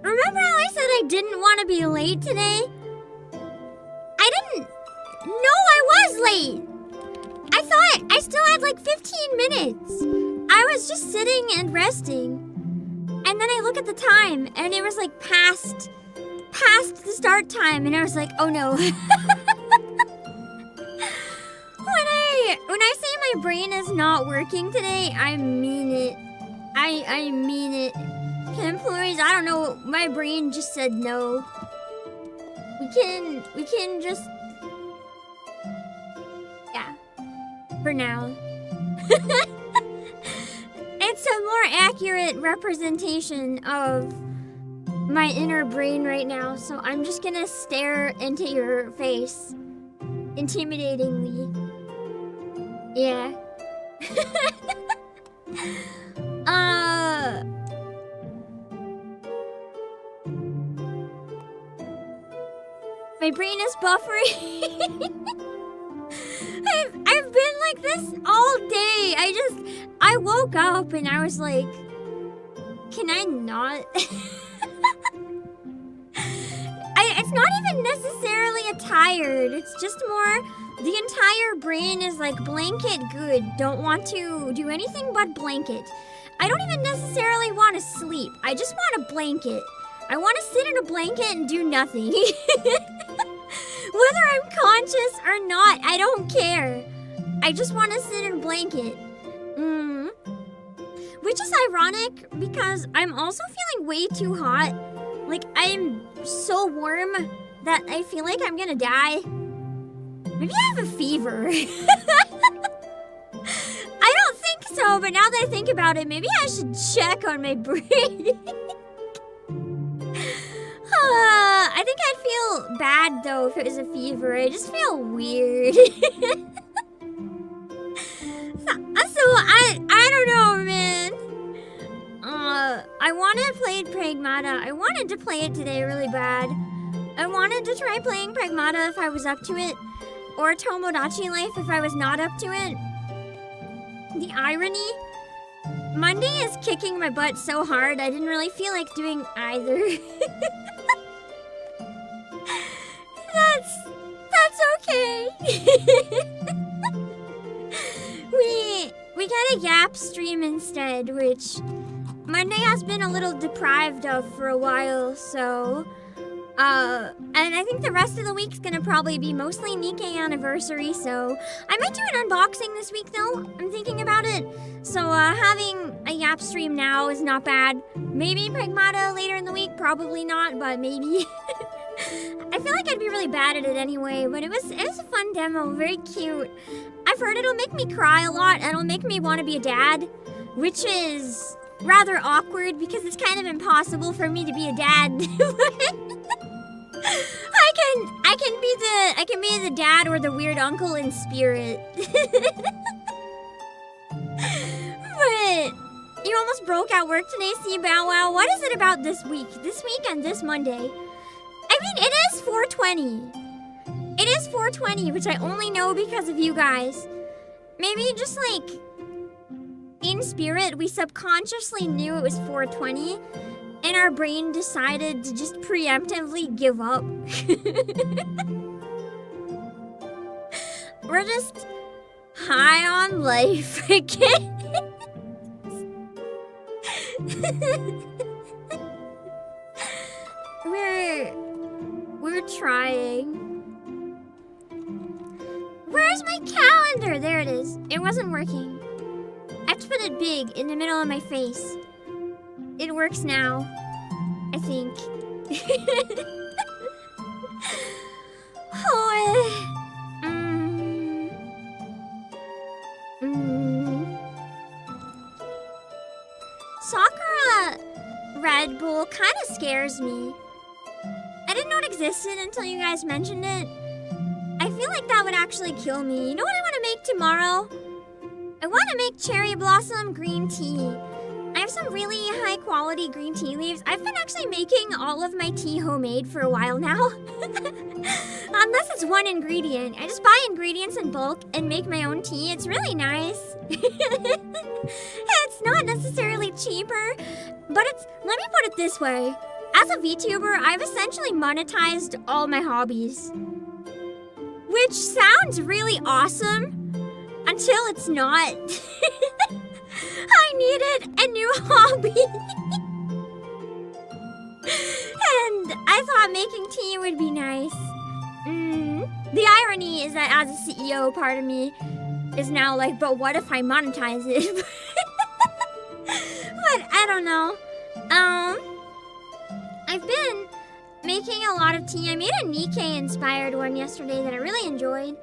Remember how I said I didn't want to be late today? I didn't... No, I was late! I thought I still had like 15 minutes. I was just sitting and resting. And then I look at the time, and it was like past the start time, and I was like, oh no. When I say my brain is not working today, I mean it. I mean it. Employees, I don't know, my brain just said no. We can just... Yeah. For now. It's a more accurate representation of my inner brain right now, so I'm just gonna stare into your face. Intimidatingly. Yeah. My brain is buffering. I've been like this all day. I woke up and I was like, can I not? It's not even necessarily a tired. It's just more the entire brain is like blanket good. Don't want to do anything but blanket. I don't even necessarily want to sleep. I just want a blanket. I want to sit in a blanket and do nothing. Whether I'm conscious or not, I don't care. I just want to sit in a blanket. Which is ironic because I'm also feeling way too hot. Like, I'm so warm that I feel like I'm gonna die. Maybe I have a fever. I don't think so, but now that I think about it, maybe I should check on my brain. I think I'd feel bad though if it was a fever. I just feel weird. So I don't know, man. I want to play Pragmata. I wanted to play it today really bad. I wanted to try playing Pragmata if I was up to it, or Tomodachi Life if I was not up to it. The irony, Monday is kicking my butt so hard I didn't really feel like doing either. That's okay. We got a Yap stream instead, which Monday has been a little deprived of for a while, so and I think the rest of the week's gonna probably be mostly Nikkei anniversary, so I might do an unboxing this week though. I'm thinking about it. So having a Yap stream now is not bad. Maybe Pragmata later in the week, probably not, but maybe. I feel like I'd be really bad at it anyway, but it was a fun demo, very cute. I've heard it'll make me cry a lot, and it'll make me want to be a dad, which is rather awkward because it's kind of impossible for me to be a dad. I can be the dad or the weird uncle in spirit. But you almost broke out work today, see Bow Wow. What is it about this week? This week and this Monday? I mean, it is 420. It is 420, which I only know because of you guys. Maybe just like, in spirit, we subconsciously knew it was 420, and our brain decided to just preemptively give up. We're just high on life, again. We're trying. Where's my calendar? There it is. It wasn't working. I have to put it big in the middle of my face. It works now, I think. Sakura Red Bull kind of scares me. I didn't know it existed until you guys mentioned it. I feel like that would actually kill me. You know what I want to make tomorrow? I want to make cherry blossom green tea. I have some really high quality green tea leaves. I've been actually making all of my tea homemade for a while now. Unless it's one ingredient. I just buy ingredients in bulk and make my own tea. It's really nice. It's not necessarily cheaper, but it's, let me put it this way. As a VTuber, I've essentially monetized all my hobbies. Which sounds really awesome until it's not. I needed a new hobby. And I thought making tea would be nice. The irony is that as a CEO, part of me is now like, but what if I monetize it? But I don't know. I've been making a lot of tea. I made a Nikkei-inspired one yesterday that I really enjoyed.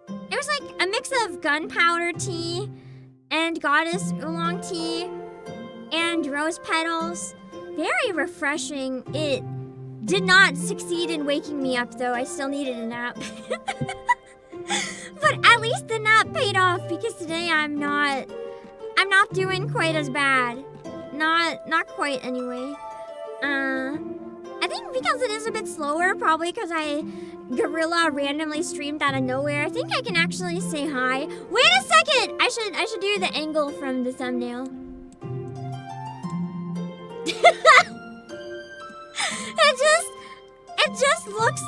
It was like a mix of gunpowder tea and goddess oolong tea and rose petals. Very refreshing. It did not succeed in waking me up, though. I still needed a nap. But at least the nap paid off because today I'm not doing quite as bad. Not quite anyway. I think because it is a bit slower, probably because I gorilla randomly streamed out of nowhere. I think I can actually say hi. Wait a second! I should do the angle from the thumbnail. It just looks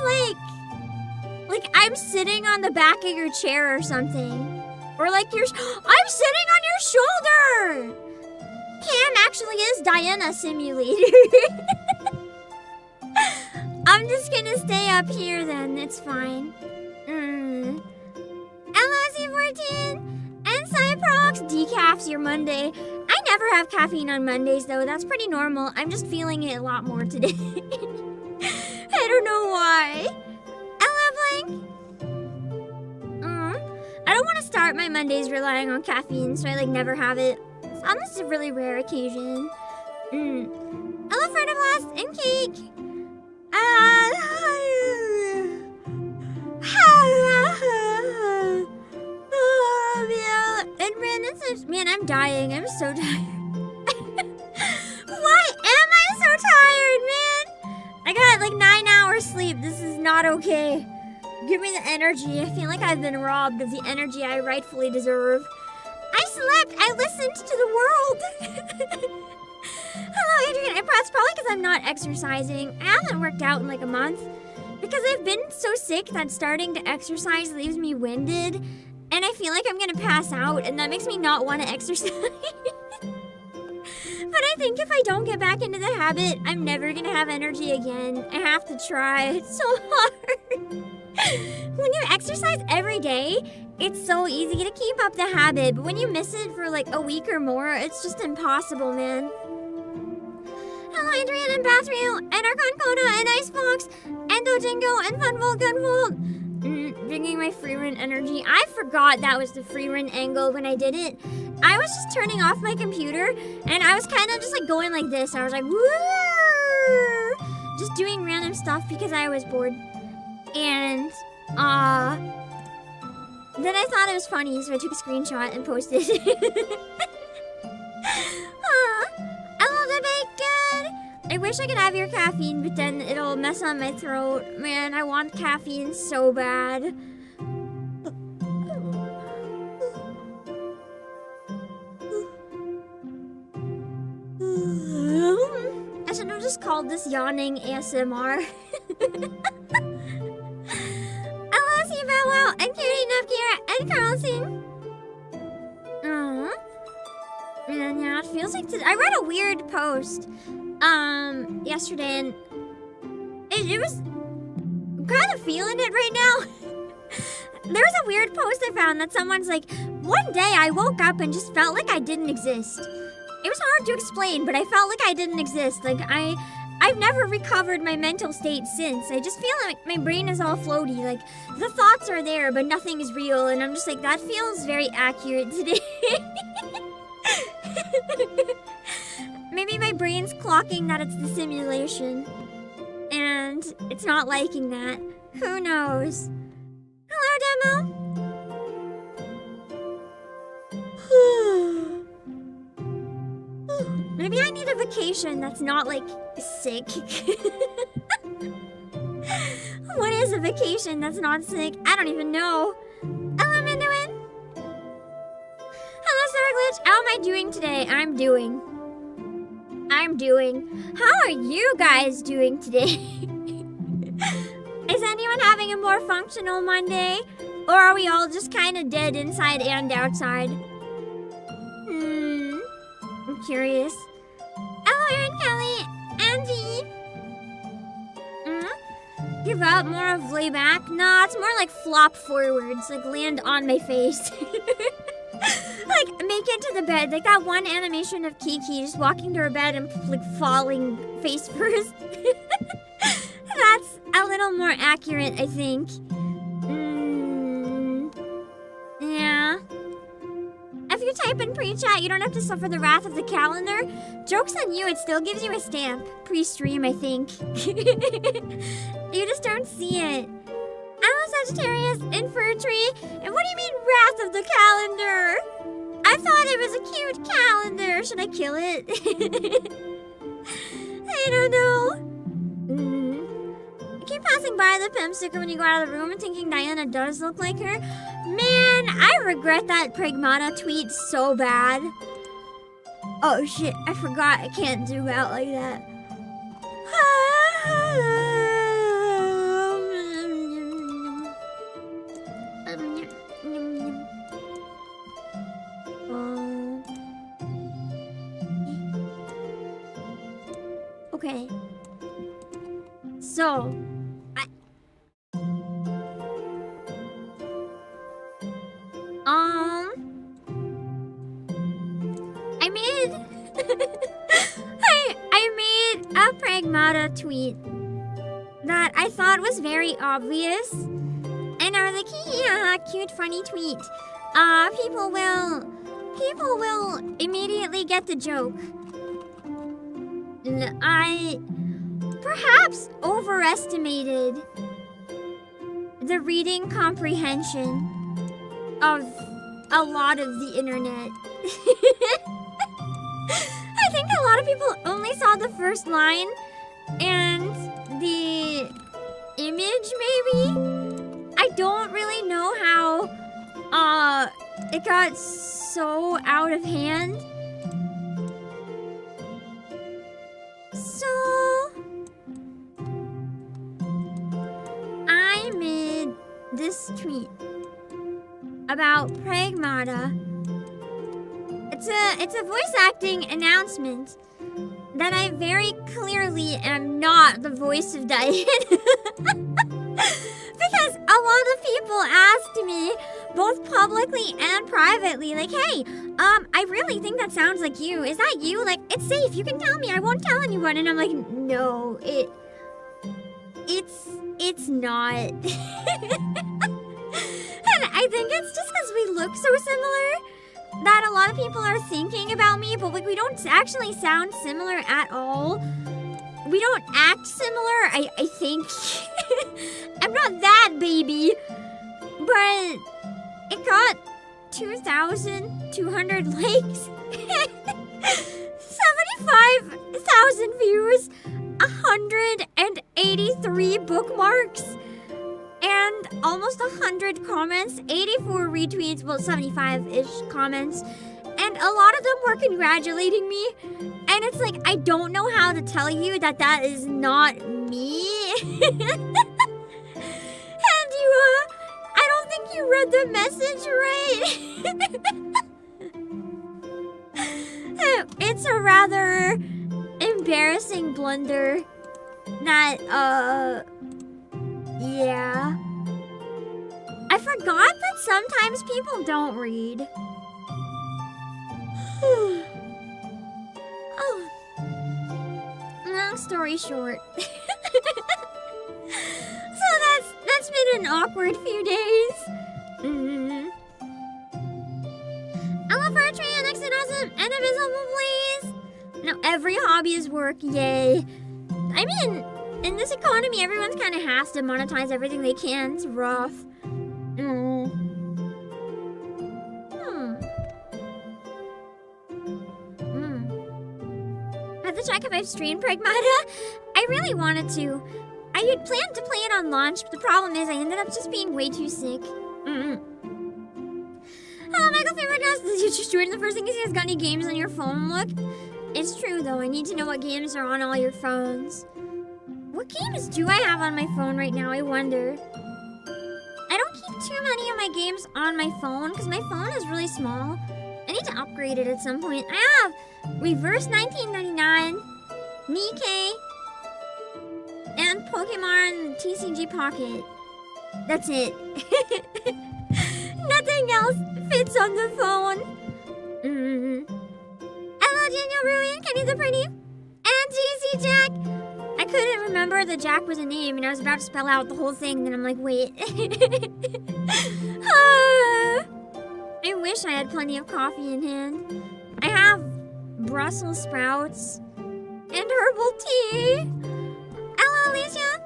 like I'm sitting on the back of your chair or something. Or like I'm sitting on your shoulder! Cam actually is Diana Simulator. I'm just gonna stay up here then, it's fine. LOC14 and Cyprox decafs your Monday. I never have caffeine on Mondays though, that's pretty normal. I'm just feeling it a lot more today. I don't know why. Blank. I don't want to start my Mondays relying on caffeine, so I like never have it. Unless it's a really rare occasion. Hello, friend of last and cake. Man, I'm dying. I'm so tired. Why am I so tired, man? I got like 9 hours sleep. This is not okay. Give me the energy. I feel like I've been robbed of the energy I rightfully deserve. I slept. I listened to the world. Hello, Adrian. It's probably because I'm not exercising. I haven't worked out in like a month because I've been so sick that starting to exercise leaves me winded. And I feel like I'm gonna pass out, and that makes me not want to exercise. But I think if I don't get back into the habit, I'm never gonna have energy again. I have to try. It's so hard. When you exercise every day, it's so easy to keep up the habit. But when you miss it for like a week or more, it's just impossible, man. Hello, Adrian and Bathriel, and Archon Coda, and Icebox, and Dojingo, and Funvolt, Gunvolt. Bringing my free run energy. I forgot that was the free run angle when I did it. I was just turning off my computer and I was kind of just like going like this. I was like, woo! Just doing random stuff because I was bored. And, then I thought it was funny, so I took a screenshot and posted it. Hello, the bacon! I wish I could have your caffeine, but then it'll mess up my throat. Man, I want caffeine so bad. I should have just called this yawning ASMR. LSE Bowwow and Cutie Nubkira and Carlson. Man, yeah, it feels like I read a weird post yesterday, and it was kind of feeling it right now. There was a weird post I found that someone's like, one day I woke up and just felt like I didn't exist. It was hard to explain, but I felt like I didn't exist. Like I've never recovered my mental state since. I just feel like my brain is all floaty. Like the thoughts are there, but nothing is real, and I'm just like, that feels very accurate today. Maybe my brain's clocking that it's the simulation. And it's not liking that. Who knows? Hello, Demo! Maybe I need a vacation that's not, like, sick. What is a vacation that's not sick? I don't even know. Hello, Minuin. Hello, Star Glitch. How am I doing today? I'm doing. How are you guys doing today? Is anyone having a more functional Monday? Or are we all just kind of dead inside and outside? I'm curious. Hello, Erin Kelly. Andy. Give up, more of layback? Nah, it's more like flop forwards, like land on my face. Like, make it to the bed. Like that one animation of Kiki just walking to her bed and like falling face first. That's a little more accurate, I think. Yeah. If you type in pre-chat, you don't have to suffer the wrath of the calendar. Joke's on you, it still gives you a stamp. Pre-stream, I think. You just don't see it. Hello, Sagittarius, in Fur Tree. And what do you mean, wrath of the calendar? I thought it was a cute calendar. Should I kill it? I don't know. I keep passing by the pimp sticker when you go out of the room and thinking Diana does look like her. Man, I regret that Pragmata tweet so bad. Oh shit, I forgot I can't zoom out like that. Okay. So, I made I made a Pragmata tweet that I thought was very obvious, and I was like, yeah, cute, funny tweet. People will immediately get the joke. I perhaps overestimated the reading comprehension of a lot of the internet. I think a lot of people only saw the first line and the image, maybe? I don't really know how it got so out of hand. So I made this tweet about Pragmata. It's a voice acting announcement that I very clearly am not the voice of Diane. Because a lot of people asked me, both publicly and privately, like, hey, I really think that sounds like you. Is that you? Like, it's safe. You can tell me. I won't tell anyone. And I'm like, no, it's not. And I think it's just because we look so similar that a lot of people are thinking about me, but like we don't actually sound similar at all. We don't act similar, I think. I'm not that baby. But it got 2,200 likes, 75,000 views, 183 bookmarks, and almost 100 comments, 84 retweets, well, 75-ish comments, and a lot of them were congratulating me. And it's like, I don't know how to tell you that that is not me. And I don't think you read the message right. It's a rather embarrassing blunder that, yeah. I forgot that sometimes people don't read. Oh. Long story short. So that's been an awkward few days. I love our tree, next and awesome, and invisible, please. Now every hobby is work, yay. I mean, in this economy, everyone's kind of has to monetize everything they can. It's rough. to check if I've streamed Pragmata. I really wanted to. I had planned to play it on launch, but the problem is I ended up just being way too sick. Hello, Michael Favorite Dust. Did you just join the first thing you see has got any games on your phone? Look, it's true though. I need to know what games are on all your phones. What games do I have on my phone right now? I wonder. I don't keep too many of my games on my phone because my phone is really small. I need to upgrade it at some point. I have Reverse 1999, Nikkei, and Pokemon TCG Pocket. That's it. Nothing else fits on the phone. Hello, Daniel Ruin, Kenny the Pretty, and GC Jack. I couldn't remember that Jack was a name, and I was about to spell out the whole thing, then I'm like, wait. I wish I had plenty of coffee in hand. I have Brussels sprouts and herbal tea. Hello, Alicia.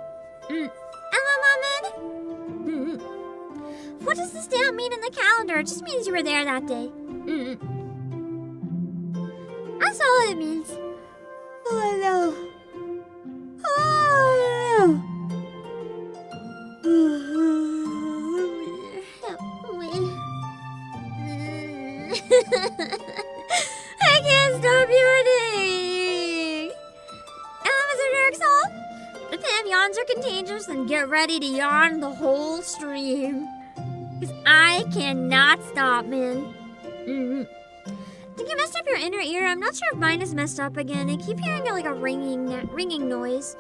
Hello, Mohammed. What does the stamp mean in the calendar? It just means you were there that day. That's all it means. Oh, no. Oh, help me. I can't stop yawning. Mr. Dark Soul. If Pam yawns are contagious, then get ready to yawn the whole stream. Because I cannot stop, man. Think you messed up your inner ear? I'm not sure if mine is messed up again. I keep hearing like a ringing noise.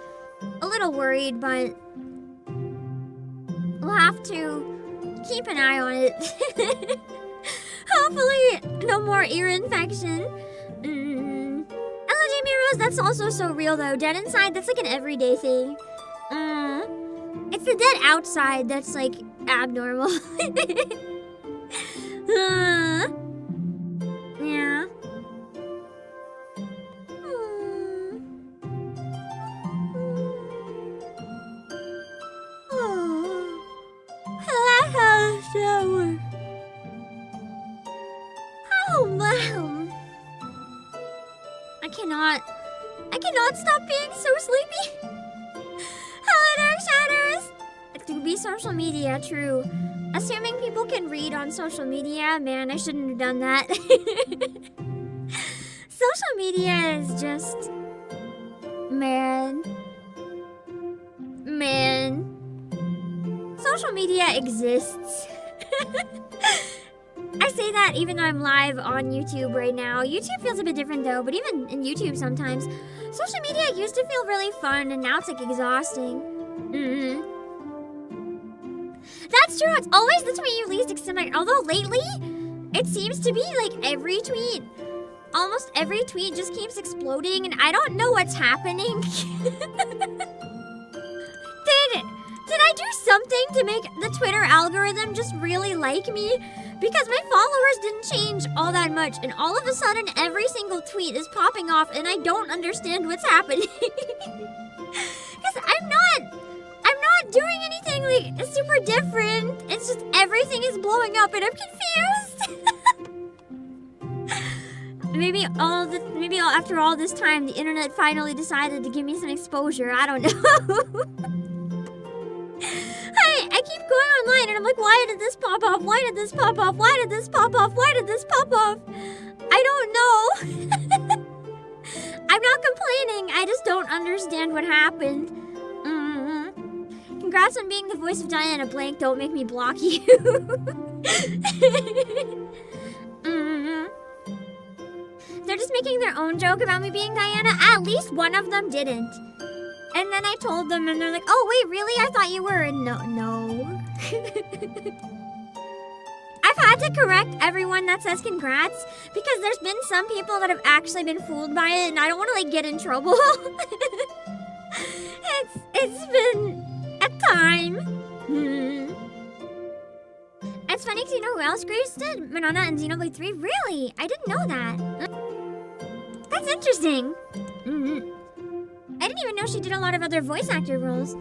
A little worried, but we'll have to keep an eye on it. Hopefully, no more ear infection. Hello, Jamie Rose. That's also so real, though. Dead inside, that's like an everyday thing. It's the dead outside that's like abnormal. Yeah. Shower. Oh, wow. I cannot stop being so sleepy. Hello, Dark Shadows. It could be social media, true. Assuming people can read on social media, man, I shouldn't have done that. Social media is just... Man. Social media exists. I say that even though I'm live on YouTube right now. YouTube feels a bit different though, but even in YouTube sometimes, social media used to feel really fun and now it's like exhausting. That's true, it's always the tweet you least expect. Although lately, it seems to be like every tweet, almost every tweet just keeps exploding and I don't know what's happening. Did I do something to make the Twitter algorithm just really like me? Because my followers didn't change all that much, and all of a sudden every single tweet is popping off, and I don't understand what's happening. Because I'm not doing anything like super different. It's just everything is blowing up, and I'm confused. Maybe after all this time, the internet finally decided to give me some exposure. I don't know. I keep going online and I'm like, why did this pop off? Why did this pop off? Why did this pop off? Why did this pop off? I don't know. I'm not complaining. I just don't understand what happened. Congrats on being the voice of Diana. Blank, don't make me block you. They're just making their own joke about me being Diana. At least one of them didn't. And then I told them, and they're like, oh, wait, really? I thought you were. And no. I've had to correct everyone that says congrats, because there's been some people that have actually been fooled by it, and I don't want to, like, get in trouble. It's been a time. It's funny, because you know who else Grace did? Manana and Xenoblade 3? Really? I didn't know that. That's interesting. I didn't even know she did a lot of other voice actor roles.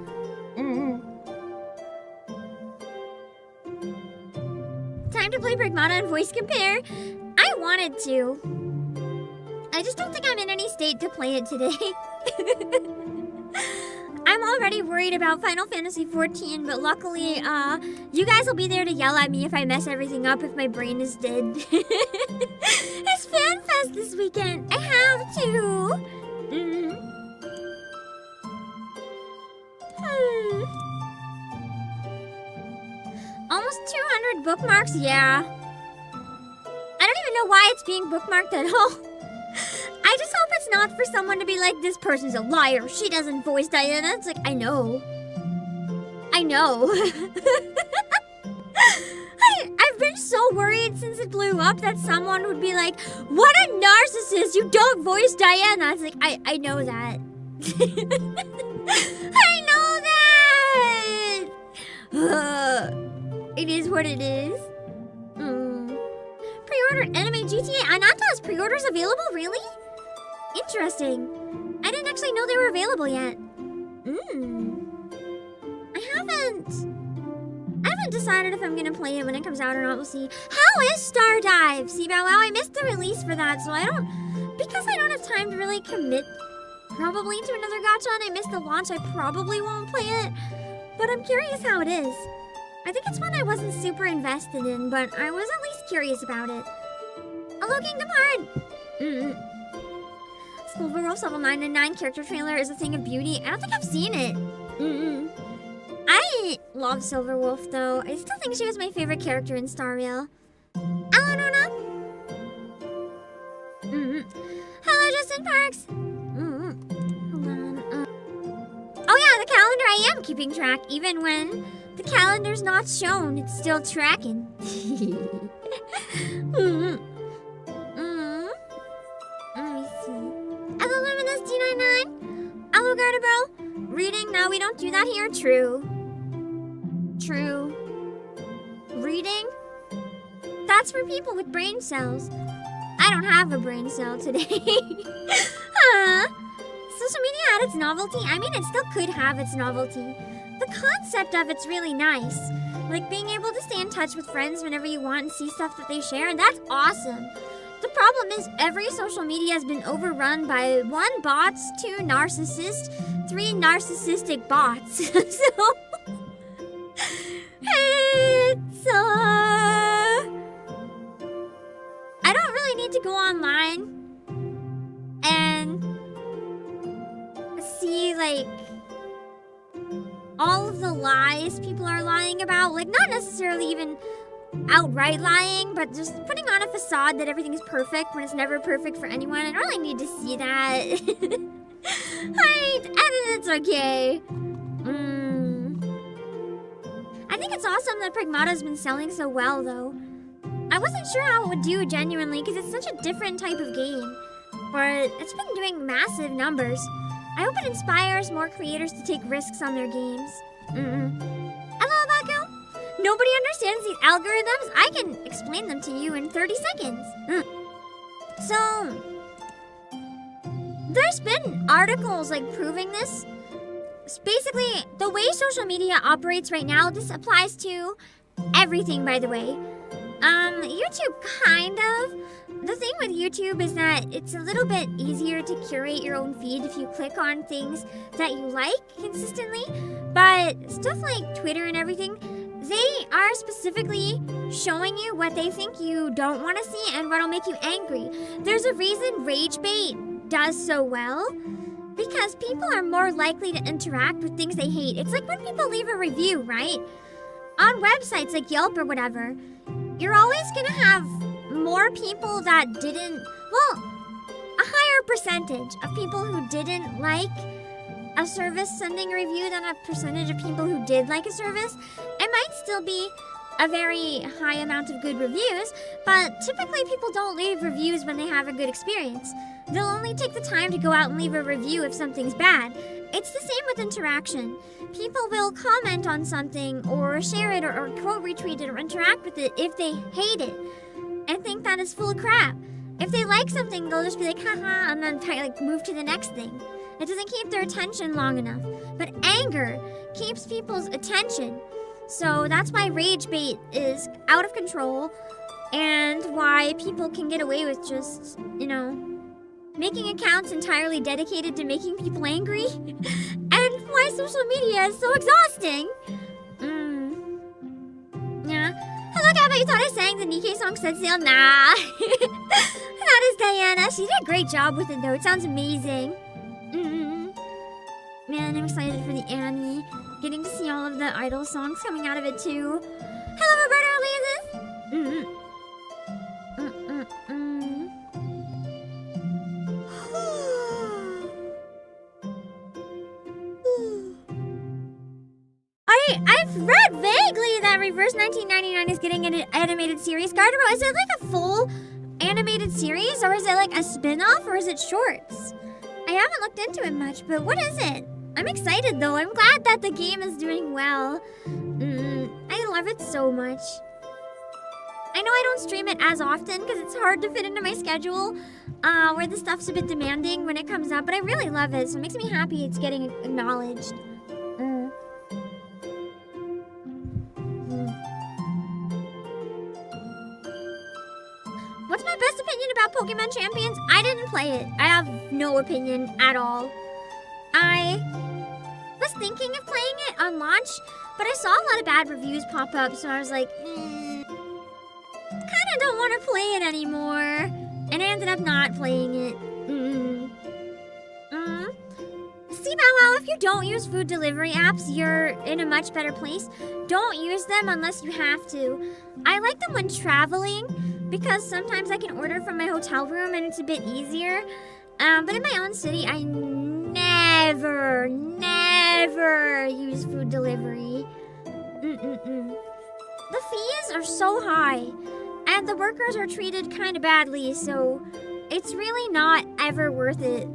Time to play Pragmata and voice compare. I wanted to. I just don't think I'm in any state to play it today. I'm already worried about Final Fantasy XIV, but luckily, you guys will be there to yell at me if I mess everything up, if my brain is dead. It's FanFest this weekend. I have to. Almost 200 bookmarks? Yeah. I don't even know why it's being bookmarked at all. I just hope it's not for someone to be like, this person's a liar. She doesn't voice Diana. It's like, I know. I know. I've been so worried since it blew up that someone would be like, what a narcissist. You don't voice Diana. It's like, I know that. I know that. It is what it is. Pre-ordered anime GTA. Ananta has pre-orders available? Really? Interesting. I didn't actually know they were available yet. I haven't decided if I'm gonna play it when it comes out or not. We'll see. How is Stardive? See, Bow Wow, I missed the release for that, so because I don't have time to really commit probably to another gacha and I missed the launch, I probably won't play it. But I'm curious how it is. I think it's one I wasn't super invested in, but I was at least curious about it. Hello, Kingdom Heart! Silverwolf's level 9 character trailer is a thing of beauty. I don't think I've seen it. I love Silverwolf, though. I still think she was my favorite character in Star Rail. Hello, Nona! Hello, Justin Parks! Hold on. Oh yeah, the calendar, I am keeping track, even when the calendar's not shown, it's still tracking. Let me see. Hello, Luminous D99. Hello, Garderbro. Reading? No, we don't do that here. True. Reading? That's for people with brain cells. I don't have a brain cell today. Social media had its novelty. I mean, it still could have its novelty. The concept of it's really nice. Like being able to stay in touch with friends whenever you want and see stuff that they share, and that's awesome. The problem is every social media has been overrun by 1 bots, 2 narcissists, 3 narcissistic bots. So it's I don't really need to go online and see like all of the lies people are lying about, like not necessarily even outright lying, but just putting on a facade that everything's perfect when it's never perfect for anyone. I don't really need to see that. It's okay. I think it's awesome that Pragmata's been selling so well, though. I wasn't sure how it would do genuinely, because it's such a different type of game, but it's been doing massive numbers. I hope it inspires more creators to take risks on their games. Hello, Obake. Nobody understands these algorithms? I can explain them to you in 30 seconds. So, there's been articles like proving this. Basically, the way social media operates right now, this applies to everything, by the way. YouTube kind of. The thing with YouTube is that it's a little bit easier to curate your own feed if you click on things that you like consistently. But stuff like Twitter and everything, they are specifically showing you what they think you don't want to see and what'll make you angry. There's a reason rage bait does so well, because people are more likely to interact with things they hate. It's like when people leave a review, right? On websites like Yelp or whatever, you're always gonna have more people that didn't, well, a higher percentage of people who didn't like a service sending a review than a percentage of people who did like a service. It might still be a very high amount of good reviews, but typically people don't leave reviews when they have a good experience. They'll only take the time to go out and leave a review if something's bad. It's the same with interaction. People will comment on something or share it or quote retweet it or interact with it if they hate it and think that is full of crap. If they like something, they'll just be like, haha, and then like move to the next thing. It doesn't keep their attention long enough. But anger keeps people's attention. So that's why rage bait is out of control and why people can get away with just, making accounts entirely dedicated to making people angry, and why social media is so exhausting. Yeah. Hello, Gabba, you thought I sang the Nikkei song Set Sail? Nah. That is Diana. She did a great job with it, though. It sounds amazing. Man, I'm excited for the Annie. Getting to see all of the Idol songs coming out of it, too. Hello, Roberto Elias. I've read vaguely that Reverse 1999 is getting an animated series. Garderobe, is it like a full animated series, or is it like a spin-off, or is it shorts? I haven't looked into it much, but what is it? I'm excited though. I'm glad that the game is doing well. I love it so much. I know I don't stream it as often because it's hard to fit into my schedule, where the stuff's a bit demanding when it comes up, but I really love it, so it makes me happy it's getting acknowledged. What's my best opinion about Pokemon Champions? I didn't play it. I have no opinion at all. I was thinking of playing it on launch, but I saw a lot of bad reviews pop up, so I was like, kinda don't want to play it anymore. And I ended up not playing it. See, Bow Wow, if you don't use food delivery apps, you're in a much better place. Don't use them unless you have to. I like them when traveling, because sometimes I can order from my hotel room and it's a bit easier. But in my own city, I never use food delivery. The fees are so high, and the workers are treated kind of badly, so it's really not ever worth it.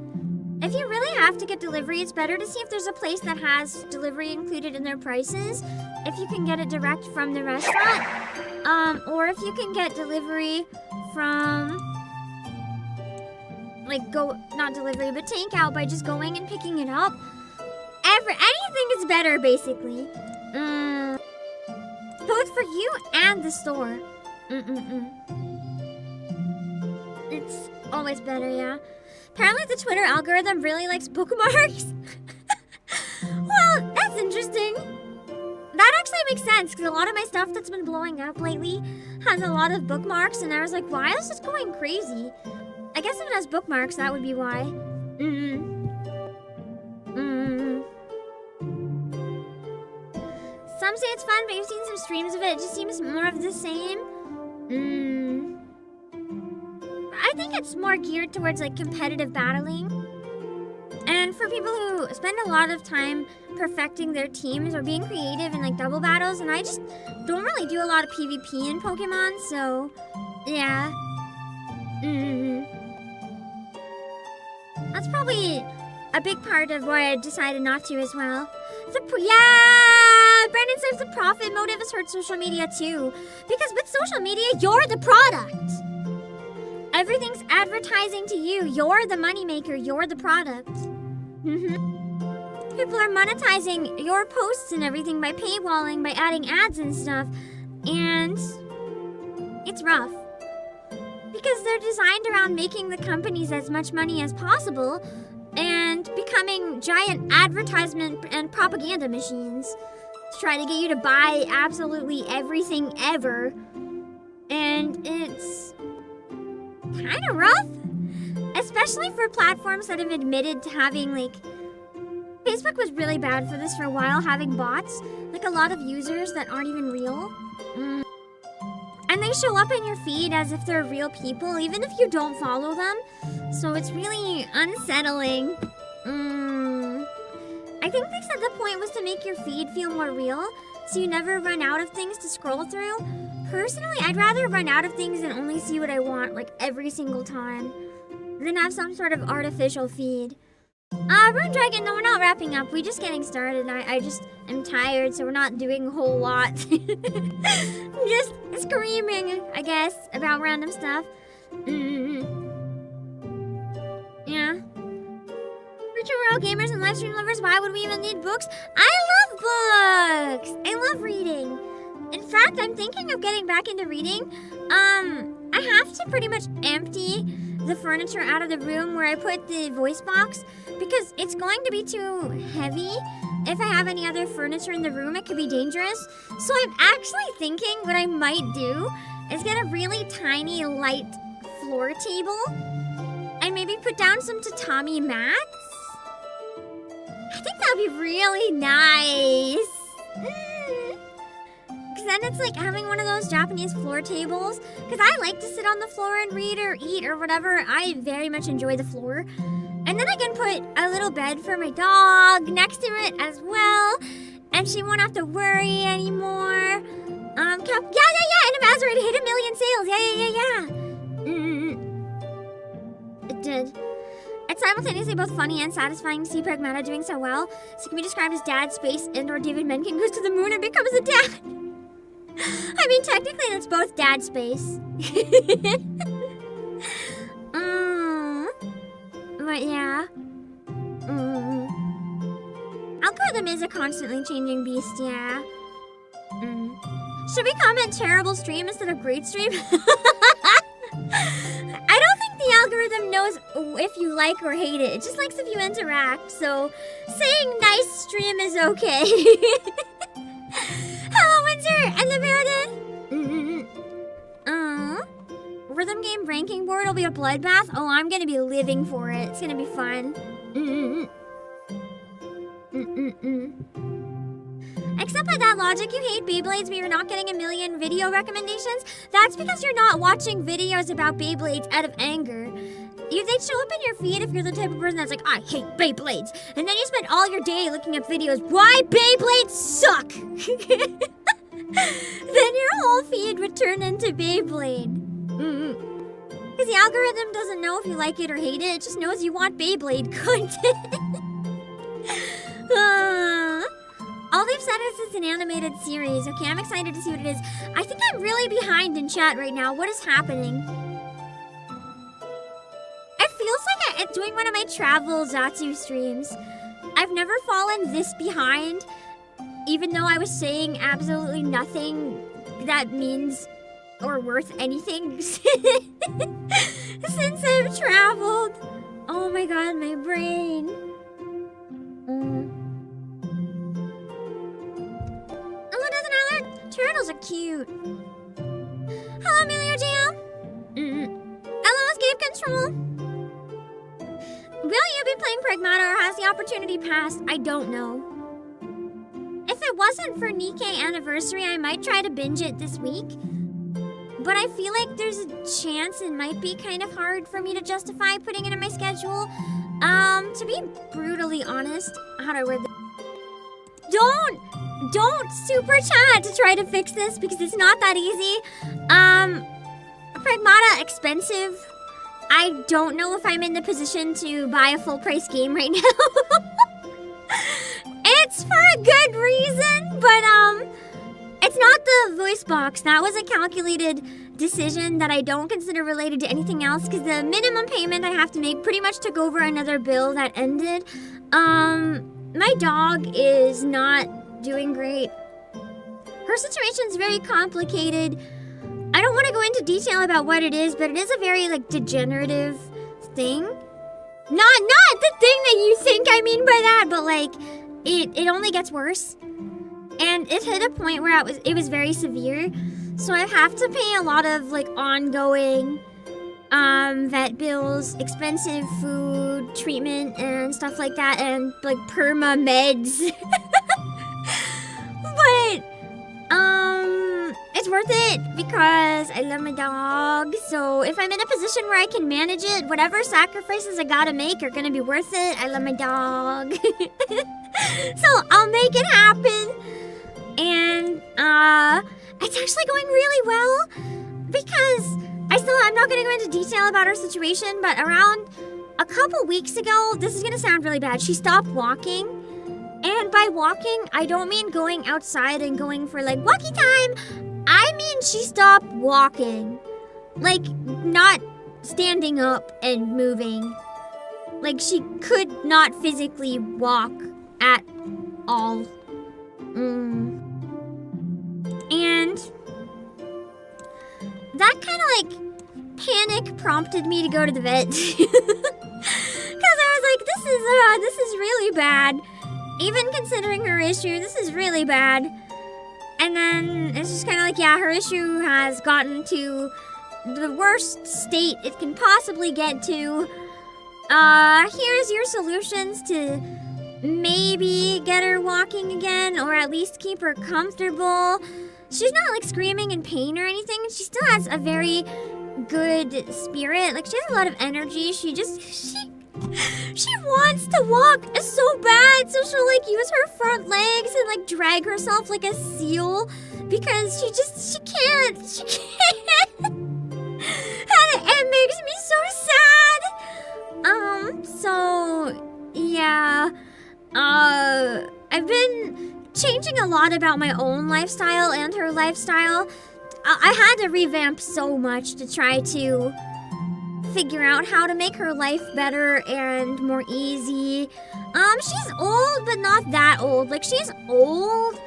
If you really have to get delivery, it's better to see if there's a place that has delivery included in their prices, if you can get it direct from the restaurant, or if you can get delivery from, like, not delivery, but takeout by just going and picking it up. Anything is better, basically. Both for you and the store. It's always better, yeah. Apparently the Twitter algorithm really likes bookmarks. Well, that's interesting. That actually makes sense, because a lot of my stuff that's been blowing up lately has a lot of bookmarks, and I was like, why is this going crazy? I guess if it has bookmarks, that would be why. Some say it's fun, but you've seen some streams of it. It just seems more of the same. I think it's more geared towards, like, competitive battling. And for people who spend a lot of time perfecting their teams or being creative in, like, double battles, and I just don't really do a lot of PvP in Pokemon, so yeah. That's probably a big part of why I decided not to as well. Yeah! Brandon says the profit motive has hurt social media too. Because with social media, you're the product. Everything's advertising to you. You're the moneymaker. You're the product. People are monetizing your posts and everything by paywalling, by adding ads and stuff. And it's rough. Because they're designed around making the companies as much money as possible and becoming giant advertisement and propaganda machines to try to get you to buy absolutely everything ever. And it's kind of rough, especially for platforms that have admitted to having, like, Facebook was really bad for this for a while, having bots, like a lot of users that aren't even real. And they show up in your feed as if they're real people, even if you don't follow them. So it's really unsettling. I think they said the point was to make your feed feel more real, so you never run out of things to scroll through. Personally, I'd rather run out of things and only see what I want, like, every single time, than have some sort of artificial feed. Rune Dragon, no, we're not wrapping up. We're just getting started. I just am tired, so we're not doing a whole lot. I'm just screaming, I guess, about random stuff. Yeah. Virtual World Gamers and livestream lovers, why would we even need books? I love books! I love reading. In fact, I'm thinking of getting back into reading. I have to pretty much empty the furniture out of the room where I put the voice box because it's going to be too heavy. If I have any other furniture in the room, it could be dangerous. So I'm actually thinking what I might do is get a really tiny, light floor table and maybe put down some tatami mats. I think that would be really nice. Because then it's like having one of those Japanese floor tables. Because I like to sit on the floor and read or eat or whatever. I very much enjoy the floor. And then I can put a little bed for my dog next to it as well. And she won't have to worry anymore. Yeah, and Amazon hit 1 million sales. Yeah. It did. It's simultaneously both funny and satisfying to see Pragmata doing so well. So it can be described as dad space and/or David Mencken goes to the moon and becomes a dad. I mean, technically that's both dad space. But yeah. Algorithm is a constantly changing beast, yeah. Should we comment terrible stream instead of great stream? I don't think the algorithm knows if you like or hate it. It just likes if you interact, so saying nice stream is okay. Hello, Windsor and the Meredith. Rhythm game ranking board will be a bloodbath. Oh, I'm gonna be living for it. It's gonna be fun. Except by that logic, you hate Beyblades, but you're not getting 1 million video recommendations. That's because you're not watching videos about Beyblades out of anger. They'd show up in your feed if you're the type of person that's like, I hate Beyblades. And then you spend all your day looking at videos, why Beyblades suck. Then your whole feed would turn into Beyblade. Because the algorithm doesn't know if you like it or hate it. It just knows you want Beyblade content. All they've said is it's an animated series. Okay, I'm excited to see what it is. I think I'm really behind in chat right now. What is happening? It feels like I'm doing one of my travel Zatsu streams. I've never fallen this behind, even though I was saying absolutely nothing that means or worth anything since I've traveled. Oh my god, my brain. Hello, Dozen Alert. Turtles are cute. Hello, Emilio JL. Hello, Escape Control. Will you be playing Pragmata or has the opportunity passed? I don't know. If it wasn't for Nikkei Anniversary, I might try to binge it this week. But I feel like there's a chance it might be kind of hard for me to justify putting it in my schedule. To be brutally honest, how do I word this? Don't super chat to try to fix this because it's not that easy. Pragmata expensive. I don't know if I'm in the position to buy a full price game right now. It's for a good reason, but it's not the voice box. That was a calculated decision that I don't consider related to anything else because the minimum payment I have to make pretty much took over another bill that ended. My dog is not doing great. Her situation's very complicated. I don't want to go into detail about what it is, but it is a very degenerative thing. Not the thing that you think I mean by that, but it only gets worse. And it hit a point where it was very severe. So I have to pay a lot of ongoing vet bills, expensive food, treatment, and stuff like that, and perma meds. But it's worth it because I love my dog. So if I'm in a position where I can manage it, whatever sacrifices I gotta make are gonna be worth it. I love my dog. So I'll make it happen. And it's actually going really well because I'm not going to go into detail about her situation, but around a couple weeks ago, this is going to sound really bad, she stopped walking. And by walking, I don't mean going outside and going for walkie time. I mean she stopped walking. Not standing up and moving. She could not physically walk at all. And that kind of panic prompted me to go to the vet. Because I was like, this is really bad. Even considering her issue, this is really bad. And then it's just kind of like, yeah, her issue has gotten to the worst state it can possibly get to. Here's your solutions to maybe get her walking again, or at least keep her comfortable. She's not like screaming in pain or anything. She still has a very good spirit. Like, she has a lot of energy. She wants to walk so bad, so she'll like use her front legs and like drag herself like a seal because she can't. And it makes me so sad. So yeah. I've been changing a lot about my own lifestyle and her lifestyle. I had to revamp so much to try to figure out how to make her life better and more easy. She's old, but not that old. Like, she's old.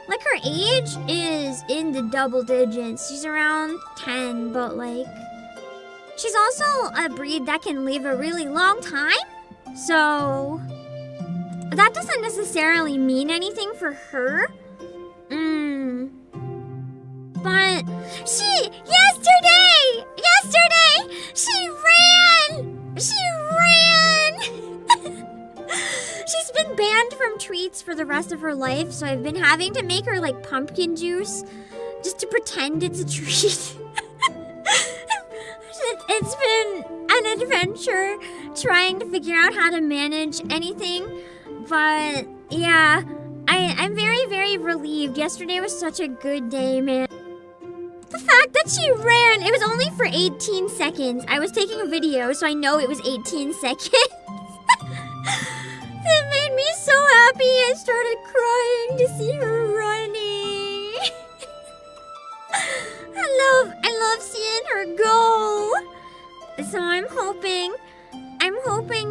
Like, her age is in the double digits. She's around 10, but like, she's also a breed that can live a really long time. So that doesn't necessarily mean anything for her. But yesterday, she ran! She's been banned from treats for the rest of her life, so I've been having to make her like pumpkin juice just to pretend it's a treat. It's been an adventure trying to figure out how to manage anything, but yeah, I'm very, very relieved. Yesterday was such a good day, man. The fact that she ran, it was only for 18 seconds. I was taking a video, so I know it was 18 seconds. It made me so happy. I started crying to see her running. I love seeing her go. So I'm hoping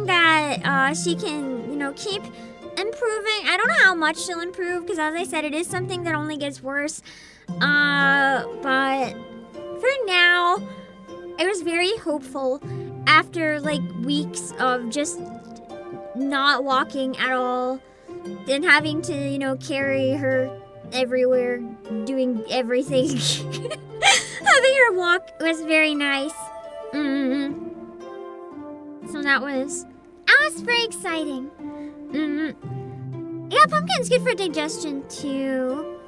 that she can, keep improving. I don't know how much she'll improve, because as I said, it is something that only gets worse. But for now, I was very hopeful after like weeks of just not walking at all and having to, carry her everywhere, doing everything. Having her walk was very nice. So that was very exciting. Yeah, pumpkin's good for digestion too.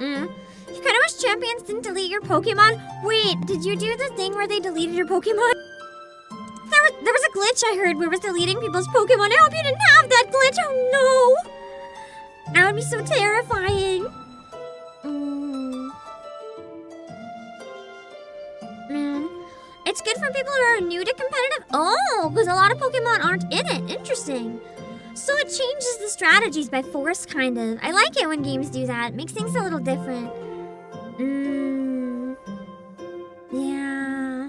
You kind of wish champions didn't delete your Pokemon. Wait, did you do the thing where they deleted your Pokemon? There was a glitch I heard where it was deleting people's Pokemon. I hope you didn't have that glitch. Oh no! That would be so terrifying. Man, it's good for people who are new to competitive. Oh, because a lot of Pokemon aren't in it. Interesting. So it changes the strategies by force, kind of. I like it when games do that. It makes things a little different. Yeah.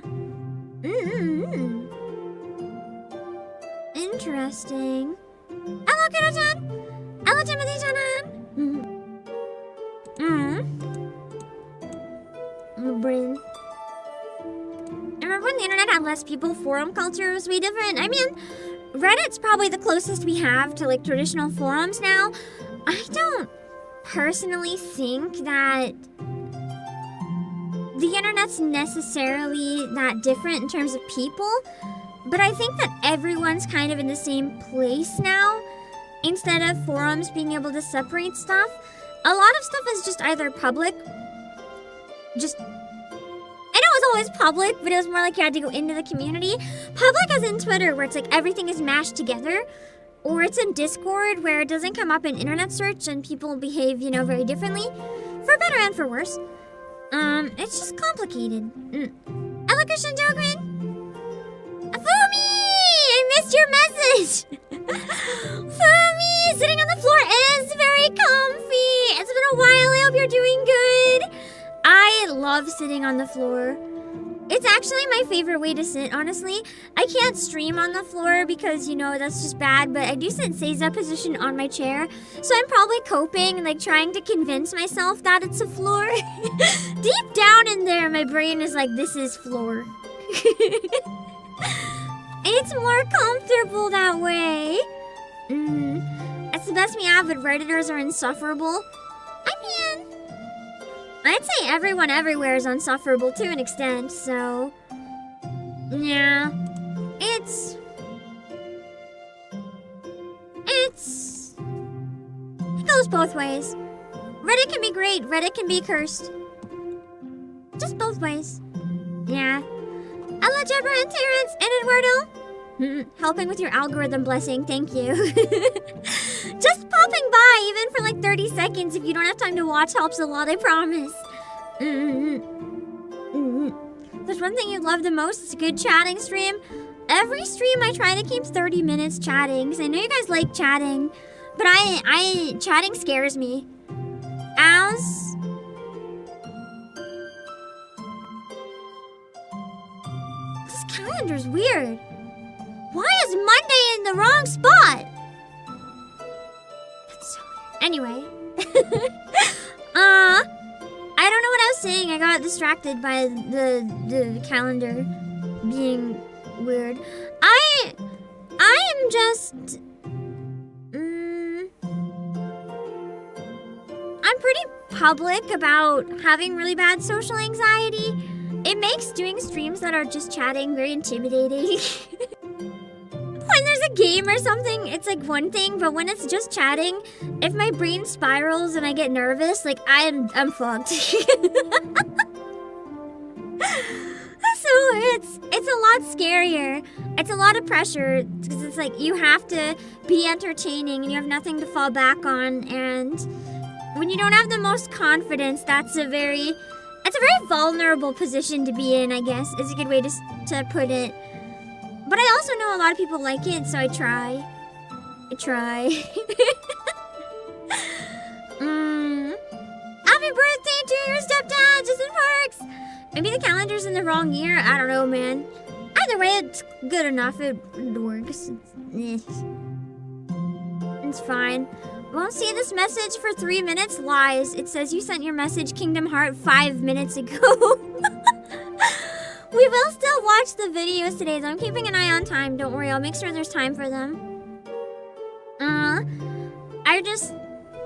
Interesting. Hello, Kiro-chan! Hello, Timothy-chan! Brain. I remember when the internet had less people, forum culture was way different. I mean, Reddit's probably the closest we have to like traditional forums now. I don't personally think that the internet's necessarily that different in terms of people, but I think that everyone's kind of in the same place now. Instead of forums being able to separate stuff, a lot of stuff is just either public, I know it was always public, but it was more like you had to go into the community. Public as in Twitter, where it's like everything is mashed together. Or it's in Discord, where it doesn't come up in internet search and people behave, very differently. For better and for worse. It's just complicated. Hello, Christian Jogren! Fumi! I missed your message! Fumi! Sitting on the floor is very comfy! It's been a while, I hope you're doing good! I love sitting on the floor. It's actually my favorite way to sit, honestly. I can't stream on the floor because, that's just bad, but I do sit in Seiza position on my chair. So I'm probably coping and, trying to convince myself that it's a floor. Deep down in there, my brain is like, this is floor. It's more comfortable that way. That's the best we have, but Redditors are insufferable. I mean, I'd say everyone everywhere is insufferable to an extent, so... Yeah. It goes both ways. Reddit can be great, Reddit can be cursed. Just both ways. Yeah. Hello, Jebra and Terrence and Eduardo. Helping with your algorithm, blessing, thank you. Just popping by, even for like 30 seconds if you don't have time to watch helps a lot, I promise. There's one thing you love the most, it's a good chatting stream. Every stream I try to keep 30 minutes chatting, because I know you guys like chatting, but chatting scares me. This calendar's weird. Why is Monday in the wrong spot? That's so weird. Anyway. I don't know what I was saying. I got distracted by the calendar being weird. I am just... I'm pretty public about having really bad social anxiety. It makes doing streams that are just chatting very intimidating. When there's a game or something, it's like one thing, but when it's just chatting, if my brain spirals and I get nervous, like I'm fucked. So it's a lot scarier. It's a lot of pressure because it's like you have to be entertaining and you have nothing to fall back on, and when you don't have the most confidence, it's a very vulnerable position to be in, I guess, is a good way to put it. But I also know a lot of people like it, so I try. Happy birthday to your stepdad, Justin Parks! Maybe the calendar's in the wrong year, I don't know, man. Either way, it's good enough, it works. It's fine. Won't see this message for 3 minutes, lies. It says you sent your message Kingdom Heart 5 minutes ago. We will still watch the videos today, though. I'm keeping an eye on time. Don't worry, I'll make sure there's time for them. I just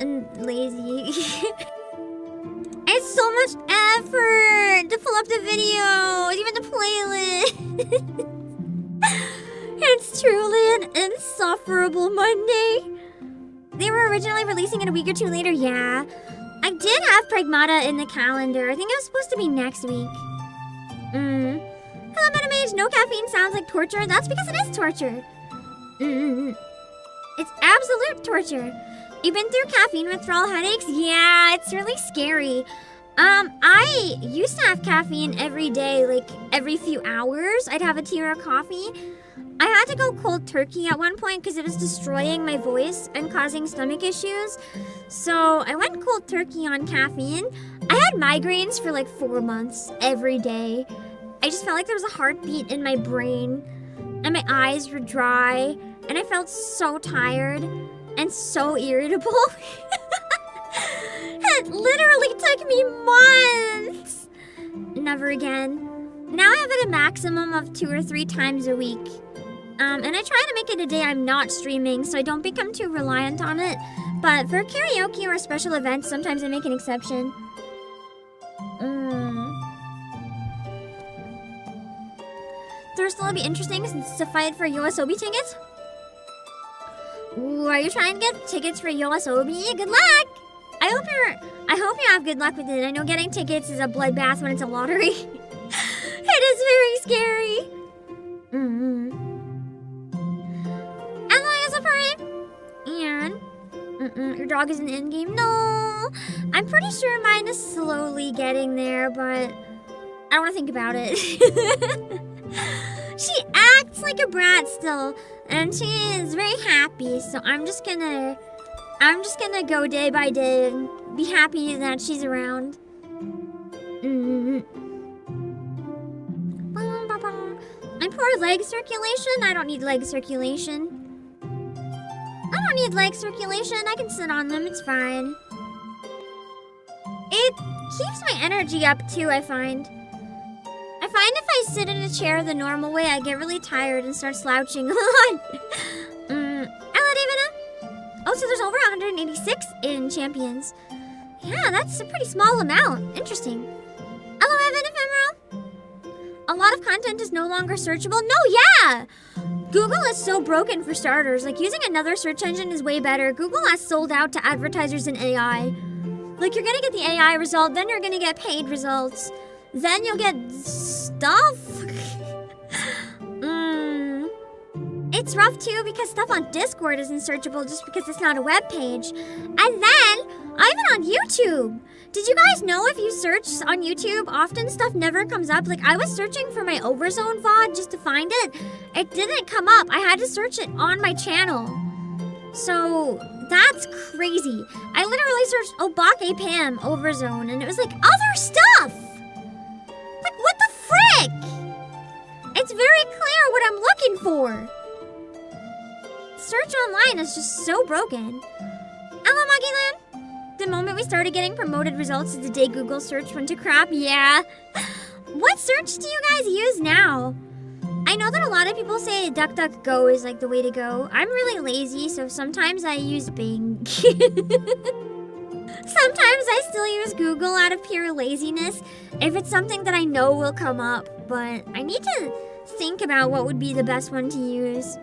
am lazy. It's so much effort to pull up the videos, even the playlist. It's truly an insufferable Monday. They were originally releasing it a week or two later, yeah. I did have Pragmata in the calendar. I think it was supposed to be next week. Hello, Metamage. No caffeine sounds like torture. That's because it is torture. It's absolute torture. You've been through caffeine withdrawal headaches? Yeah, it's really scary. I used to have caffeine every day, like every few hours. I'd have a tea or a coffee. I had to go cold turkey at one point because it was destroying my voice and causing stomach issues. So I went cold turkey on caffeine. I had migraines for like 4 months every day. I just felt like there was a heartbeat in my brain and my eyes were dry and I felt so tired and so irritable. It literally took me months. Never again. Now I have it a maximum of 2 or 3 times a week. And I try to make it a day I'm not streaming so I don't become too reliant on it. But for karaoke or special events, sometimes I make an exception. Thursday will be interesting since it's a fight for USOB tickets. Ooh, are you trying to get tickets for USOB? Good luck! I hope you have good luck with it. I know getting tickets is a bloodbath when it's a lottery. It is very scary. And your dog is in the end game. No, I'm pretty sure mine is slowly getting there, but I don't want to think about it. She acts like a brat still, and she is very happy. So I'm just gonna go day by day and be happy that she's around. My poor leg circulation. I don't need leg circulation. I don't need leg circulation. I can sit on them. It's fine. It keeps my energy up too, I find. If I sit in a chair the normal way, I get really tired and start slouching a lot. Hello, David. Oh, so there's over 186 in champions. Yeah, that's a pretty small amount. Interesting. Hello, Evan Ephemeral. A lot of content is no longer searchable. No, yeah! Google is so broken for starters. Like, using another search engine is way better. Google has sold out to advertisers and AI. Like, you're gonna get the AI result, then you're gonna get paid results. Then you'll get stuff. It's rough too because stuff on Discord isn't searchable just because it's not a web page. And then, even on YouTube. Did you guys know if you search on YouTube, often stuff never comes up? Like, I was searching for my Overzone VOD just to find it. It didn't come up. I had to search it on my channel. So, that's crazy. I literally searched Obake PAM Overzone and it was like, other stuff! Like, what the frick? It's very clear what I'm looking for. Search online is just so broken. Hello, Monkeyland. The moment we started getting promoted results is the day Google search went to crap. Yeah. What search do you guys use now? I know that a lot of people say DuckDuckGo is like the way to go. I'm really lazy, so sometimes I use Bing. Sometimes I still use Google out of pure laziness if it's something that I know will come up, but I need to think about what would be the best one to use.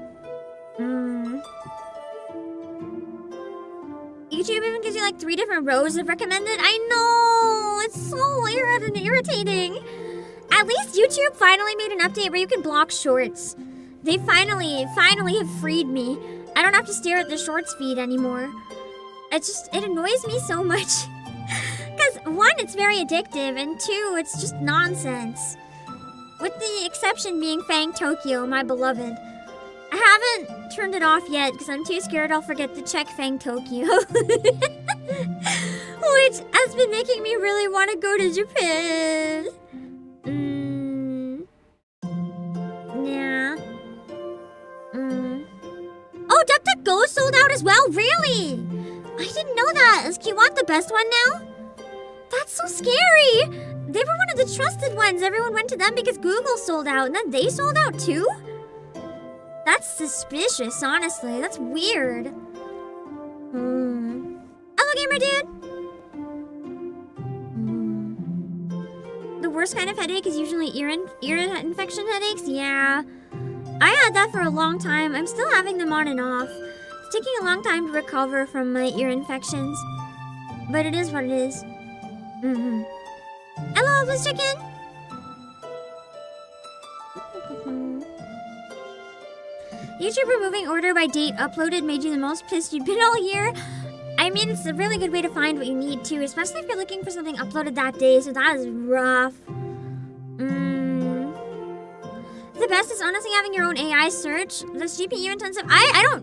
YouTube even gives you like 3 different rows of recommended. I know! It's so irritating. At least YouTube finally made an update where you can block shorts. They finally have freed me. I don't have to stare at the shorts feed anymore. It annoys me so much. Because 1, it's very addictive, and 2, it's just nonsense. With the exception being Fang Tokyo, my beloved. I haven't turned it off yet because I'm too scared I'll forget to check Fang Tokyo. Which has been making me really want to go to Japan. Yeah. Oh, DuckDuckGo sold out as well? Really? I didn't know that. Is Kiwat the best one now? That's so scary. They were one of the trusted ones. Everyone went to them because Google sold out, and then they sold out too? That's suspicious, honestly. That's weird. Hello, gamer dude. The worst kind of headache is usually ear infection headaches. Yeah. I had that for a long time. I'm still having them on and off. It's taking a long time to recover from my ear infections. But it is what it is. Hello, Blue Chicken. YouTube removing order by date uploaded made you the most pissed you've been all year. I mean, it's a really good way to find what you need too, especially if you're looking for something uploaded that day, so that is rough. The best is honestly having your own AI search. That's GPU intensive. I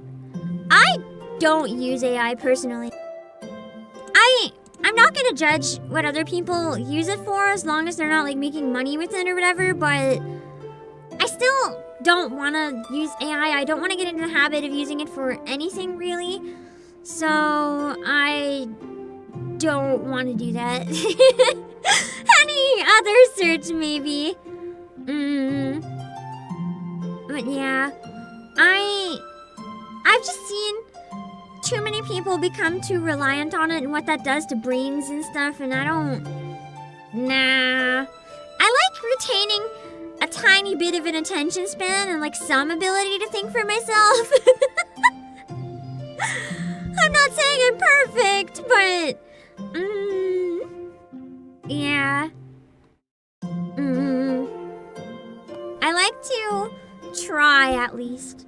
don't use AI personally. I'm not gonna judge what other people use it for as long as they're not like making money with it or whatever, but I still don't want to use AI. I don't want to get into the habit of using it for anything really. So I don't want to do that. Any other search maybe. But yeah, I've just seen too many people become too reliant on it and what that does to brains and stuff, and I don't. Nah. I like retaining a tiny bit of an attention span and like some ability to think for myself. I'm not saying I'm perfect, but yeah. I like to try at least.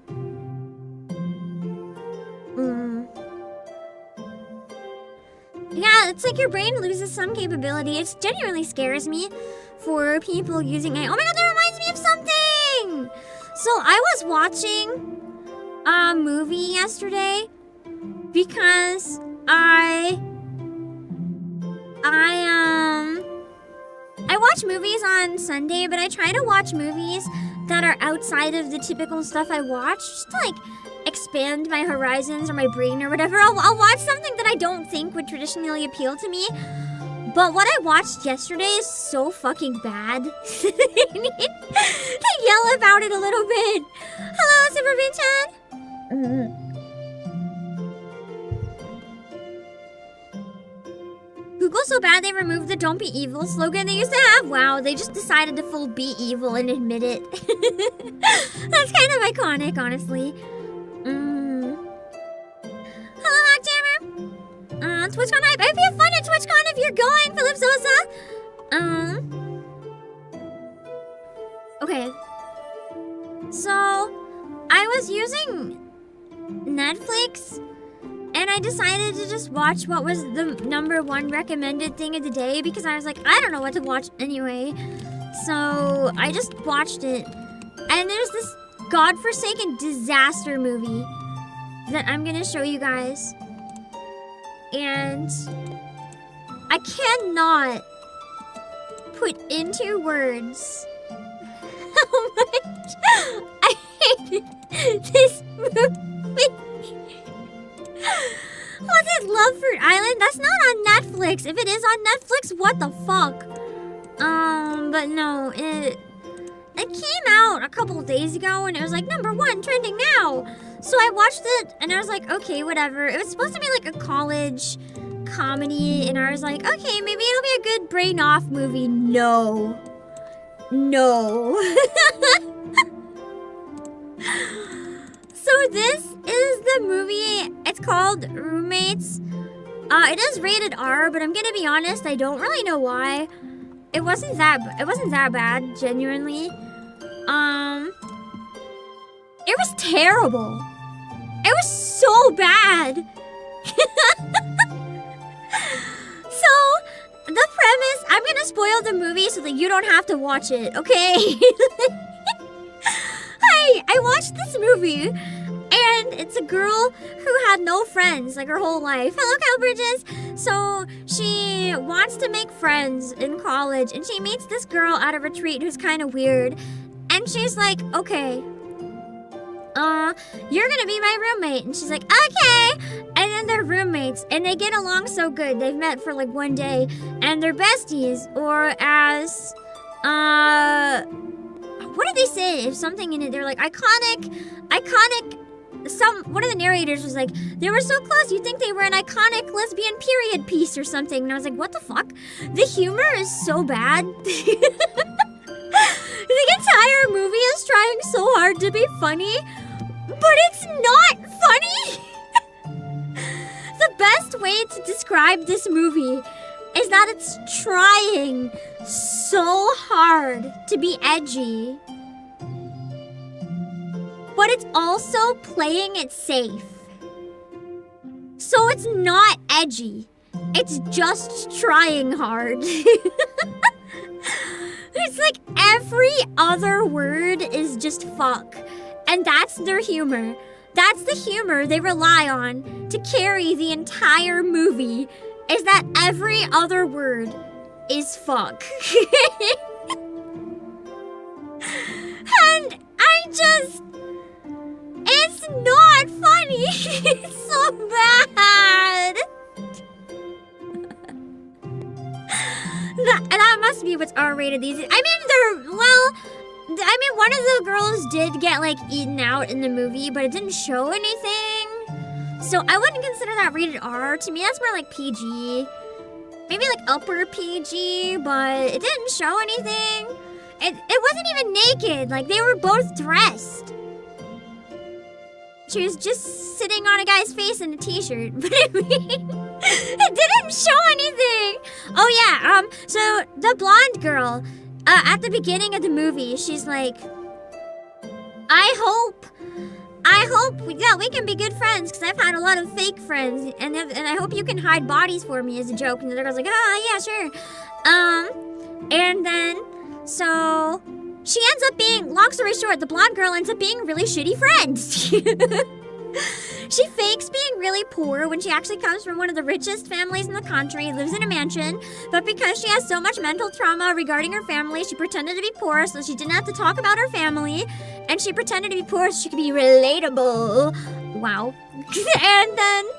Yeah, it's like your brain loses some capability. It genuinely scares me for people using AI. Oh my god, that reminds me of something! So I was watching a movie yesterday because I watch movies on Sunday, but I try to watch movies that are outside of the typical stuff I watch, just to like expand my horizons or my brain or whatever. I'll watch something that I don't think would traditionally appeal to me. But what I watched yesterday is so fucking bad. I need to yell about it a little bit. Hello, Super Vinchan. Google so bad they removed the "Don't be evil" slogan they used to have. Wow, they just decided to full be evil and admit it. That's kind of iconic, honestly. Hello, Octamer. TwitchCon hype. I hope you have fun at TwitchCon if you're going, Philip Sosa. Okay. So, I was using Netflix, and I decided to just watch what was the #1 recommended thing of the day because I was like, I don't know what to watch anyway. So, I just watched it. And there's this godforsaken disaster movie that I'm gonna show you guys. And I cannot put into words how much I hate this movie. What's it, Loveford Island? That's not on Netflix. If it is on Netflix, what the fuck? But no, it came out a couple of days ago and it was like #1 trending now. So I watched it and I was like, okay, whatever. It was supposed to be like a college comedy and I was like, okay, maybe it'll be a good brain off movie. No. No. So this is the movie. It's called Roommates. It is rated R, but I'm gonna be honest, I don't really know why. It wasn't that bad, genuinely. It was terrible. It was so bad. So, the premise, I'm gonna spoil the movie so that you don't have to watch it, okay? Hi, I watched this movie, and it's a girl who had no friends, like her whole life. Hello, Kyle Bridges. So, she wants to make friends in college, and she meets this girl at a retreat who's kind of weird. And she's like, okay, you're gonna be my roommate. And she's like, okay. And then they're roommates, and they get along so good. They've met for like 1 day, and they're besties, or as, what did they say? If something in it, they're like, iconic, one of the narrators was like, they were so close, you'd think they were an iconic lesbian period piece or something. And I was like, what the fuck? The humor is so bad. The entire movie is trying so hard to be funny, but it's not funny. The best way to describe this movie is that it's trying so hard to be edgy, but it's also playing it safe. So it's not edgy. It's just trying hard. It's like every other word is just fuck. And that's their humor. That's the humor they rely on to carry the entire movie, is that every other word is fuck. And it's not funny. It's so bad. That must be what's R-rated these days. I mean, one of the girls did get, like, eaten out in the movie, but it didn't show anything. So I wouldn't consider that rated R. To me, that's more like PG. Maybe, like, upper PG, but it didn't show anything. It wasn't even naked. Like, they were both dressed. She was just sitting on a guy's face in a t-shirt. But I mean, it didn't show anything. Oh, yeah. So the blonde girl, at the beginning of the movie, she's like, I hope we can be good friends because I've had a lot of fake friends, and I hope you can hide bodies for me as a joke. And the other girl's like, yeah, sure. And then, so she ends up being, long story short, the blonde girl ends up being really shitty friends. She fakes being really poor when she actually comes from one of the richest families in the country, lives in a mansion, but because she has so much mental trauma regarding her family, she pretended to be poor so she didn't have to talk about her family, and she pretended to be poor so she could be relatable. Wow. And then,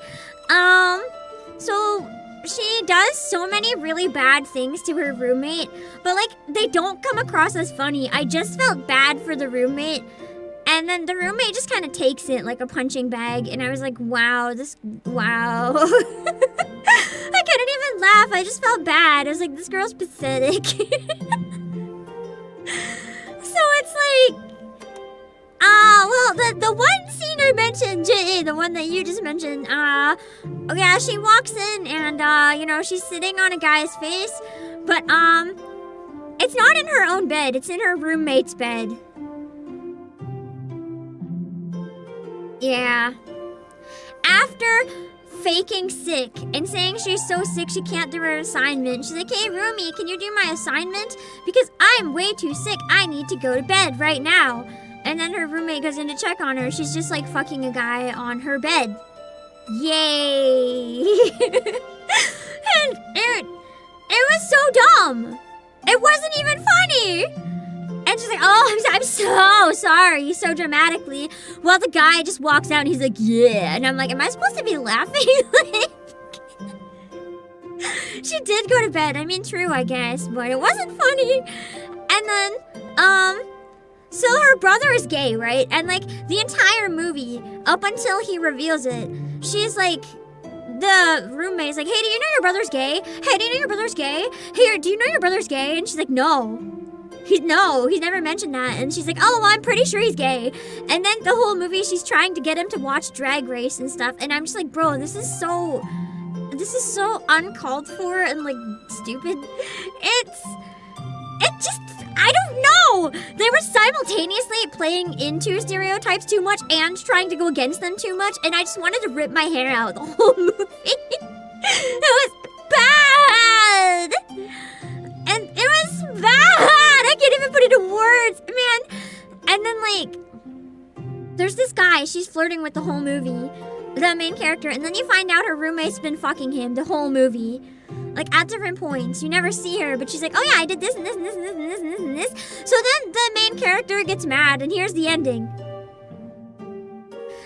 so she does so many really bad things to her roommate, but like they don't come across as funny. I just felt bad for the roommate, and then the roommate just kind of takes it like a punching bag, and I was like, wow. I couldn't even laugh. I just felt bad. I was like, this girl's pathetic. So it's like, well, the one scene I mentioned, the one that you just mentioned, yeah, she walks in and, you know, she's sitting on a guy's face, but, it's not in her own bed, it's in her roommate's bed. Yeah. After faking sick and saying she's so sick she can't do her assignment, she's like, hey, roomie, can you do my assignment? Because I'm way too sick, I need to go to bed right now. And then her roommate goes in to check on her. She's just like fucking a guy on her bed. Yay! And it was so dumb. It wasn't even funny. And she's like, oh, I'm so sorry, so dramatically. Well, the guy just walks out and he's like, yeah. And I'm like, am I supposed to be laughing? Like, she did go to bed. I mean, true, I guess, but it wasn't funny. And then, so her brother is gay, right? And like the entire movie, up until he reveals it, she's like, the roommate's like, hey, do you know your brother's gay? Hey, do you know your brother's gay? Hey, do you know your brother's gay? And she's like, no. He's never mentioned that. And she's like, oh, well, I'm pretty sure he's gay. And then the whole movie, she's trying to get him to watch Drag Race and stuff. And I'm just like, bro, this is so uncalled for and like stupid. I don't know. They were simultaneously playing into stereotypes too much and trying to go against them too much. And I just wanted to rip my hair out the whole movie. It was bad. And it was bad. I can't even put it into words, man. And then like, there's this guy, she's flirting with the whole movie, the main character, and then you find out her roommate's been fucking him the whole movie. Like at different points. You never see her, but she's like, oh yeah, I did this and this and this and this and this and this and this. So then the main character gets mad, and here's the ending.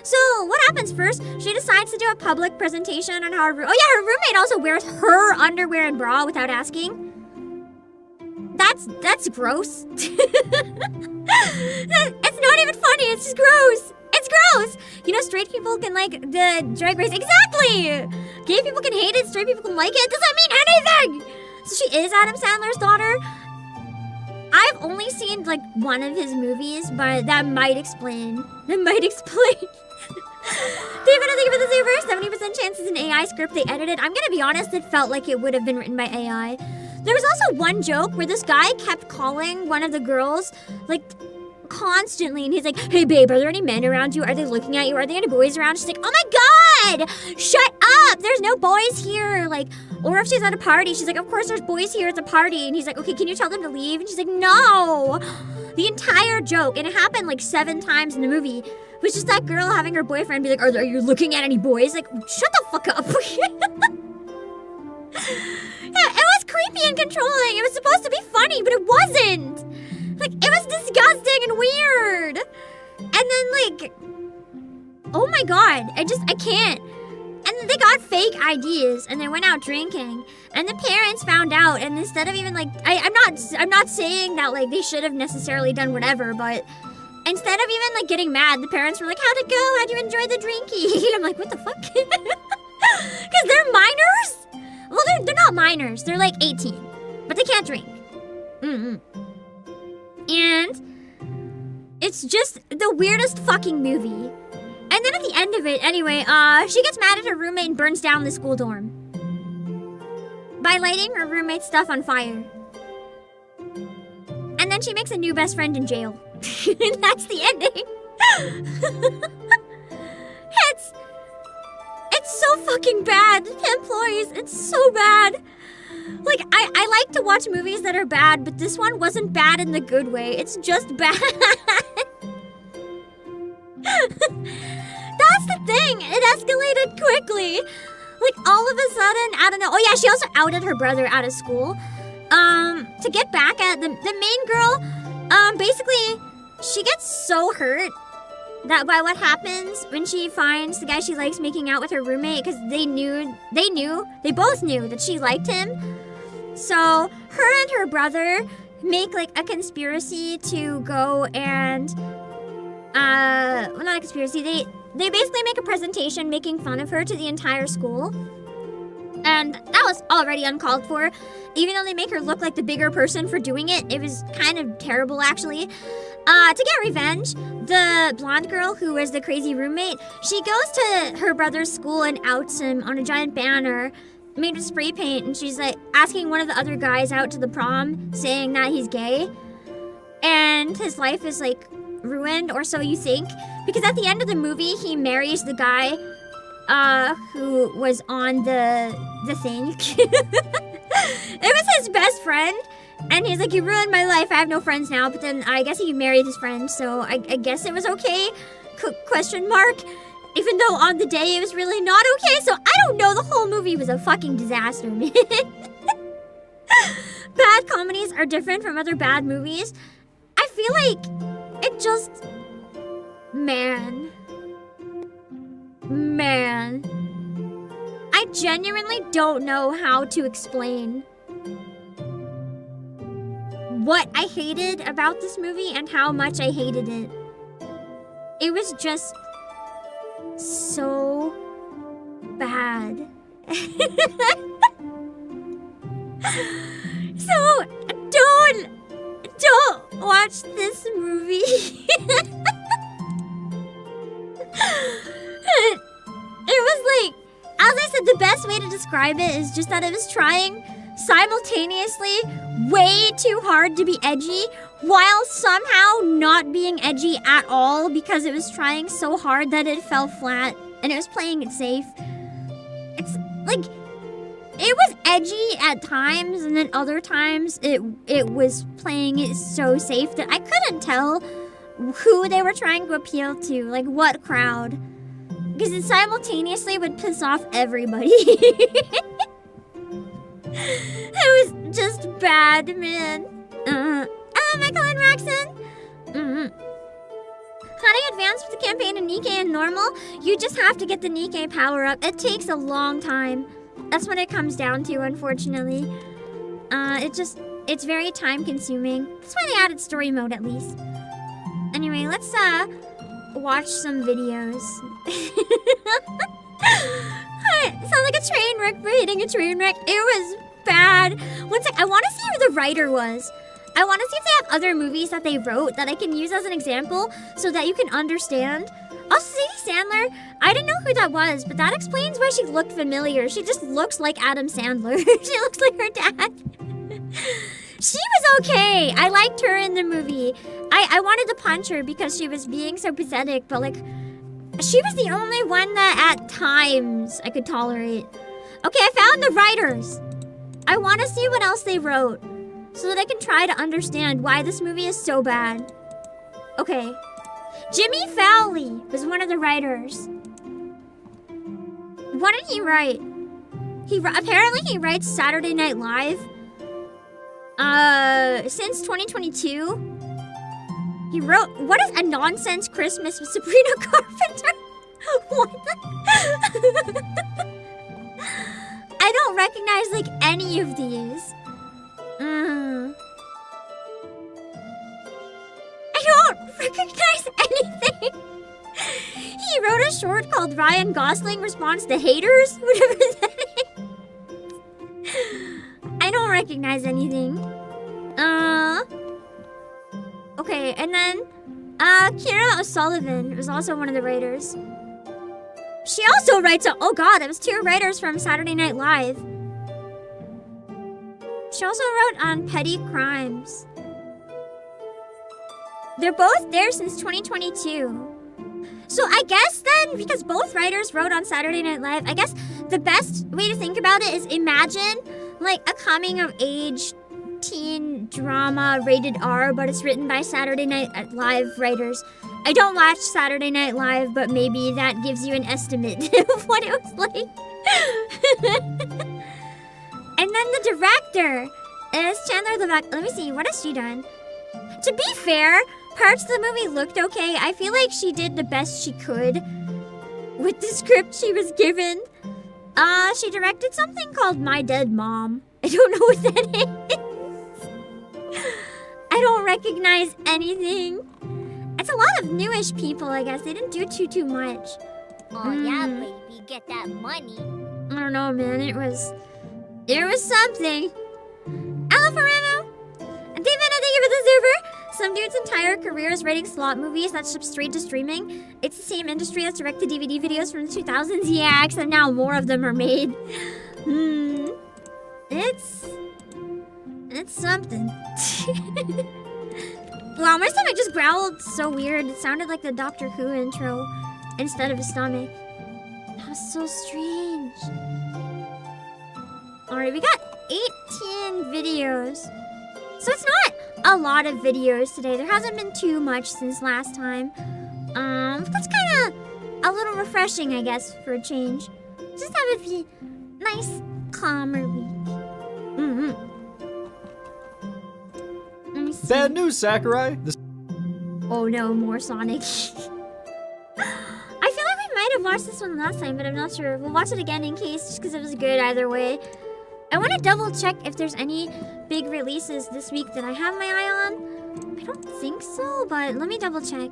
So what happens first? She decides to do a public presentation on how her roommate also wears her underwear and bra without asking. That's gross. It's not even funny, it's just gross. It's gross! You know, straight people can like the Drag Race. Exactly! Gay people can hate it, straight people can like it. Does that mean anything? So she is Adam Sandler's daughter. I've only seen like one of his movies, but that might explain. David, I think for the super 70% chance it's an AI script they edited. I'm gonna be honest, it felt like it would have been written by AI. There was also one joke where this guy kept calling one of the girls, like, constantly, and he's like, hey babe, are there any men around you? Are they looking at you? Are there any boys around? She's like, oh my god, shut up, there's no boys here. Like, or if she's at a party, she's like, of course there's boys here, it's a party. And he's like, okay, can you tell them to leave? And she's like, no. The entire joke, and it happened like 7 times in the movie, was just that girl having her boyfriend be like, are you looking at any boys? Like, shut the fuck up. Yeah, it was creepy and controlling. It was supposed to be funny, but it wasn't. Like, it was disgusting and weird. And then, like, oh my god, I can't. And then they got fake IDs, and they went out drinking, and the parents found out, and instead of even, like, I'm not saying that, like, they should have necessarily done whatever, but instead of even, like, getting mad, the parents were like, how'd it go? How'd you enjoy the drinking? And I'm like, what the fuck? Because they're minors? Well, they're not minors. They're like 18. But they can't drink. And it's just the weirdest fucking movie. And then at the end of it, anyway, she gets mad at her roommate and burns down the school dorm by lighting her roommate's stuff on fire. And then she makes a new best friend in jail. And that's the ending. It's so fucking bad, employees. It's so bad. Like, I like to watch movies that are bad, but this one wasn't bad in the good way. It's just bad. That's the thing. It escalated quickly. Like, all of a sudden, I don't know. Oh, yeah, she also outed her brother out of school. To get back at the main girl, basically, she gets so hurt that by what happens when she finds the guy she likes making out with her roommate, because they both knew that she liked him. So her and her brother make like a conspiracy to go and well, not a conspiracy, they basically make a presentation making fun of her to the entire school. And that was already uncalled for. Even though they make her look like the bigger person for doing it, it was kind of terrible, actually. To get revenge, the blonde girl who was the crazy roommate, she goes to her brother's school and outs him on a giant banner made with spray paint, and she's like asking one of the other guys out to the prom, saying that he's gay. And his life is like ruined, or so you think, because at the end of the movie, he marries the guy who was on the thing. It was his best friend, and he's like, you ruined my life, I have no friends now. But then I guess he married his friend, so I guess it was okay, question mark, even though on the day it was really not okay. So I don't know, the whole movie was a fucking disaster, man. Bad comedies are different from other bad movies. I feel like it just, man, I genuinely don't know how to explain what I hated about this movie and how much I hated it. It was just so bad. So don't watch this movie. It was like, as I said, the best way to describe it is just that it was trying simultaneously way too hard to be edgy while somehow not being edgy at all, because it was trying so hard that it fell flat and it was playing it safe. It's like, it was edgy at times, and then other times it was playing it so safe that I couldn't tell who they were trying to appeal to, like what crowd. Because it simultaneously would piss off everybody. It was just bad, man. Hello, Michael and Raxon. How do you advance with the campaign in Nikkei and normal? You just have to get the Nikkei power up. It takes a long time. That's what it comes down to, unfortunately. It's very time consuming. That's why they added story mode, at least. Anyway, let's watch some videos. It sounds like a train wreck for hitting a train wreck. It was bad. One sec, I want to see who the writer was. I want to see if they have other movies that they wrote that I can use as an example so that you can understand. Also, Sadie Sandler, I didn't know who that was, but that explains why she looked familiar. She just looks like Adam Sandler. She looks like her dad. She was okay. I liked her in the movie. I wanted to punch her because she was being so pathetic, but like, she was the only one that at times I could tolerate. Okay, I found the writers. I want to see what else they wrote so that I can try to understand why this movie is so bad. Okay. Jimmy Fowley was one of the writers. What did he write? Apparently he writes Saturday Night Live. Since 2022. He wrote, what is A Nonsense Christmas with Sabrina Carpenter? What the? I don't recognize, like, any of these. I don't recognize anything. He wrote a short called Ryan Gosling Responds to Haters, whatever that is. I don't recognize anything. Okay, and then, Kira O'Sullivan was also one of the writers. She also writes, oh god, it was two writers from Saturday Night Live. She also wrote on Petty Crimes. They're both there since 2022. So I guess then, because both writers wrote on Saturday Night Live, I guess the best way to think about it is imagine like a coming of age teen drama rated R, but it's written by Saturday Night Live writers. I don't watch Saturday Night Live, but maybe that gives you an estimate of what it was like. And then the director is Chandler Levesque. Let me see, what has she done? To be fair, Parts of the movie looked okay. I feel like she did the best she could with the script she was given. She directed something called My Dead Mom. I don't know what that is. I don't recognize anything. It's a lot of newish people, I guess. They didn't do too much. Oh yeah, baby, get that money. I don't know, man. It was something. Alfaremo! And David, thank you for the server. Some dude's entire career is writing slot movies that ship straight to streaming. It's the same industry as direct-to-DVD videos from the 2000s. Yeah, except now more of them are made. It's something. Wow, my stomach just growled so weird. It sounded like the Doctor Who intro instead of a stomach. That was so strange. Alright, we got 18 videos. So it's not a lot of videos today. There hasn't been too much since last time. That's kind of a little refreshing, I guess, for a change. Just have a nice, calmer week. Let me see. Bad news, Sakurai. Oh no, more Sonic. I feel like we might have watched this one last time, but I'm not sure. We'll watch it again in case, just because it was good either way. I want to double check if there's any big releases this week that I have my eye on. I don't think so, but let me double check.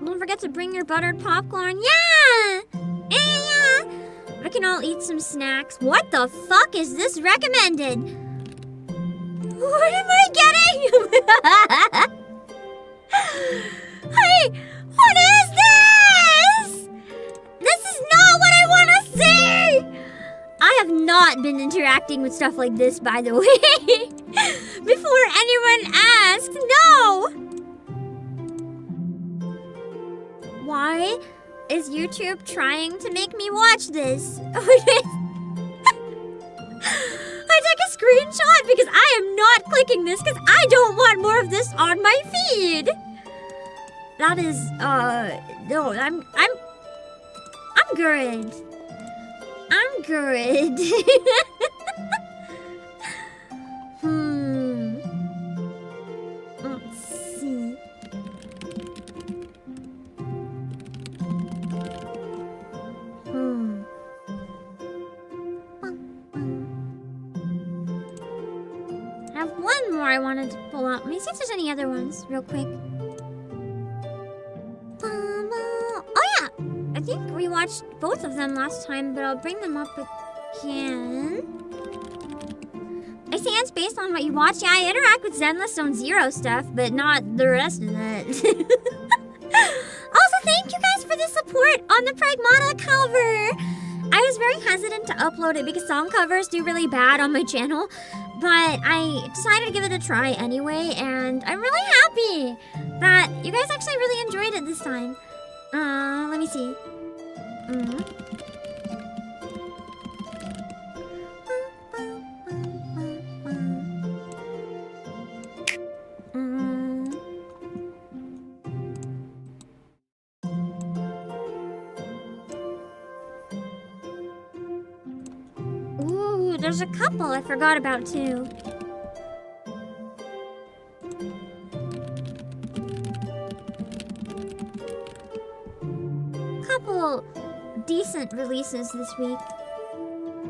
Don't forget to bring your buttered popcorn. Yeah! Yeah! We can all eat some snacks. What the fuck is this recommended? What am I getting? Hey! What is this? This is not what I want to see! I have not been interacting with stuff like this, by the way. Before anyone asked. No! Why is YouTube trying to make me watch this? I took a screenshot because I am not clicking this because I don't want more of this on my feed. That is, no, I'm good. I'm good. Let's see. I have one more I wanted to pull up. Let me see if there's any other ones real quick. Oh yeah! I think we watched both of them last time, but I'll bring them up again. I say it's based on what you watch. Yeah, I interact with Zenless Zone Zero stuff, but not the rest of it. Also, thank you guys for the support on the Pragmata cover. I was very hesitant to upload it because song covers do really bad on my channel, but I decided to give it a try anyway, and I'm really happy that you guys actually really enjoyed it this time. Let me see. Ooh, there's a couple I forgot about too. Couple decent releases this week.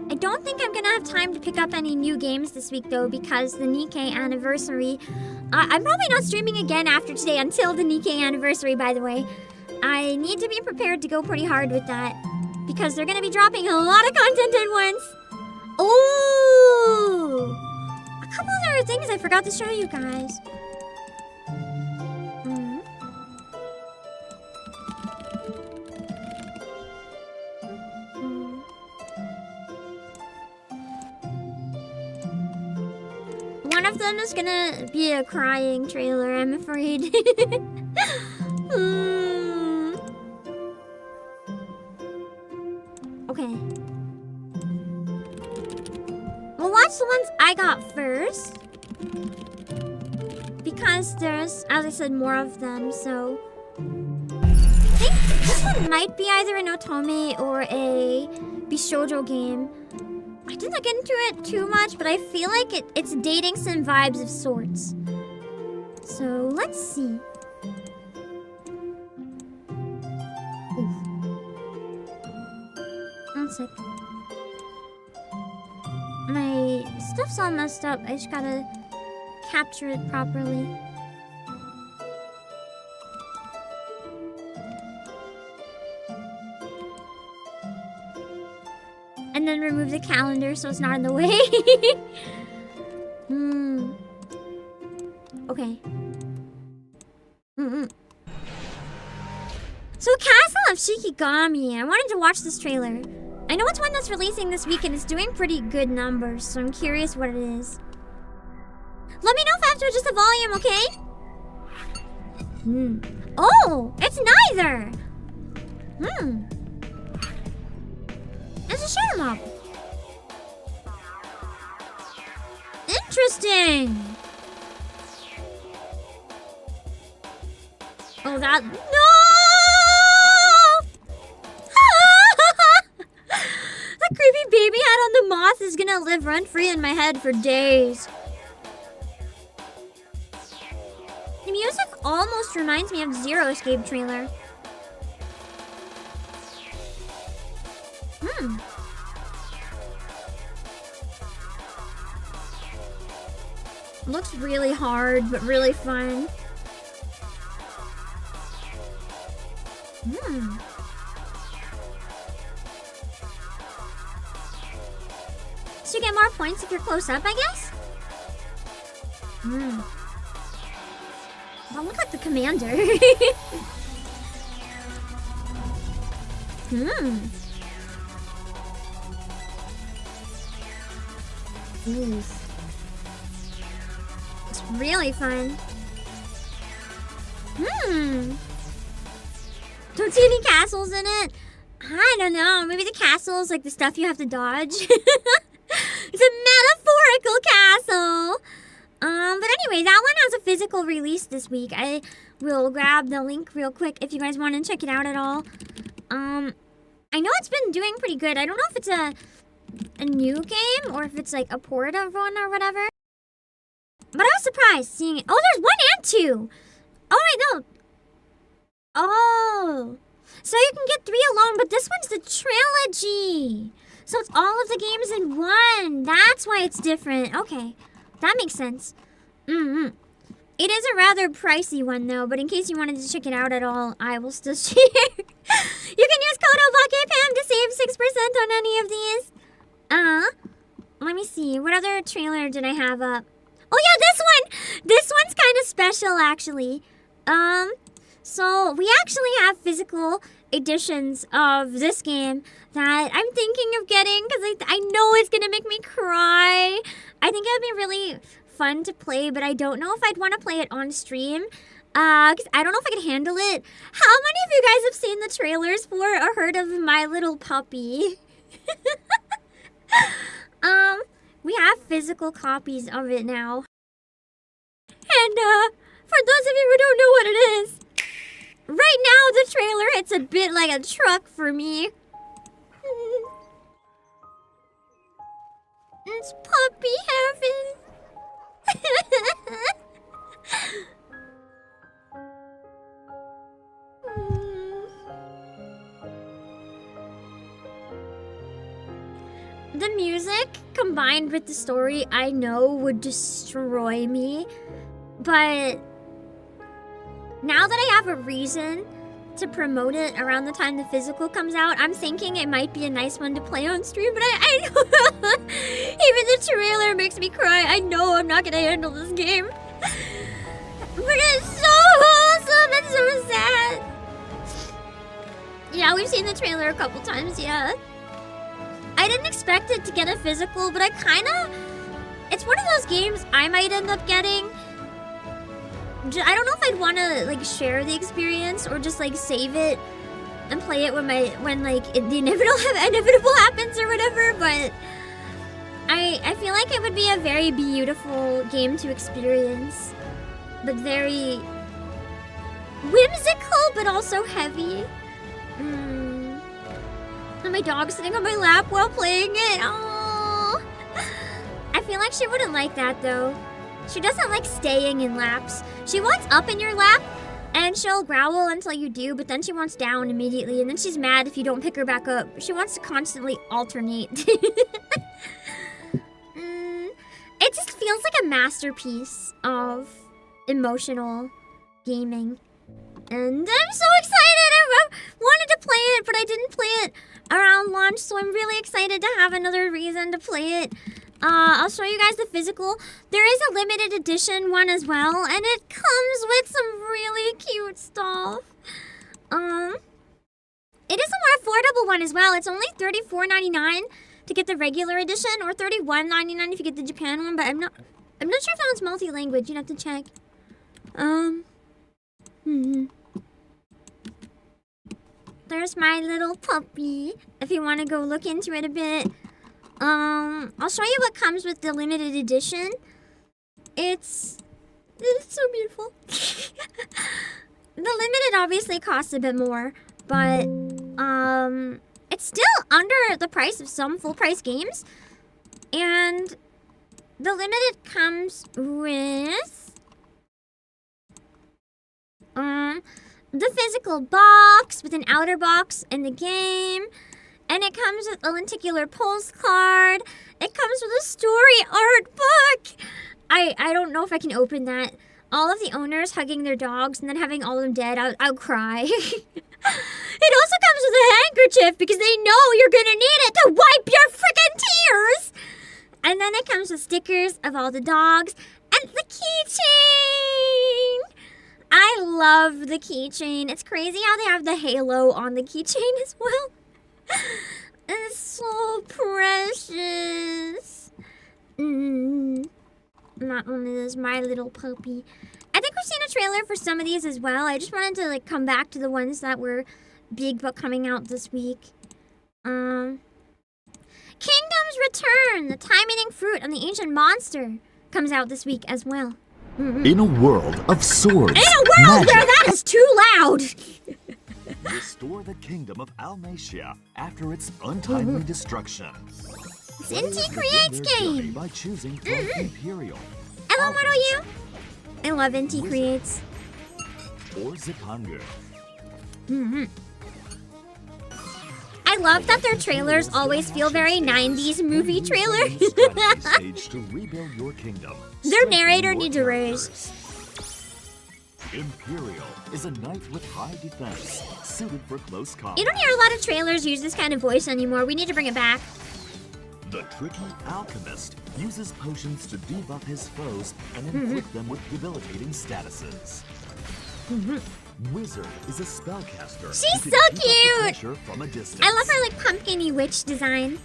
I don't think I'm gonna have time to pick up any new games this week though because the Nikkei anniversary. I'm probably not streaming again after today until the Nikkei anniversary, by the way. I need to be prepared to go pretty hard with that because they're gonna be dropping a lot of content at once. Ooh! A couple other things I forgot to show you guys. One of them is gonna be a crying trailer, I'm afraid. Okay. We'll watch the ones I got first. Because there's, as I said, more of them, so... I think this one might be either an otome or a bishoujo game. I didn't look into it too much, but I feel like it's dating sim vibes of sorts. So, let's see. Oof. One sec. My stuff's all messed up. I just gotta capture it properly. And then remove the calendar so it's not in the way. Okay. So Castle of Shikigami. I wanted to watch this trailer. I know it's one that's releasing this week and it's doing pretty good numbers, so I'm curious what it is. Let me know if I have to adjust the volume, okay? Oh, it's neither. It's a shoot 'em up. Interesting. Oh, that no! That creepy baby head on the moth is gonna live rent-free in my head for days. The music almost reminds me of Zero Escape trailer. Looks really hard, but really fun. So you get more points if you're close up, I guess? Don't look like the commander. Oof. It's really fun. Don't see any castles in it. I don't know. Maybe the castle is like the stuff you have to dodge. It's a metaphorical castle. But anyway, that one has a physical release this week. I will grab the link real quick if you guys want to check it out at all. I know it's been doing pretty good. I don't know if it's a new game or if it's like a port of one or whatever. But I was surprised seeing it. Oh, there's 1 and 2. Oh, wait, no. Oh. So you can get 3 alone, but this one's the trilogy. So it's all of the games in one. That's why it's different. Okay. That makes sense. It is a rather pricey one, though, but in case you wanted to check it out at all, I will still share. You can use code OBAKEPAM to save 6% on any of these. Let me see. What other trailer did I have up? Oh, yeah, this one! This one's kind of special, actually. So we actually have physical editions of this game that I'm thinking of getting because I know it's going to make me cry. I think it would be really fun to play, but I don't know if I'd want to play it on stream. Because I don't know if I could handle it. How many of you guys have seen the trailers for or heard of My Little Puppy? We have physical copies of it now. And, for those of you who don't know what it is, right now the trailer, it's a bit like a truck for me. It's puppy heaven. The music combined with the story, I know would destroy me, but now that I have a reason to promote it around the time the physical comes out, I'm thinking it might be a nice one to play on stream, but I know even the trailer makes me cry. I know I'm not gonna handle this game. But it's so wholesome and so sad. Yeah, we've seen the trailer a couple times, yeah. I didn't expect it to get a physical, but it It's one of those games I might end up getting. I don't know if I'd want to like share the experience or just like save it and play it when the inevitable happens or whatever. But I feel like it would be a very beautiful game to experience, but very whimsical, but also heavy. And my dog's sitting on my lap while playing it. Oh, I feel like she wouldn't like that though. She doesn't like staying in laps. She wants up in your lap, and she'll growl until you do, but then she wants down immediately, and then she's mad if you don't pick her back up. She wants to constantly alternate. It just feels like a masterpiece of emotional gaming. And I'm so excited! I wanted to play it, but I didn't play it around launch, so I'm really excited to have another reason to play it. I'll show you guys the physical. There is a limited edition one as well, and it comes with some really cute stuff. It is a more affordable one as well. It's only $34.99 to get the regular edition, or $31.99 if you get the Japan one, but I'm not sure if that one's multi-language. You'd have to check. There's my little puppy, if you want to go look into it a bit. I'll show you what comes with the limited edition. It's so beautiful. The limited obviously costs a bit more, but it's still under the price of some full price games. And the limited comes with the physical box with an outer box in the game. And it comes with a lenticular postcard. It comes with a story art book. I don't know if I can open that. All of the owners hugging their dogs and then having all of them dead, I'll cry. It also comes with a handkerchief because they know you're gonna need it to wipe your freaking tears. And then it comes with stickers of all the dogs and the keychain. I love the keychain. It's crazy how they have the halo on the keychain as well. It's so precious. Not only is my little puppy. I think we've seen a trailer for some of these as well. I just wanted to like come back to the ones that were big but coming out this week. Kingdom's Return, the time-eating fruit and the ancient monster, comes out this week as well. In a world of swords, In a world magic, where that is too loud. restore the kingdom of Almacia after its untimely destruction. It's ETIQUETTE's game. By choosing from Imperial. Hello, Model U. I love ETIQUETTE's. Or Zipangu. I love that their trailers always feel very 90s movie trailers. Stage to rebuild your kingdom. Their narrator needs a raise. Imperial is a knight with high defense, suited for close combat. You don't hear a lot of trailers use this kind of voice anymore. We need to bring it back. The tricky alchemist uses potions to debuff his foes and inflict them with debilitating statuses. Wizard is a spellcaster. She's who so can keep up the cute! pressure from a distance. I love her like pumpkin-y witch design.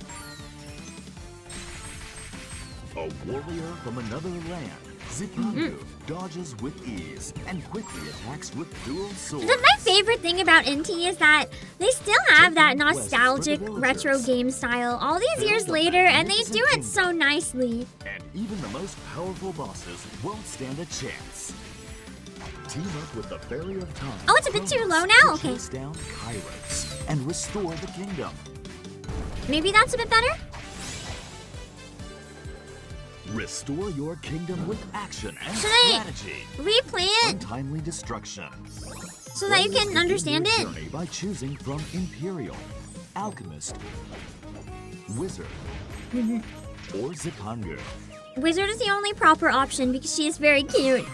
A warrior from another land, Zipangu dodges with ease and quickly attacks with dual swords. My favorite thing about Inti is that they still have that nostalgic retro game style all these years later, and they do it so nicely. And even the most powerful bosses won't stand a chance. Team up with the Fairy of Time. Oh, it's a bit too low now? to Okay. chase down Kairos and restore the kingdom. Maybe that's a bit better? Restore your kingdom with action and Should I strategy. replay it Untimely destruction. so that you can understand it? Journey by choosing from Imperial, Alchemist, Wizard, or Zipangu. Wizard is the only proper option because she is very cute.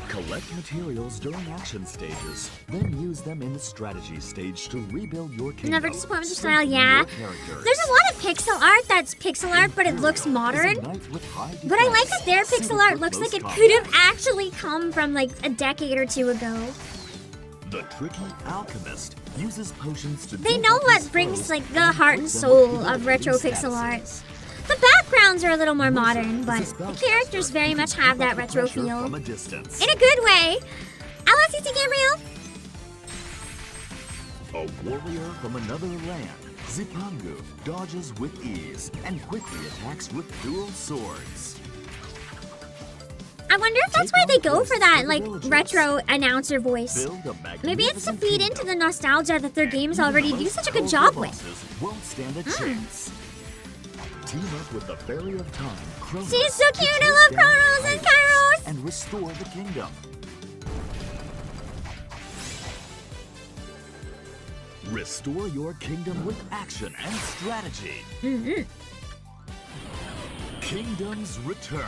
Collect materials during action stages, then use them in the strategy stage to rebuild your kingdom. Never disappoint with the style, Strengthen yeah. your characters. There's a lot of pixel art that's pixel art, but it looks modern. But I like that their pixel art looks like it could have actually come from like a decade or two ago. The tricky alchemist uses potions to They debuff know what his brings foes like the and heart and inflict them soul with of retro debilitating pixel art. statuses. The back backgrounds are a little more modern, but the characters very much have that retro feel. From a distance. In a good way. LSCC Gabriel. A warrior from another land, Zipangu dodges with ease and quickly attacks with dual swords. I wonder if that's why they go for that, like, retro announcer voice. Maybe it's to feed into the nostalgia that their games already do such a good job with. Won't stand a chance. Team up with the Fairy of Time, Kronos, She's so cute, I love Kronos and Kairos! and restore the kingdom. Restore your kingdom with action and strategy. Kingdoms return.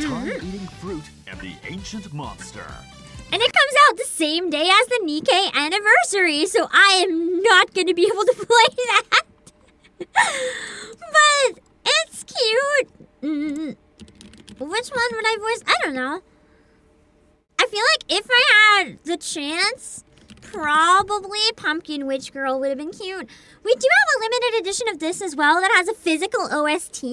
Time-eating fruit and the ancient monster. And it comes out the same day as the Nikkei anniversary, so I am not going to be able to play that. But it's cute. Which one would I voice? I don't know. I feel like if I had the chance, probably Pumpkin Witch Girl would have been cute. We do have a limited edition of this as well that has a physical OST.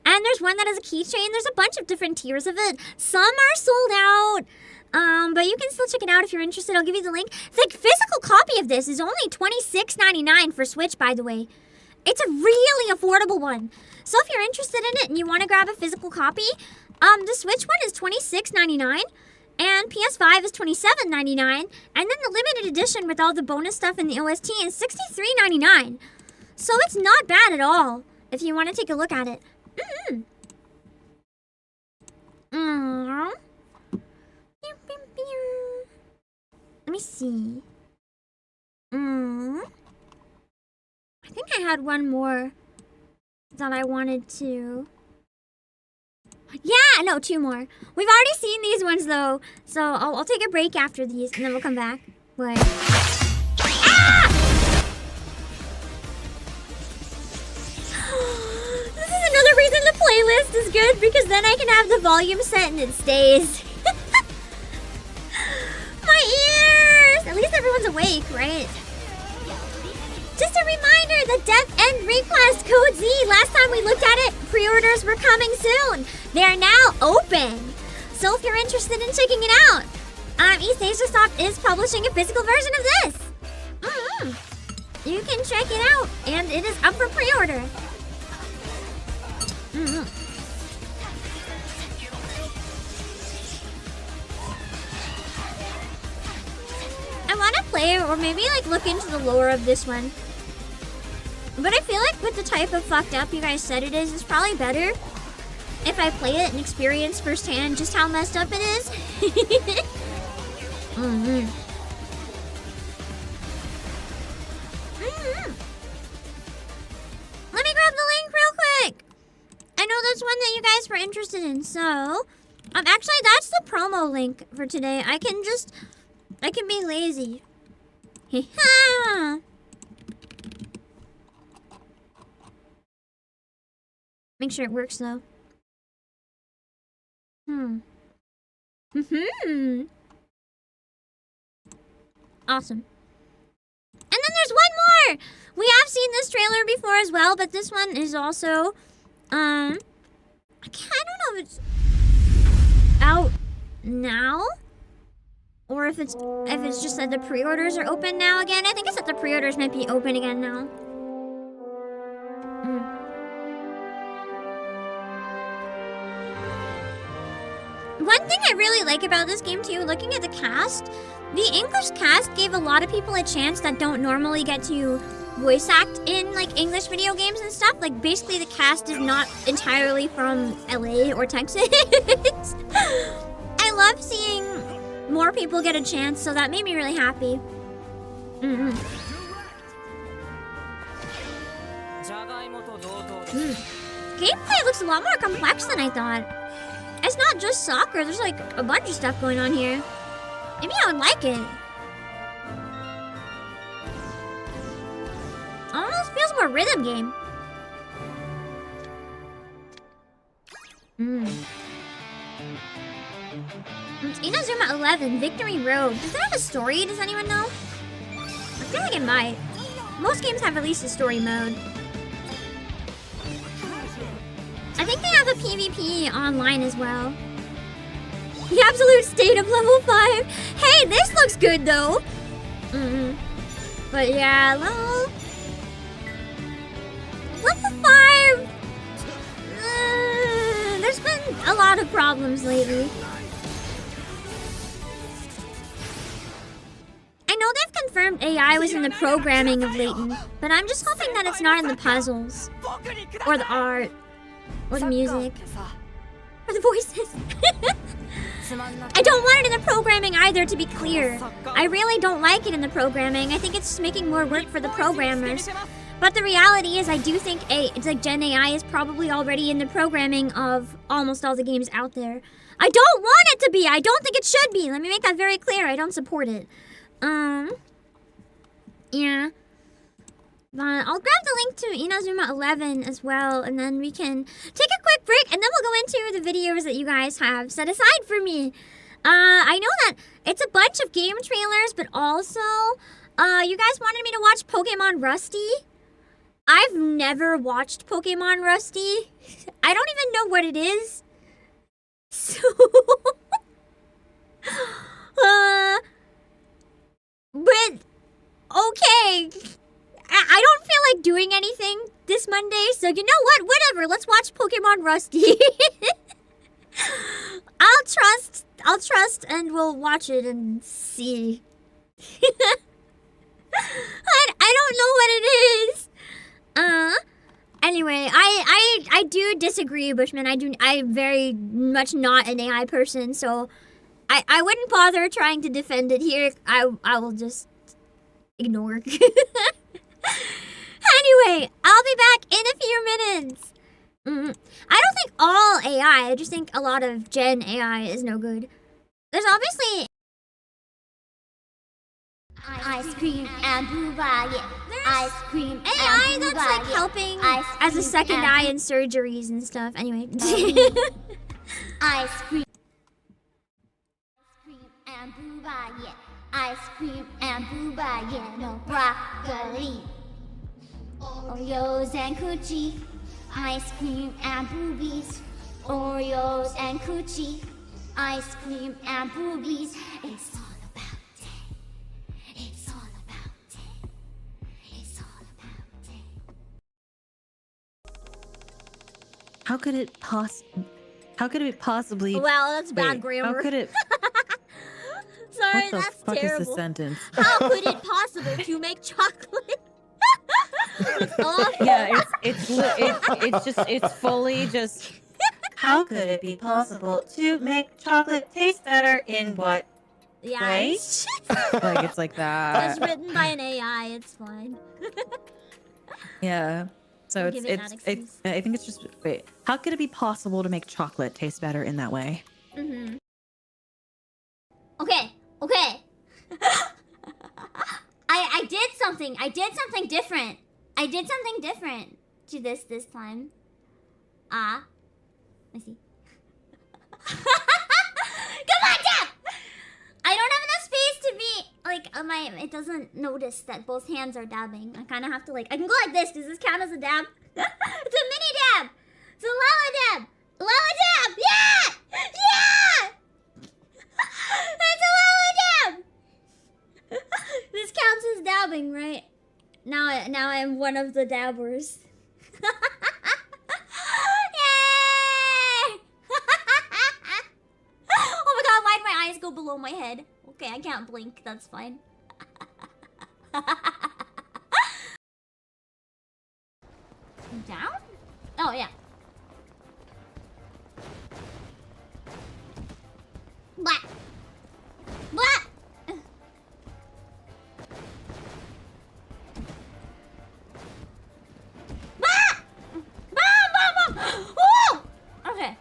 And there's one that has a keychain. There's a bunch of different tiers of it. Some are sold out. But you can still check it out if you're interested. I'll give you the link. The physical copy of this is only $26.99 for Switch, by the way. It's a really affordable one. So if you're interested in it and you want to grab a physical copy, the Switch one is $26.99. And PS5 is $27.99. And then the limited edition with all the bonus stuff in the OST is $63.99. So it's not bad at all if you want to take a look at it. Let me see. I think I had one more that I wanted to. Yeah, no, two more. We've already seen these ones though, so I'll take a break after these and then we'll come back. Wait. Another reason the playlist is good because then I can have the volume set and it stays. My ears! At least everyone's awake, right? Just a reminder, the Death End Request Code Z, last time we looked at it, pre-orders were coming soon. They are now open. So if you're interested in checking it out, East Asia Soft is publishing a physical version of this. You can check it out, and it is up for pre-order. I want to play or maybe like look into the lore of this one. But I feel like with the type of fucked up you guys said it is, it's probably better if I play it and experience firsthand just how messed up it is. Let me grab the link real quick. I know that's one that you guys were interested in, so actually that's the promo link for today. I can be lazy. Make sure it works though. Awesome. And then there's one more! We have seen this trailer before as well, but this one is also, I don't know if it's out now, or if it's just that the pre-orders are open now again. I think it's that the pre-orders might be open again now. One thing I really like about this game too, looking at the cast, the English cast gave a lot of people a chance that don't normally get to voice act in like English video games and stuff. Like basically the cast is not entirely from LA or Texas. I love seeing more people get a chance, so that made me really happy. Gameplay looks a lot more complex than I thought. It's not just soccer, there's like a bunch of stuff going on here. Maybe I would like it. Almost feels more rhythm game. It's Inazuma 11, Victory Road. Does it have a story? Does anyone know? I feel like it might. Most games have at least a story mode. I think they have a PvP online as well. The absolute state of level 5. Hey, this looks good though. But yeah, level 5. There's been a lot of problems lately. I know they've confirmed AI was in the programming of Layton, but I'm just hoping that it's not in the puzzles, or the art, or the music, or the voices. I don't want it in the programming either, to be clear. I really don't like it in the programming. I think it's just making more work for the programmers. But the reality is I do think it's like Gen AI is probably already in the programming of almost all the games out there. I don't want it to be. I don't think it should be. Let me make that very clear. I don't support it. Yeah. But I'll grab the link to Inazuma 11 as well, and then we can take a quick break, and then we'll go into the videos that you guys have set aside for me. I know that it's a bunch of game trailers, but also, you guys wanted me to watch Pokemon Rusty. I've never watched Pokemon Rusty. I don't even know what it is. So, but, okay. I don't feel like doing anything this Monday, so you know what? Whatever, let's watch Pokemon Rusty. I'll trust, and we'll watch it and see. I don't know what it is. Anyway, I do disagree, Bushman. I'm very much not an AI person, so I wouldn't bother trying to defend it here. I will just ignore. Anyway, I'll be back in a few minutes. I don't think all AI, I just think a lot of Gen AI is no good. There's obviously Ice cream and booba, ice cream AI and that's booba, like helping as a second eye in surgeries and stuff. Anyway. Ice cream and booba, ice cream and booba, no broccoli. Oreos and coochie, ice cream and boobies. Oreos and coochie, ice cream and boobies. It's all about it. It's all about it. It's all about it. How could it possibly? Well, that's bad Wait, grammar. How could it? Sorry, What the that's fuck terrible. is this sentence? How could it possible to make chocolate? It's awful. Yeah, it's fully just. How could it be possible to make chocolate taste better in what Yeah, way? it's Like it's like that. it's written by an AI. It's fine. Yeah. So I'll give it that it's excuse. I think it's just wait. How could it be possible to make chocolate taste better in that way? Okay. I did something. I did something different. I did something different to this time. Let's see. Come on, dab! I don't have enough space to be like it doesn't notice that both hands are dabbing. I kind of have to I can go like this. Does this count as a dab? It's a mini dab. It's a Lala dab. Lala dab. Yeah! Yeah! It's a Lala dab. This counts as dabbing, right? Now I'm one of the dabbers. Yay! Oh my god, why'd my eyes go below my head? Okay, I can't blink, that's fine. Down? Oh, yeah. Blah. Blah. Okay.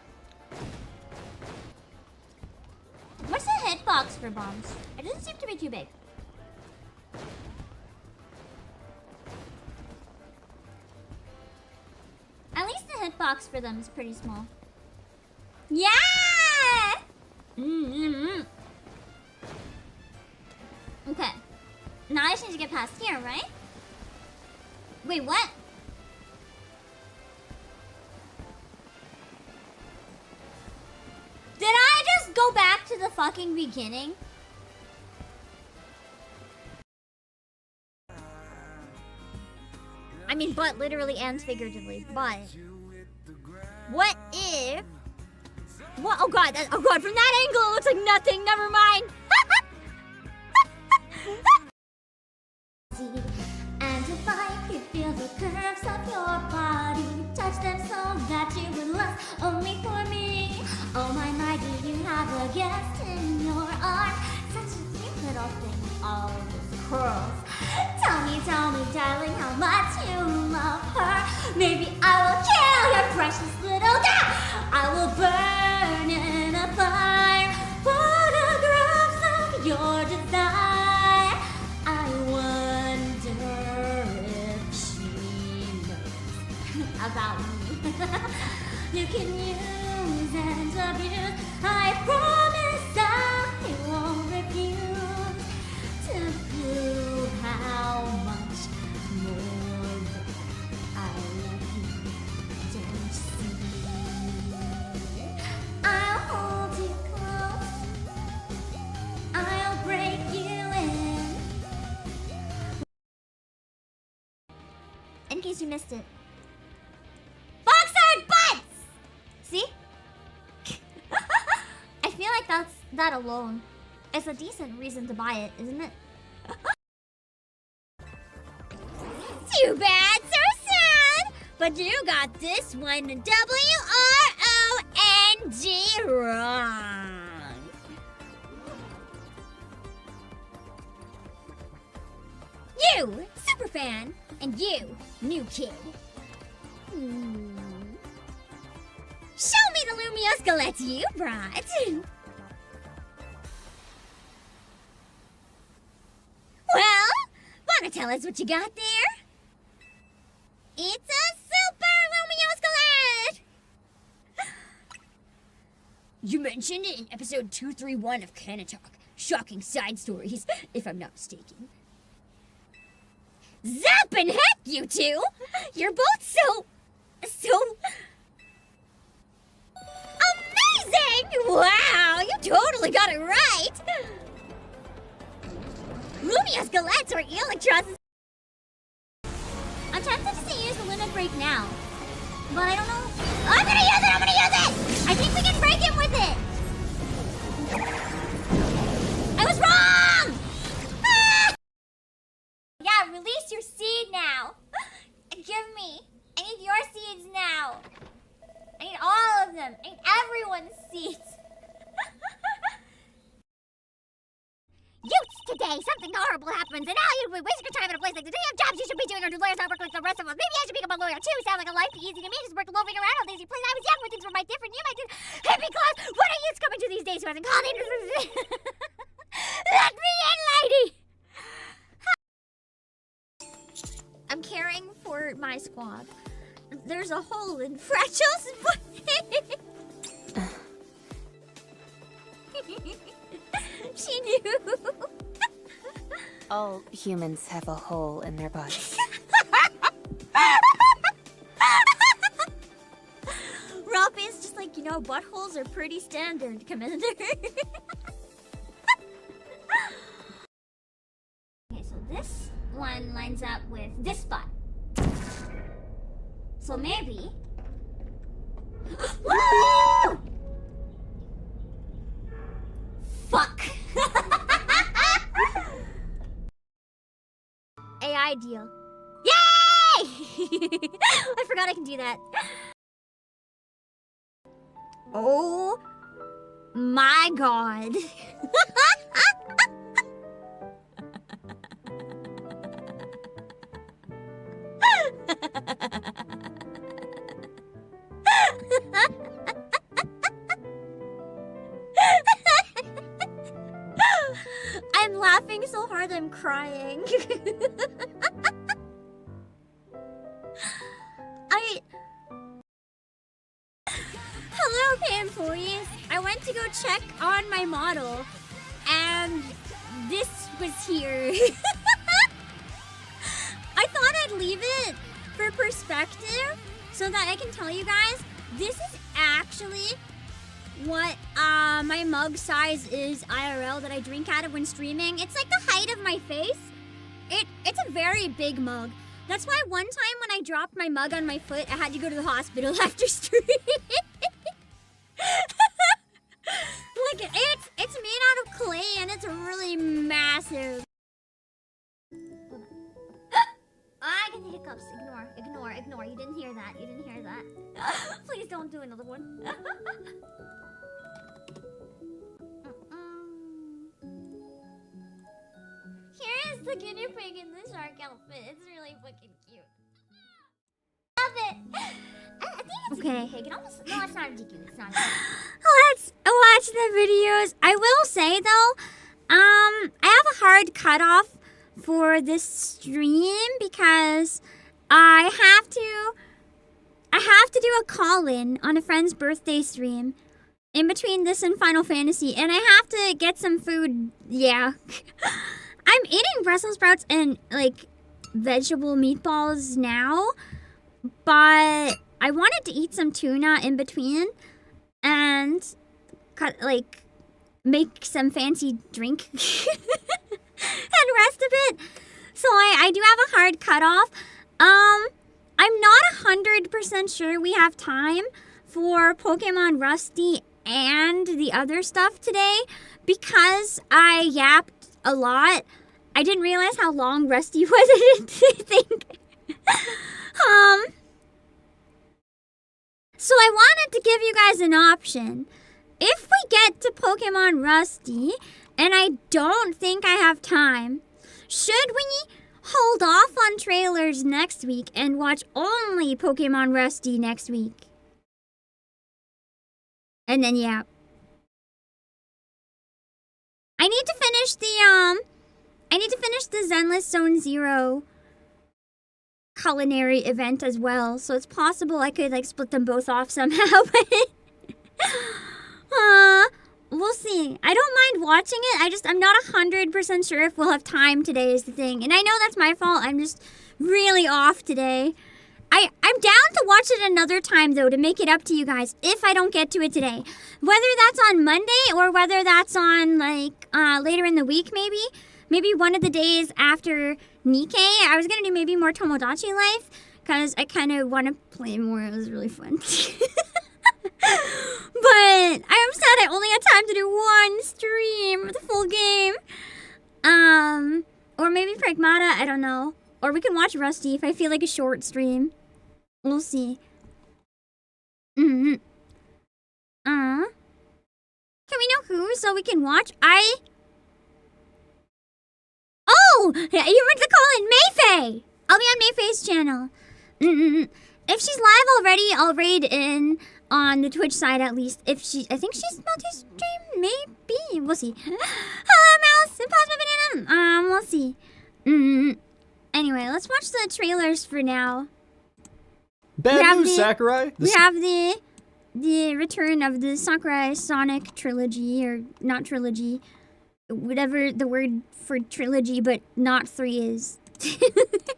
What's the hitbox for bombs? It doesn't seem to be too big. At least the hitbox for them is pretty small. Yeah! Okay. Now I just need to get past here, right? Wait, what? to the fucking beginning? I mean, but literally and figuratively, but what if... What? Oh god, oh god, from that angle it looks like nothing, never mind. And if I could feel the curves of your body, touch them so that you would lust only for me. Oh my do you have a guest in your arms? Such a cute little thing, all those curls. Tell me, darling, how much you love her. Maybe I will kill your precious little girl. I will burn in a fire photographs of your desire. I wonder if she knows about me. You can use and abuse. I promise I won't refuse to prove how much more I love you. Don't see? I'll hold you close. I'll break you in case you missed it. Boxer butts! See? I feel like that alone is a decent reason to buy it, isn't it? Too bad, so sad! But you got this one W-R-O-N-G wrong. You, superfan, and you, new kid. Show me the Lumia skeleton you brought. Well, wanna tell us what you got there? It's a super Lumia skeleton! You mentioned it in episode 231 of Canon Talk. Shocking side stories, if I'm not mistaken. Zap and heck, you two! You're both so amazing! Wow, you totally got it right! Lumia skeletons or electrons. I'm tempted to say use the limit break now, but I don't know. I'm gonna use it! I think we can break him with it! I was wrong! Ah! Yeah, release your seed now. Give me. I need your seeds now. I need all of them. I need everyone's seeds. Youths, today something horrible happens, and now you'd be wasting your time in a place like this. Do you have jobs you should be doing, or do lawyers not work like the rest of us? Maybe I should become a lawyer too. Sound like a life easy to me. Just work loafing around all these places. I was young when things were my different. You might do hippie class. What are youths coming to these days who hasn't called in? Let me in, lady. I'm caring for my squad. There's a hole in Fracture's butt. She knew. All humans have a hole in their bodies. Ralph is just like, you know, buttholes are pretty standard, Commander. Okay, so this one lines up with this spot. So maybe... Woo! Fuck! AI deal. Yay! I forgot I can do that. Oh my god. I'm laughing so hard I'm crying. Hello, Pay employees. I went to go check on my model, and this was here. I thought I'd leave it for perspective so that I can tell you guys, this is actually what my mug size is IRL that I drink out of when streaming. It's like the height of my face. It's a very big mug. That's why one time when I dropped my mug on my foot, I had to go to the hospital after streaming. Like, it's made out of clay and it's really massive. I get the hiccups. Ignore. You didn't hear that. Please don't do another one. Here is the guinea pig in the shark outfit. It's really fucking cute. Love it. I think it's a guinea pig. No, it's not a guinea. It's not a guinea. Let's watch the videos. I will say though, I have a hard cutoff for this stream because I have to do a call-in on a friend's birthday stream in between this and Final Fantasy, and I have to get some food. Yeah. I'm eating Brussels sprouts and like vegetable meatballs now, but I wanted to eat some tuna in between and make some fancy drink and rest a bit. So I do have a hard cutoff. I'm not 100% sure we have time for Pokemon Rusty and the other stuff today because I yapped a lot. I didn't realize how long Rusty was. I didn't think. So I wanted to give you guys an option. If we get to Pokemon Rusty and I don't think I have time, should we hold off on trailers next week and watch only Pokemon Rusty next week? And then yeah. I need to finish the Zenless Zone Zero culinary event as well, so it's possible I could like split them both off somehow, but we'll see. I don't mind watching it. I'm not 100% sure if we'll have time today is the thing. And I know that's my fault. I'm just really off today. I'm down to watch it another time though to make it up to you guys if I don't get to it today. Whether that's on Monday or whether that's on like later in the week maybe. Maybe one of the days after Nikkei. I was gonna do maybe more Tomodachi Life because I kind of want to play more. It was really fun. But I'm sad I only had time to do one stream for the full game. Or maybe Pragmata, I don't know. Or we can watch Rusty if I feel like a short stream. We'll see. Can we know who so we can watch? Oh! You meant to call in Mayfei! I'll be on Mayfei's channel. If she's live already, I'll raid in on the Twitch side at least. I think she's multi-stream, maybe. We'll see. Hello, Mouse! Impossible Banana! We'll see. Anyway, let's watch the trailers for now. Bad news, Sakurai! We have the return of the Sakurai Sonic trilogy, or not trilogy. Whatever the word for trilogy, but not 3 is.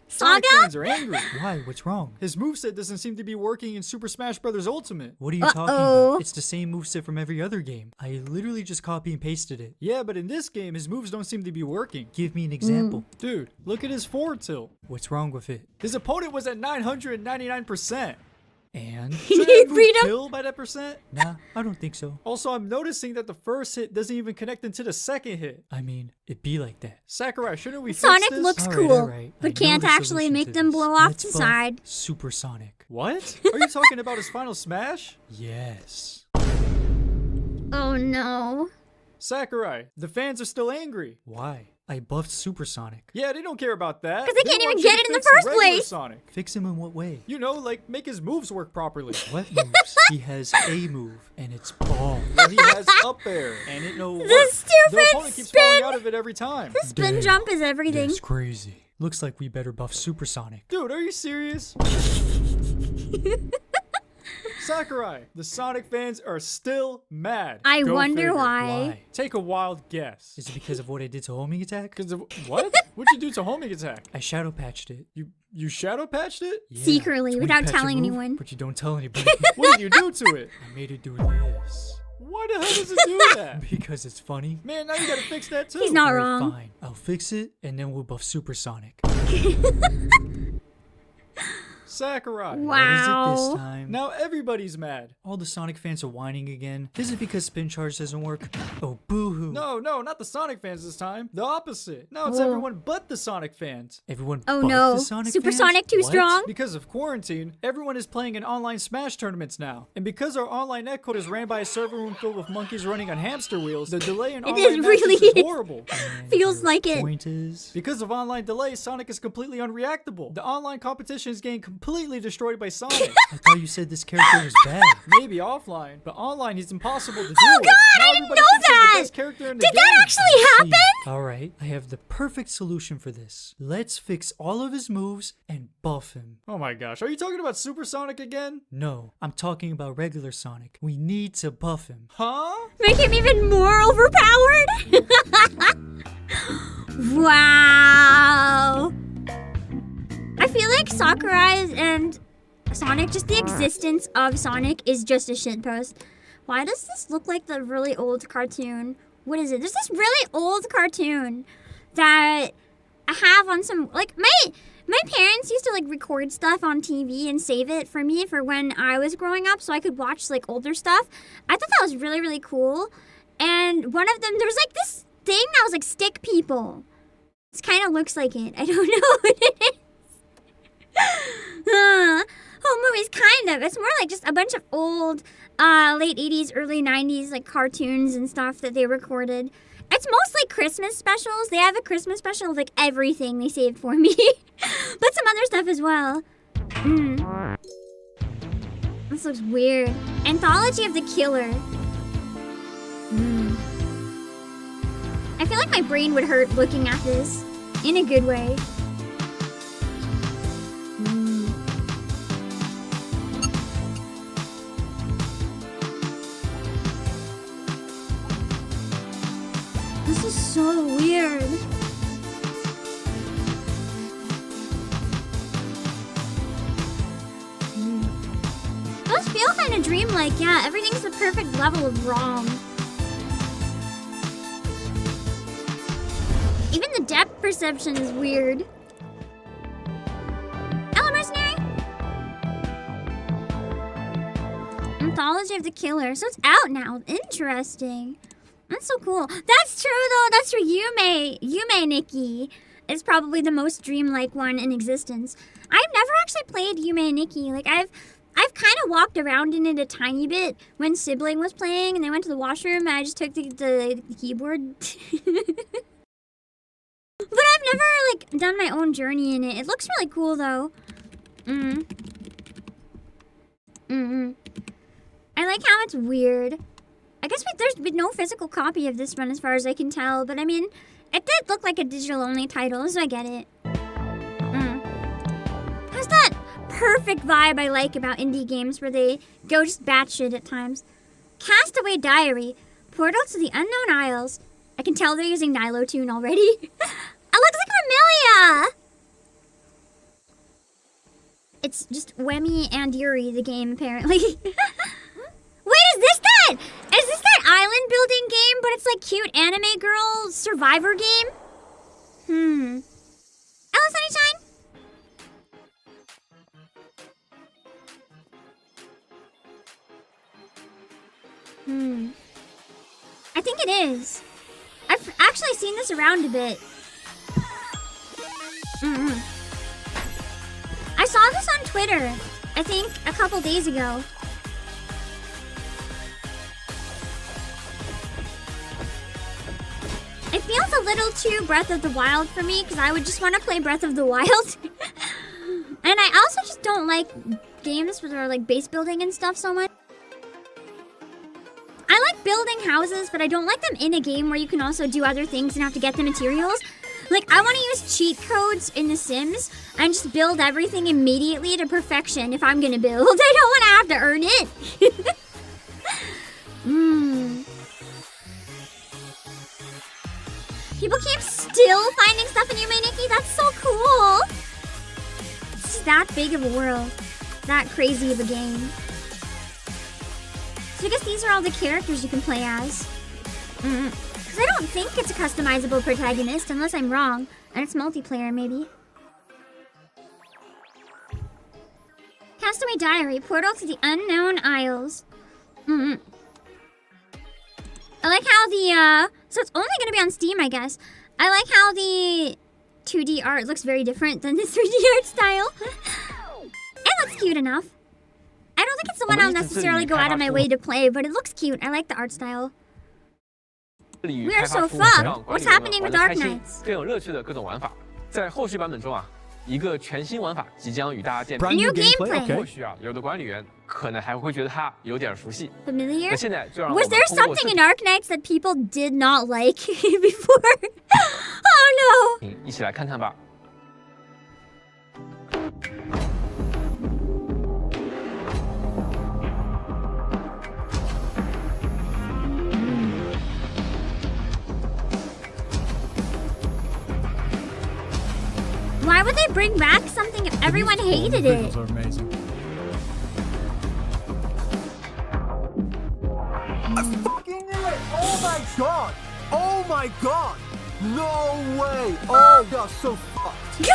Sonic Saga? fans are angry. Why? What's wrong? His moveset doesn't seem to be working in Super Smash Bros. Ultimate. What are you talking about? It's the same moveset from every other game. I literally just copy and pasted it. Yeah, but in this game, his moves don't seem to be working. Give me an example. Dude, look at his forward tilt. What's wrong with it? His opponent was at 999%. And? Should I move kill by that percent? Nah, I don't think so. Also, I'm noticing that the first hit doesn't even connect into the second hit. I mean, it be like that. Sakurai, shouldn't we Sonic fix this? looks cool, but can't actually make them blow off the side. Supersonic. What? Are you talking about his final smash? Yes. Oh no. Sakurai, the fans are still angry. Why? I buffed Supersonic. Yeah, they don't care about that. Because they can't even get it in the first place. Sonic. Fix him in what way? You know, like make his moves work properly. What moves? He has a move, and it's ball. Well, he has up air, and it no. The stupid opponent keeps falling out of it every time. The spin jump is everything. That's crazy. Looks like we better buff Supersonic. Dude, are you serious? Sakurai, the Sonic fans are still mad. I Go wonder figure. Why. Take a wild guess. Is it because of what I did to homing attack? Because of what? What'd you do to homing attack? I shadow patched it. You shadow patched it? Yeah. Secretly, When without you patch a telling move, anyone. But you don't tell anybody. What did you do to it? I made it do this. Why the hell does it do that? Because it's funny. Man, now you gotta fix that too. He's not Alright, wrong. Fine. I'll fix it, and then we'll buff Supersonic. Sakurai. Wow. What is it this time? Now everybody's mad. All the Sonic fans are whining again. Is it because spin charge doesn't work? Oh, boo-hoo. No, not the Sonic fans this time. The opposite. Now it's Whoa. everyone but the Sonic fans. Everyone Oh but no. the Sonic Supersonic fans? too strong? Because of quarantine, everyone is playing in online Smash tournaments now. And because our online netcode is ran by a server room filled with monkeys running on hamster wheels, the delay in online matches really is is. horrible. Feels like it. Point is, because of online delays, Sonic is completely unreactable. The online competition is getting completely destroyed by Sonic. I thought you said this character was bad. Maybe offline, but online he's impossible to deal with. God, Now I didn't everybody know thinks he's that! the best character in the Did game. that actually happen? Alright, I have the perfect solution for this. Let's fix all of his moves and buff him. Oh my gosh, are you talking about Super Sonic again? No, I'm talking about regular Sonic. We need to buff him. Huh? Make him even more overpowered? Wow. I feel like Sakurai and Sonic, just the existence of Sonic is just a shitpost. Why does this look like the really old cartoon? What is it? There's this really old cartoon that I have on some, like, my parents used to like record stuff on TV and save it for me for when I was growing up so I could watch like older stuff. I thought that was really, really cool. And one of them, there was like this thing that was like stick people. It kind of looks like it. I don't know what it is. Whole movie's kind of. It's more like just a bunch of old late 80s, early 90s like cartoons and stuff that they recorded. It's mostly Christmas specials. They have a Christmas special of like everything they saved for me. But some other stuff as well. This looks weird. Anthology of the Killer. I feel like my brain would hurt looking at this. In a good way. This is so weird. Does feel kind of dreamlike, yeah. Everything's the perfect level of wrong. Even the depth perception is weird. Hello, mercenary. Anthology of the Killer. So it's out now. Interesting. That's so cool. That's true, though. That's for Yume Nikki is probably the most dreamlike one in existence. I've never actually played Yume Nikki. Like, I've kind of walked around in it a tiny bit when Sibling was playing, and they went to the washroom, and I just took the keyboard. But I've never, like, done my own journey in it. It looks really cool, though. I like how it's weird. I guess there's been no physical copy of this one as far as I can tell, but I mean, it did look like a digital-only title, so I get it. Has that perfect vibe I like about indie games where they go just batshit at times. Castaway Diary, Portal to the Unknown Isles. I can tell they're using Nilotune already. It looks like Amelia! It's just Wemmy and Yuri, the game, apparently. Wait, is this that? Is this that island building game, but it's like cute anime girl survivor game? Hello, Sunshine. I think it is. I've actually seen this around a bit. I saw this on Twitter, I think a couple days ago. It feels a little too Breath of the Wild for me because I would just want to play Breath of the Wild. And I also just don't like games that are like base building and stuff so much. I like building houses, but I don't like them in a game where you can also do other things and have to get the materials. Like, I want to use cheat codes in The Sims and just build everything immediately to perfection if I'm going to build. I don't want to have to earn it. People keep still finding stuff in Yume Nikki. That's so cool. It's that big of a world. That crazy of a game. So I guess these are all the characters you can play as. Because I don't think it's a customizable protagonist, unless I'm wrong. And it's multiplayer, maybe. Castaway Diary, Portal to the Unknown Isles. I like how the, so it's only gonna be on Steam, I guess. I like how the 2D art looks very different than the 3D art style. It looks cute enough. I don't think it's the one I'll necessarily go out of my way to play, but it looks cute. I like the art style. We are so fucked. What's happening with Dark Knights? 更有乐趣的各种玩法，在后续版本中啊，一个全新玩法即将与大家见面。 New gameplay. 或许啊，有的管理员可能还会觉得它有点熟悉。 Familiar? 那现在就让我 Was 们 there 通过 something in Dark Knights that people did not like before? Oh no! 一起来看看吧。 Why would they bring back something if everyone hated it? Are amazing. I fucking knew it! Oh my god! Oh my god! No way! Oh, we are so fucked.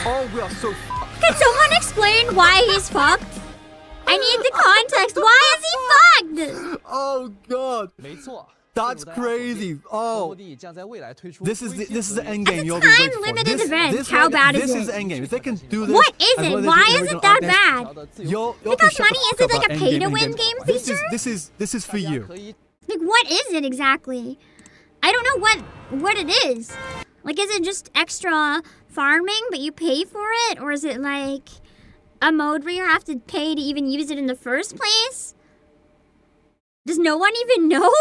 Oh, we are so fucked. Can someone explain why he's fucked? I need the context. Why is he fucked? Oh god! 没错。 That's crazy. Oh, this is the end game. You'll be Time waiting for. limited This- event. this How right- bad is This it? is end game. If they can do this, What is as it? well as Why the is it original that Outcast, bad? you'll Because shut the money, is fuck it up like a about pay-to-win end game This feature? is for you. Like, what is it exactly? I don't know what it is. Like, is it just extra farming, but you pay for it? Or is it like a mode where you have to pay to even use it in the first place? Does no one even know?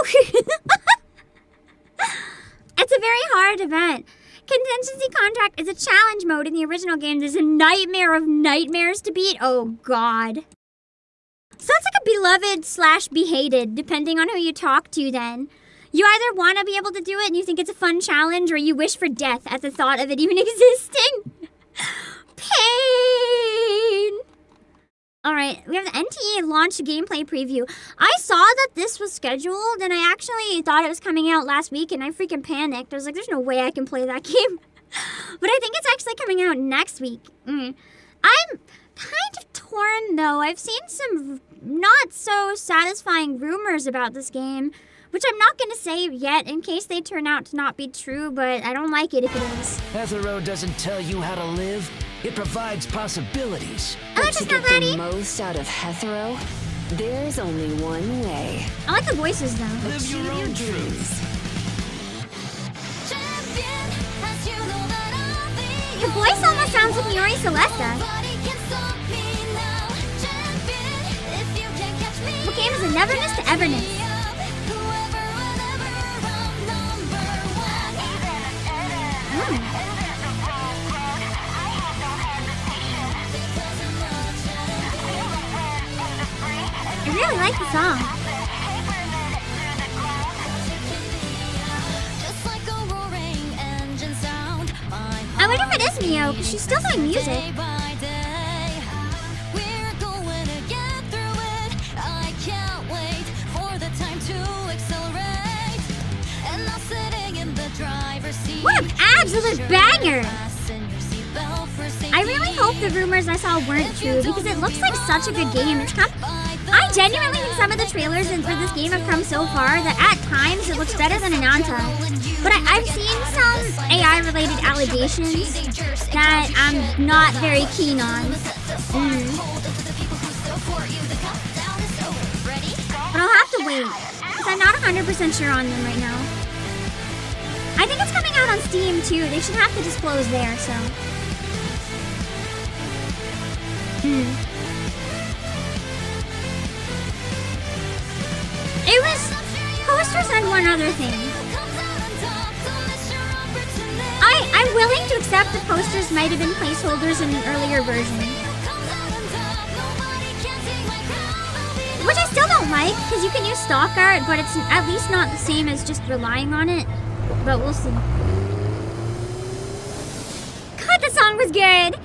It's a very hard event. Contingency Contract is a challenge mode in the original game. There's a nightmare of nightmares to beat. Oh, God. So it's like a beloved / be hated, depending on who you talk to then. You either want to be able to do it and you think it's a fun challenge, or you wish for death at the thought of it even existing. Pain! Alright, we have the NTE launch gameplay preview. I saw that this was scheduled, and I actually thought it was coming out last week, and I freaking panicked. I was like, there's no way I can play that game. But I think it's actually coming out next week. I'm kind of torn, though. I've seen some not so satisfying rumors about this game, which I'm not going to say yet in case they turn out to not be true, but I don't like it if it is. Hetero doesn't tell you how to live. It provides possibilities. Hello, To just get not ready. the most out of hetero, there's only one way. I like the voices, though. Live your own truth. The voice almost sounds like Yuri Celesta. What game is a neverness to everness? I really like the song. I wonder if it is Neo, because she's still doing music. What an absolute banger! I really hope the rumors I saw weren't true, because it looks like such a good game. I genuinely think some of the trailers for this game have come so far that at times it looks better than Ananta. But I've seen some AI-related allegations that I'm not very keen on. But I'll have to wait, because I'm not 100% sure on them right now. I think it's coming out on Steam too. They should have to disclose there, so. It was posters and one other thing. I'm willing to accept the posters might have been placeholders in an earlier version. Which I still don't like, because you can use stock art, but it's at least not the same as just relying on it. But we'll see. God, the song was good!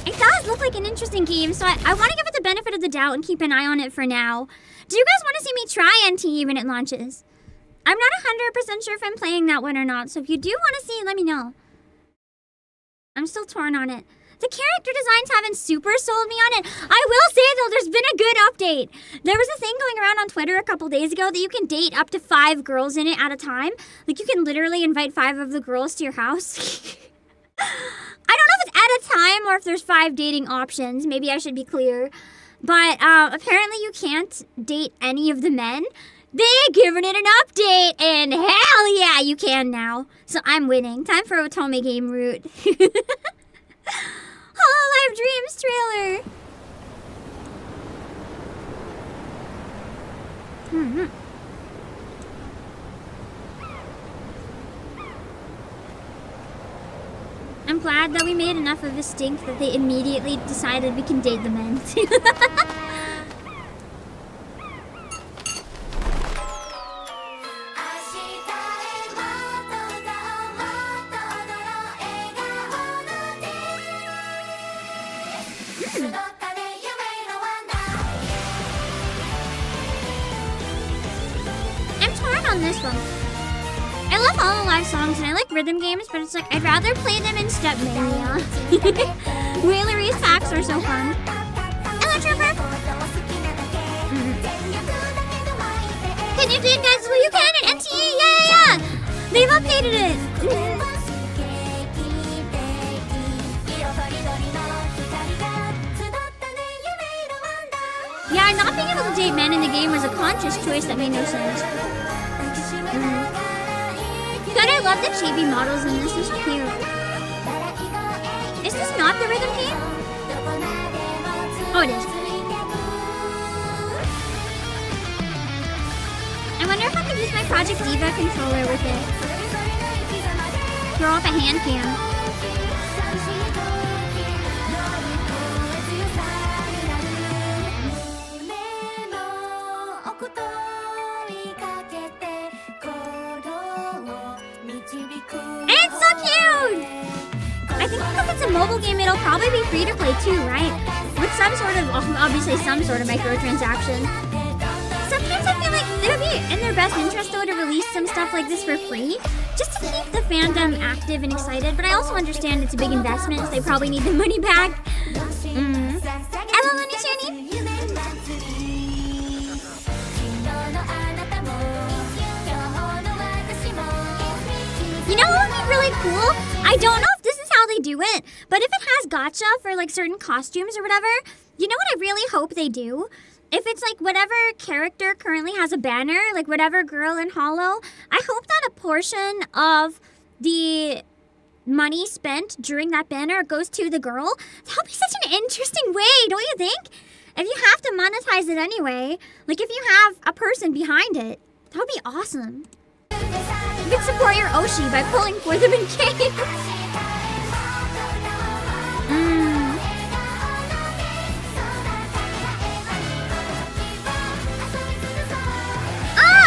It does look like an interesting game, so I want to give it the benefit of the doubt and keep an eye on it for now. Do you guys want to see me try NT when it launches? I'm not 100% sure if I'm playing that one or not, so if you do want to see, let me know. I'm still torn on it. The character designs haven't super sold me on it. I will say, though, there's been a good update. There was a thing going around on Twitter a couple days ago that you can date up to 5 girls in it at a time. Like, you can literally invite 5 of the girls to your house. I don't know if it's at a time or if there's 5 dating options. Maybe I should be clear. But apparently you can't date any of the men. They're giving it an update, and hell yeah, you can now. So I'm winning. Time for Otome game route. HoloLive Dreams trailer. I'm glad that we made enough of a stink that they immediately decided we can date the men. I'm torn on this one. I love HoloLive songs and I like rhythm games, but it's like I'd rather play them in Stepmania. Wailery's packs are so fun. Hello, Trevor. Can you do it, guys? Well, you can in NTE. Yeah. They've updated it. Yeah, not being able to date men in the game was a conscious choice that made no sense. God, I love the chibi models in this. This is cute. Is this not the rhythm game? Oh, it is. I wonder if I could use my Project Diva controller with it. Throw off a hand cam. It's so cute! I think because it's a mobile game, it'll probably be free to play too, right? With some sort of, obviously some sort of microtransaction. Sometimes I feel like it would be in their best interest though to release some stuff like this for free, just to keep the fandom active and excited, but I also understand it's a big investment, so they probably need the money back. Hello, Looney Tunes. You know what would be really cool? I don't know if this is how they do it, but if it has gacha for like certain costumes or whatever, you know what I really hope they do? If it's like whatever character currently has a banner, like whatever girl in Holo, I hope that a portion of the money spent during that banner goes to the girl. That would be such an interesting way, don't you think? If you have to monetize it anyway, like if you have a person behind it, that would be awesome. You can support your Oshi by pulling for them in game.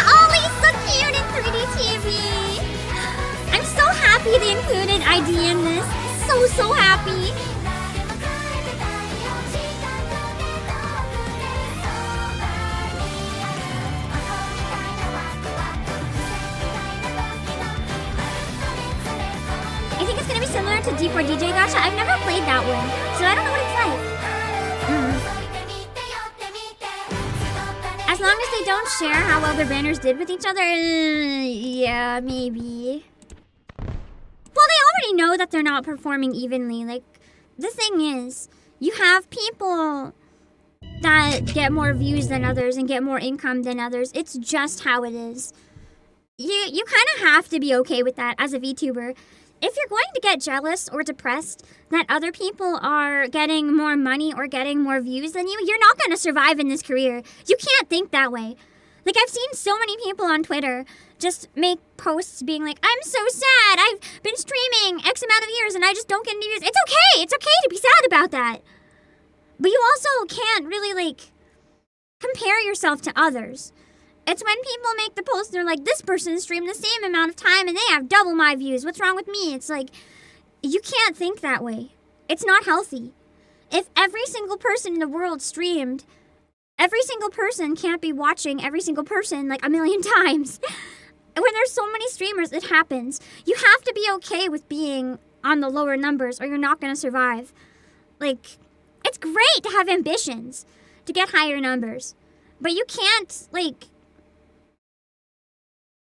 Ollie's so cute in 3D TV. I'm so happy they included ID in this. So happy. I think it's gonna be similar to D4 DJ Gacha. I've never played that one, so I don't know what it's like. As long as they don't share how well their banners did with each other, yeah, maybe. Well, they already know that they're not performing evenly. Like, the thing is, you have people that get more views than others and get more income than others. It's just how it is. You kind of have to be okay with that as a VTuber. If you're going to get jealous or depressed that other people are getting more money or getting more views than you, you're not going to survive in this career. You can't think that way. Like, I've seen so many people on Twitter just make posts being like, I'm so sad. I've been streaming X amount of years and I just don't get any views. It's okay. It's okay to be sad about that. But you also can't really, like, compare yourself to others. It's when people make the post, they're like, this person streamed the same amount of time and they have double my views. What's wrong with me? It's like, you can't think that way. It's not healthy. if every single person in the world streamed, every single person can't be watching every single person like a million times. When there's so many streamers, it happens. You have to be okay with being on the lower numbers or you're not going to survive. Like, it's great to have ambitions to get higher numbers. But you can't, like...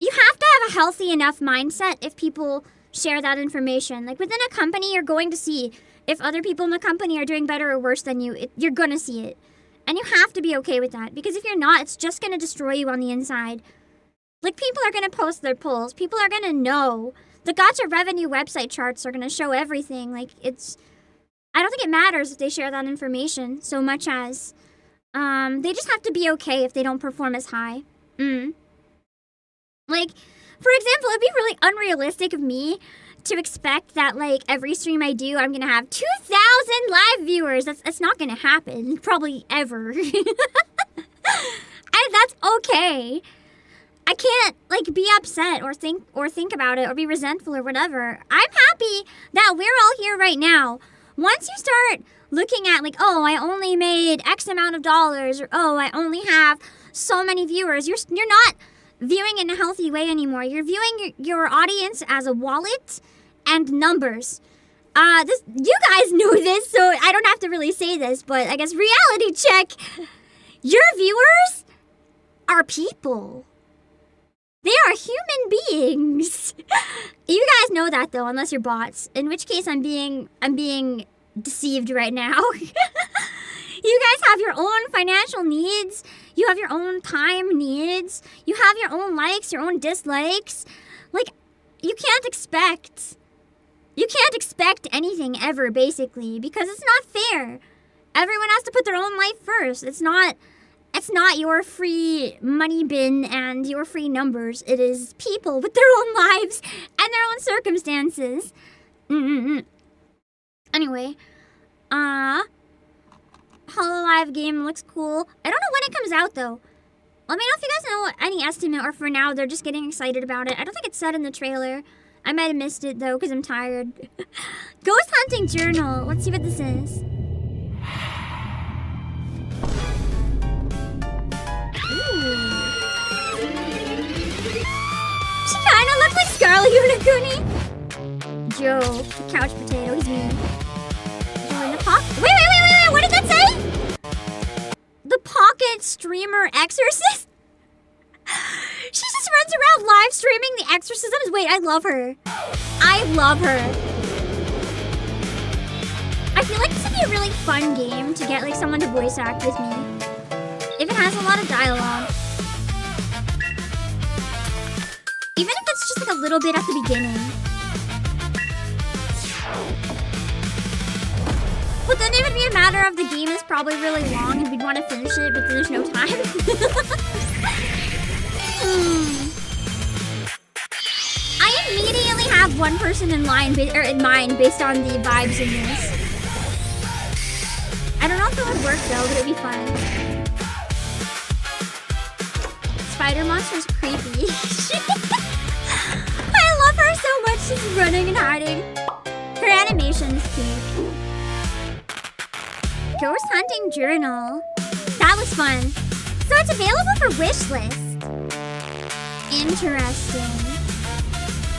You have to have a healthy enough mindset if people share that information. Like, within a company, you're going to see if other people in the company are doing better or worse than you. You're going to see it. And you have to be okay with that. Because if you're not, it's just going to destroy you on the inside. Like, people are going to post their polls. People are going to know. The Gacha revenue website charts are going to show everything. Like, it's... I don't think it matters if they share that information so much as... they just have to be okay if they don't perform as high. Like, for example, it'd be really unrealistic of me to expect that, like, every stream I do, I'm gonna have 2,000 live viewers. That's not gonna happen, probably ever. And that's okay. I can't, like, be upset or think about it or be resentful or whatever. I'm happy that we're all here right now. Once you start looking at, like, oh, I only made X amount of dollars, or oh, I only have so many viewers, you're not viewing in a healthy way anymore. You're viewing your audience as a wallet and numbers. You guys know this, so I don't have to really say this, but I guess reality check. Your viewers are people. They are human beings. You guys know that though, unless you're bots. In which case I'm being deceived right now. You guys have your own financial needs. You have your own time needs. You have your own likes, your own dislikes. Like, you can't expect anything ever, basically, because it's not fair. Everyone has to put their own life first. It's not your free money bin and your free numbers. It is people with their own lives and their own circumstances. Anyway, HoloLive game looks cool. I don't know when it comes out, though. Let me know if you guys know any estimate, or for now, they're just getting excited about it. I don't think it's said in the trailer. I might have missed it, though, because I'm tired. Ghost Hunting Journal. Let's see what this is. Ooh. She kind of looks like Scarlet Unikuni. Joe, the couch potato, he's mean. Joe in the pocket. Wait, what did that say? The pocket streamer exorcist? She just runs around live streaming the exorcisms. Wait, I love her. I love her. I feel like this would be a really fun game to get like someone to voice act with me. If it has a lot of dialogue. Even if it's just like a little bit at the beginning. But then it would be a matter of the game is probably really long and we'd want to finish it, but there's no time. I immediately have one person in mind based on the vibes in this. I don't know if it would work though, but it'd be fun. Spider Monster's creepy. I love her so much. She's running and hiding. Her animation's cute. Ghost Hunting Journal. That was fun. So it's available for wishlist. Interesting.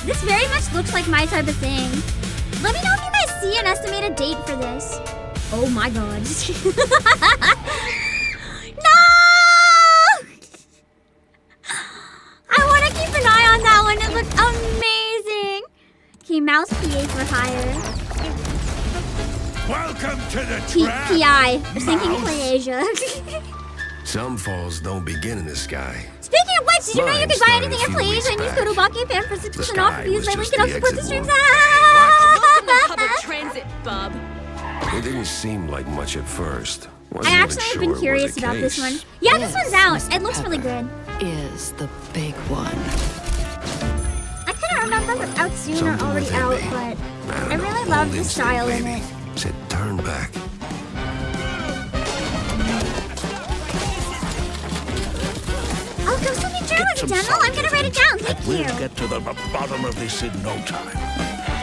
This very much looks like my type of thing. Let me know if you guys see an estimated date for this. Oh my god. No! I want to keep an eye on that one. It looks amazing. Okay, mouse PA for hire. Welcome to the trap. PI. We're thinking Playasia. Some falls don't begin in the sky. Speaking of which, did you know you could buy anything at Playasia and use code Obake PAM for 6% off if you use my link to help support the streams? Welcome to public transit, bub. It didn't seem like much at first. I actually have been curious about this one. Yeah, this one's out. It looks really good. Is the big one. I couldn't remember if it was out soon or already out, but I really love the style in it. Said turn back. Oh, Ghost Hunting Journal is a demo? I'm gonna write it down. Thank you. We'll get to the bottom of this in no time.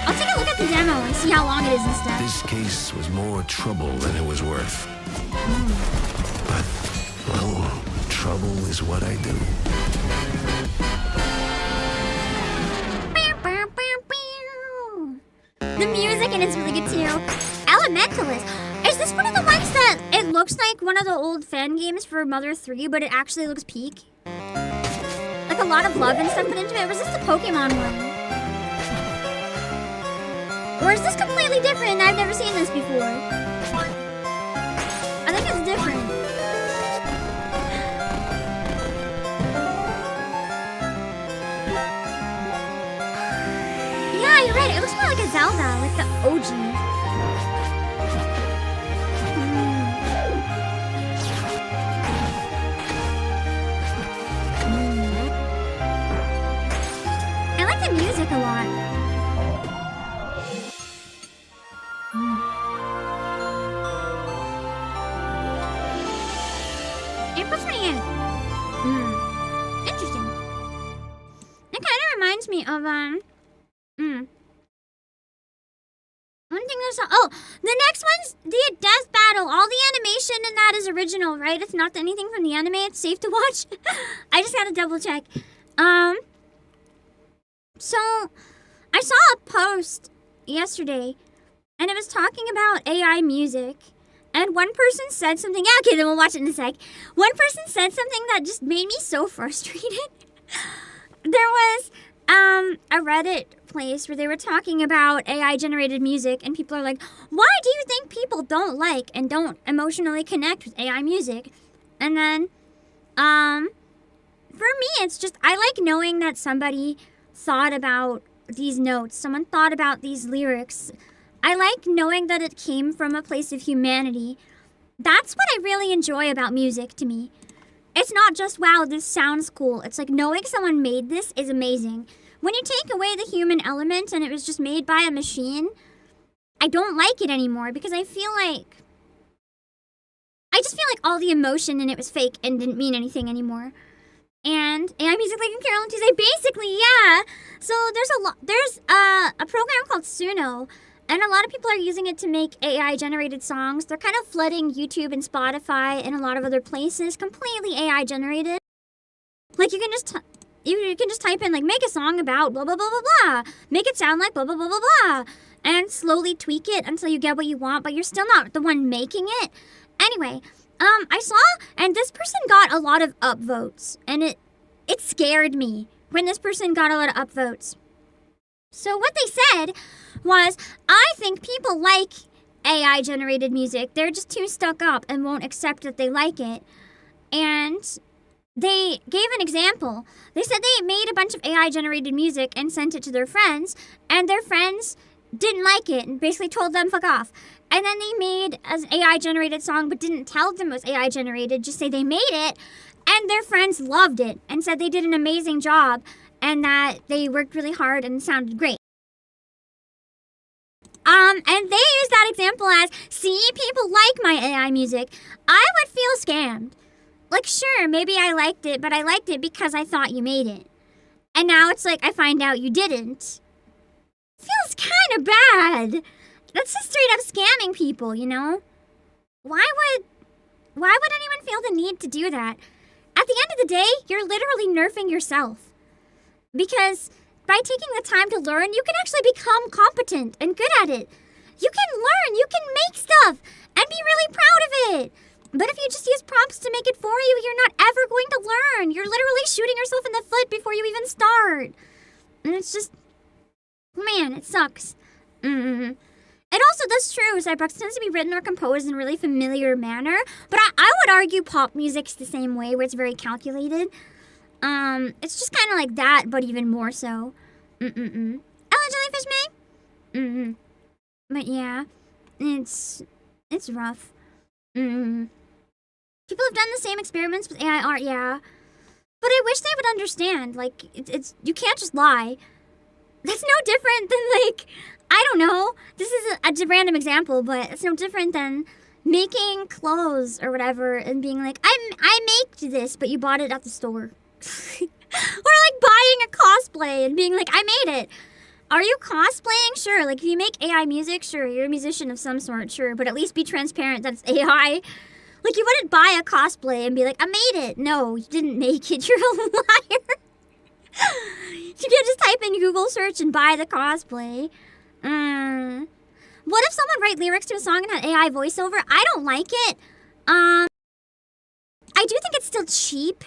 I'll take a look out the demo and see how long it is and stuff. This case was more trouble than it was worth. But, well, trouble is what I do. The music in it's really good too. Elementalist. Is this one of the ones that it looks like one of the old fan games for Mother 3, but it actually looks peak? Like a lot of love and stuff put into it. Or is this the Pokemon one? Or is this completely different? I've never seen this before. I think it's different. Yeah, you're right. It looks more like a Zelda, like the OG. I like the music a lot. April 28th. Interesting. It kind of reminds me of, one thing there's the next one's the death battle. All the animation in that is original, right? It's not anything from the anime. It's safe to watch. I just gotta double check. So I saw a post yesterday, and it was talking about AI music. And one person said something. Yeah, okay, then we'll watch it in a sec. One person said something that just made me so frustrated. There was a Reddit place where they were talking about AI generated music, and people are like, why do you think people don't like and don't emotionally connect with AI music? And then for me, it's just I like knowing that somebody thought about these notes, someone thought about these lyrics. I like knowing that it came from a place of humanity. That's what I really enjoy about music to me. It's not just, wow, this sounds cool. It's like knowing someone made this is amazing. When you take away the human element and it was just made by a machine, I don't like it anymore because I just feel like all the emotion in it was fake and didn't mean anything anymore. And AI music like in Carol and Tuesday, basically, yeah. So there's a program called Suno, and a lot of people are using it to make AI generated songs. They're kind of flooding YouTube and Spotify and a lot of other places, completely AI generated. Like you can just type in like make a song about blah blah blah blah blah, make it sound like blah blah blah blah blah, and slowly tweak it until you get what you want, but you're still not the one making it. Anyway, I saw, and this person got a lot of upvotes, and it scared me when this person got a lot of upvotes. So what they said was, I think people like AI generated music. They're just too stuck up and won't accept that they like it. And they gave an example. They said they made a bunch of AI generated music and sent it to their friends, and their friends didn't like it and basically told them fuck off. And then they made an AI generated song but didn't tell them it was AI generated, just say they made it, and their friends loved it and said they did an amazing job and that they worked really hard and sounded great. And they used that example as, see, people like my AI music. I would feel scammed. Like, sure, maybe I liked it, but I liked it because I thought you made it. And now it's like I find out you didn't. Feels kind of bad. That's just straight up scamming people, you know? Why would anyone feel the need to do that? At the end of the day, you're literally nerfing yourself. Because by taking the time to learn, you can actually become competent and good at it. You can learn, you can make stuff, and be really proud of it. But if you just use prompts to make it for you, you're not ever going to learn. You're literally shooting yourself in the foot before you even start. And it's just, man, it sucks. It also, that's true, Cyberbox tends to be written or composed in a really familiar manner. But I would argue pop music's the same way, where it's very calculated. It's just kind of like that, but even more so. Ella Jellyfish May? But yeah, it's rough. People have done the same experiments with AI art, yeah. But I wish they would understand, like, it's you can't just lie. That's no different than, like, I don't know. This is a random example, but it's no different than making clothes or whatever and being like, I made this, but you bought it at the store. Or like buying a cosplay and being like, I made it. Are you cosplaying? Sure. Like, if you make AI music, sure. You're a musician of some sort, sure. But at least be transparent that it's AI. Like, you wouldn't buy a cosplay and be like, I made it. No, you didn't make it. You're a liar. You can't just type in Google search and buy the cosplay. What if someone write lyrics to a song and had AI voiceover? I don't like it. I do think it's still cheap.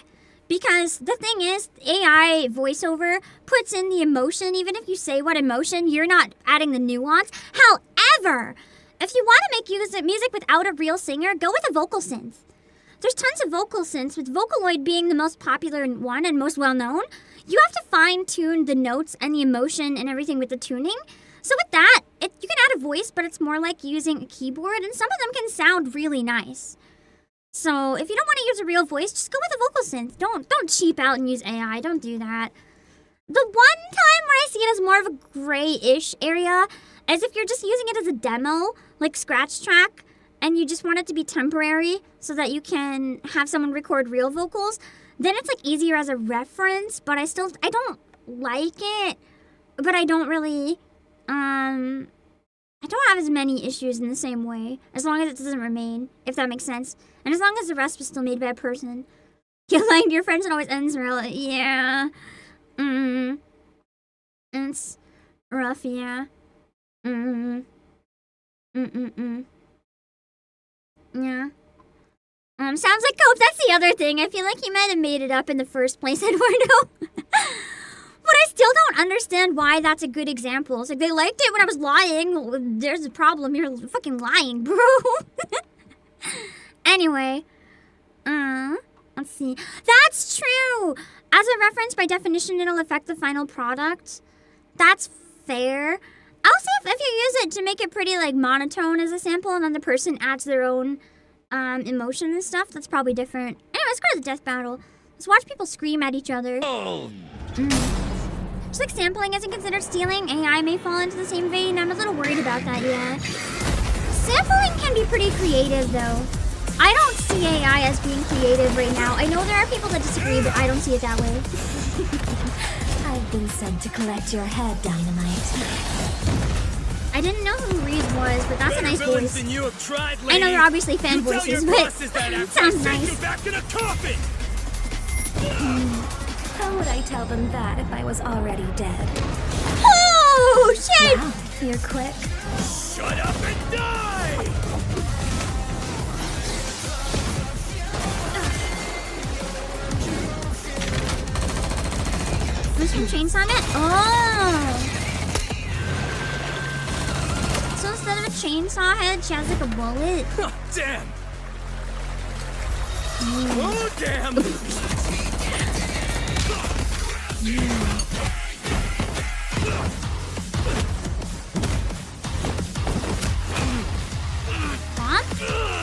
Because the thing is, AI voiceover puts in the emotion. Even if you say what emotion, you're not adding the nuance. However, if you want to make music without a real singer, go with a vocal synth. There's tons of vocal synths, with Vocaloid being the most popular one and most well-known. You have to fine-tune the notes and the emotion and everything with the tuning. So with that, you can add a voice, but it's more like using a keyboard, and some of them can sound really nice. So if you don't want to use a real voice, just go with a vocal synth. Don't cheap out and use AI. Don't do that. The one time where I see it as more of a gray-ish area is if you're just using it as a demo, like Scratch Track, and you just want it to be temporary so that you can have someone record real vocals. Then it's like easier as a reference, but I don't like it. But I don't really, I don't have as many issues in the same way, as long as it doesn't remain, if that makes sense. And as long as the rest was still made by a person. Yeah, like, your friends, it always ends real, yeah. It's rough, yeah. Yeah. Sounds like Cope, that's the other thing. I feel like he might have made it up in the first place, Eduardo. But I still don't understand why that's a good example. It's like, they liked it when I was lying. Well, there's a problem. You're fucking lying, bro. Anyway. Let's see. That's true! As a reference, by definition, it'll affect the final product. That's fair. I'll say if you use it to make it pretty, like, monotone as a sample, and then the person adds their own, emotion and stuff, that's probably different. Anyway, let's go to the death battle. Let's watch people scream at each other. Just like sampling isn't considered stealing, AI may fall into the same vein. I'm a little worried about that, yeah. Sampling can be pretty creative, though. I don't see AI as being creative right now. I know there are people that disagree, but I don't see it that way. I've been sent to collect your head, Dynamite. I didn't know who Reed was, but that's a nice voice. I know they're obviously fan voices, but it sounds nice. How would I tell them that if I was already dead? Oh, shit! Wow, you're quick. Shut up and die! Was she chainsaw it? Oh! So instead of a chainsaw head, she has like a bullet. Oh, damn! Oh, damn!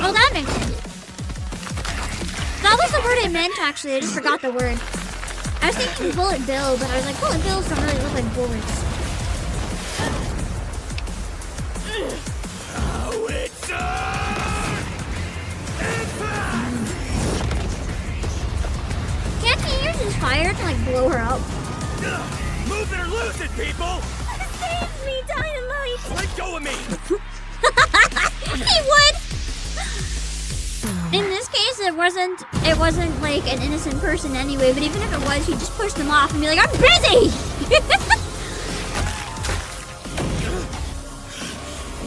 Oh, that makes sense. That was the word I meant, actually. I just forgot the word. I was thinking bullet bill, but I was like, bullet bills don't really look like bullets. Can't he use his fire to, like, blow her up? Move it or lose it, people! Save me, Dynamite! Let go of me! He would! In this case, it wasn't like an innocent person anyway, but even if it was, he'd just push them off and be like, I'm busy!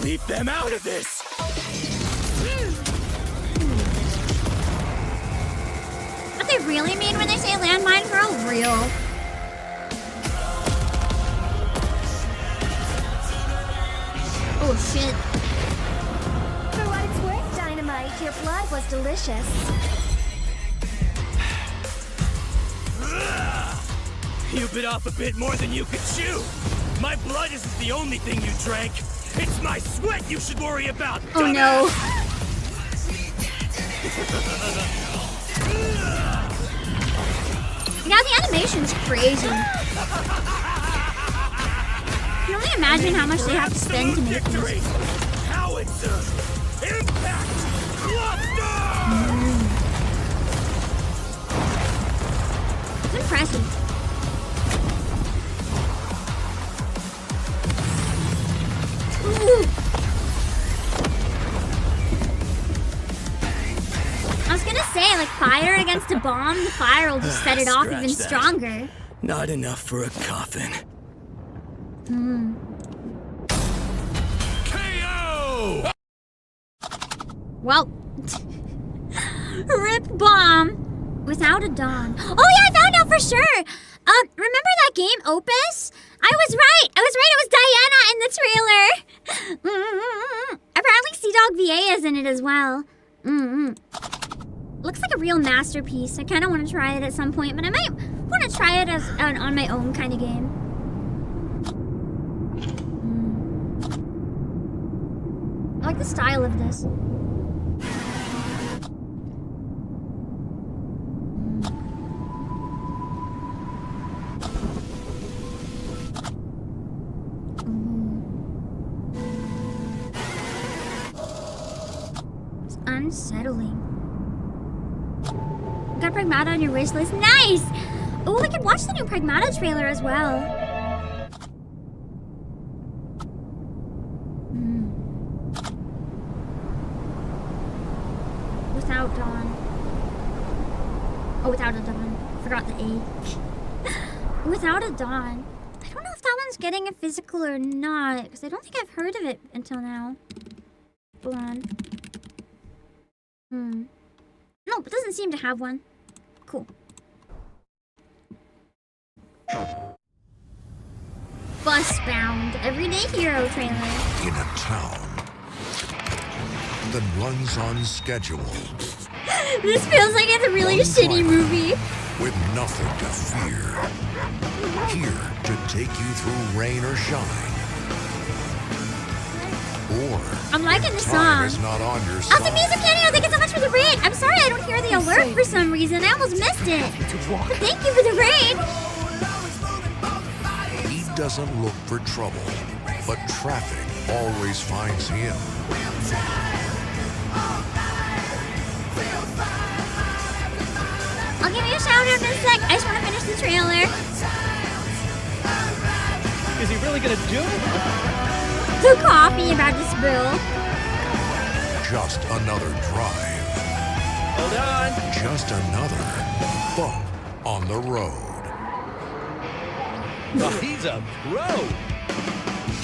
Leave them out of this! What they really mean when they say landmine for real. Oh shit. For what it's worth, Dynamite, your blood was delicious. You bit off a bit more than you could chew! My blood isn't the only thing you drank! It's my sweat you should worry about! Oh no. Yeah, the animation's crazy. You can only imagine how much they have to spend to make these. Howitzer! Impact! Cluster! It's impressive. gonna say, like, fire against a bomb, the fire will just set it off even stronger. Not enough for a coffin. KO! Well, rip bomb without a dawn. Oh yeah, I found out for sure. Remember that game Opus? I was right. It was Diana in the trailer. Apparently, Sea Dog VA is in it as well. Looks like a real masterpiece. I kind of want to try it at some point, but I might want to try it as on my own kind of game. I like the style of this. It's unsettling. Got Pragmata on your wish list. Nice! Oh, we could watch the new Pragmata trailer as well. Without dawn. Oh, without a dawn. Forgot the A. Without a dawn. I don't know if that one's getting a physical or not, because I don't think I've heard of it until now. Hold on. No, it doesn't seem to have one. Cool. Busbound. Everyday Hero trailer. In a town that runs on schedule. This feels like it's a really shitty movie. With nothing to fear. Here to take you through rain or shine. Or I'm liking the time song. is not on your Awesome side. music, Kenny. Thank you so much for the raid. I'm sorry I don't hear the alert for some reason. I almost missed it. But thank you for the raid. He doesn't look for trouble, but traffic always finds him. I'll give you a shout out in a sec. I just want to finish the trailer. Is he really gonna do it? The coffee about to spill. Just another drive. Hold on. Just another bump on the road. Oh, he's a pro.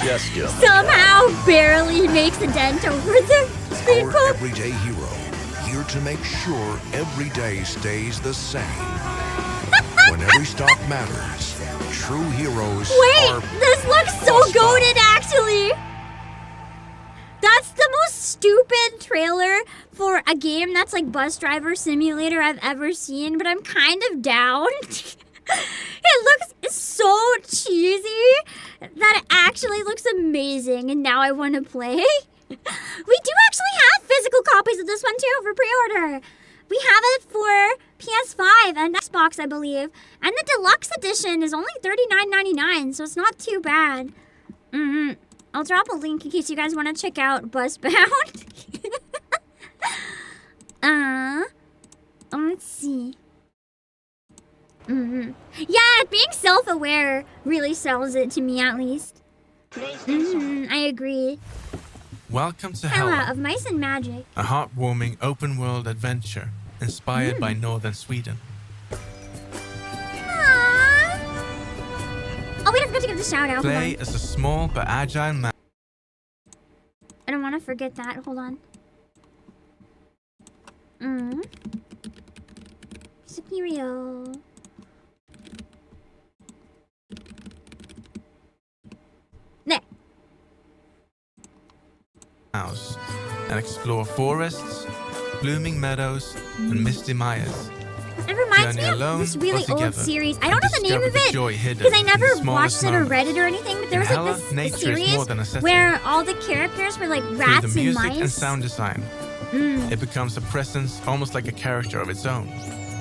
Just a Somehow barely makes a dent over the speed Our bump. everyday hero, here to make sure every day stays the same. When every stop matters, true heroes Wait, are... this looks so bus stop. goated actually. That's the most stupid trailer for a game that's like Bus Driver Simulator I've ever seen, but I'm kind of down. It looks so cheesy that it actually looks amazing, and now I want to play. We do actually have physical copies of this one too for pre-order. We have it for PS5 and Xbox, I believe. And the deluxe edition is only $39.99, so it's not too bad. I'll drop a link in case you guys want to check out Busbound. Let's see. Yeah, being self-aware really sells it to me, at least. I agree. Welcome to Hella Hella, of Mice and Magic. a heartwarming open-world adventure inspired by northern Sweden. Aww. Oh, wait, I forgot to give the shout out. Hold Play on. as a small but agile man. I don't want to forget that. Hold on. Superior. There. House and explore forests, blooming meadows, and misty mares. It reminds Journey me alone of this or really old together, series. I and don't know the name discover of the it joy hidden because I in the never smallest watched it or moments. read it or anything. But there was Hella, like this nature is series more than a setting. where all the characters were like Through rats the and music mice. and sound design, it becomes a presence almost like a character of its own.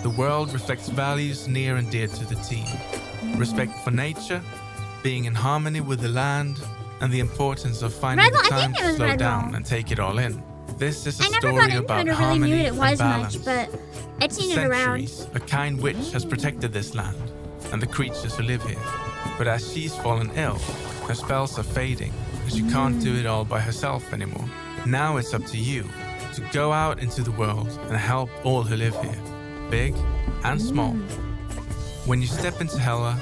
The world reflects values near and dear to the team. Respect for nature, being in harmony with the land, and the importance of finding Red the Bull- I time think it to was slow Red down Bull. and take it all in. This is a I never got story into about it or really harmony knew it and was balance. much, but I'd seen it around. Centuries, a kind witch has protected this land and the creatures who live here. But as she's fallen ill, her spells are fading, and she can't do it all by herself anymore. Now it's up to you, to go out into the world and help all who live here, big and small. When you step into Hela,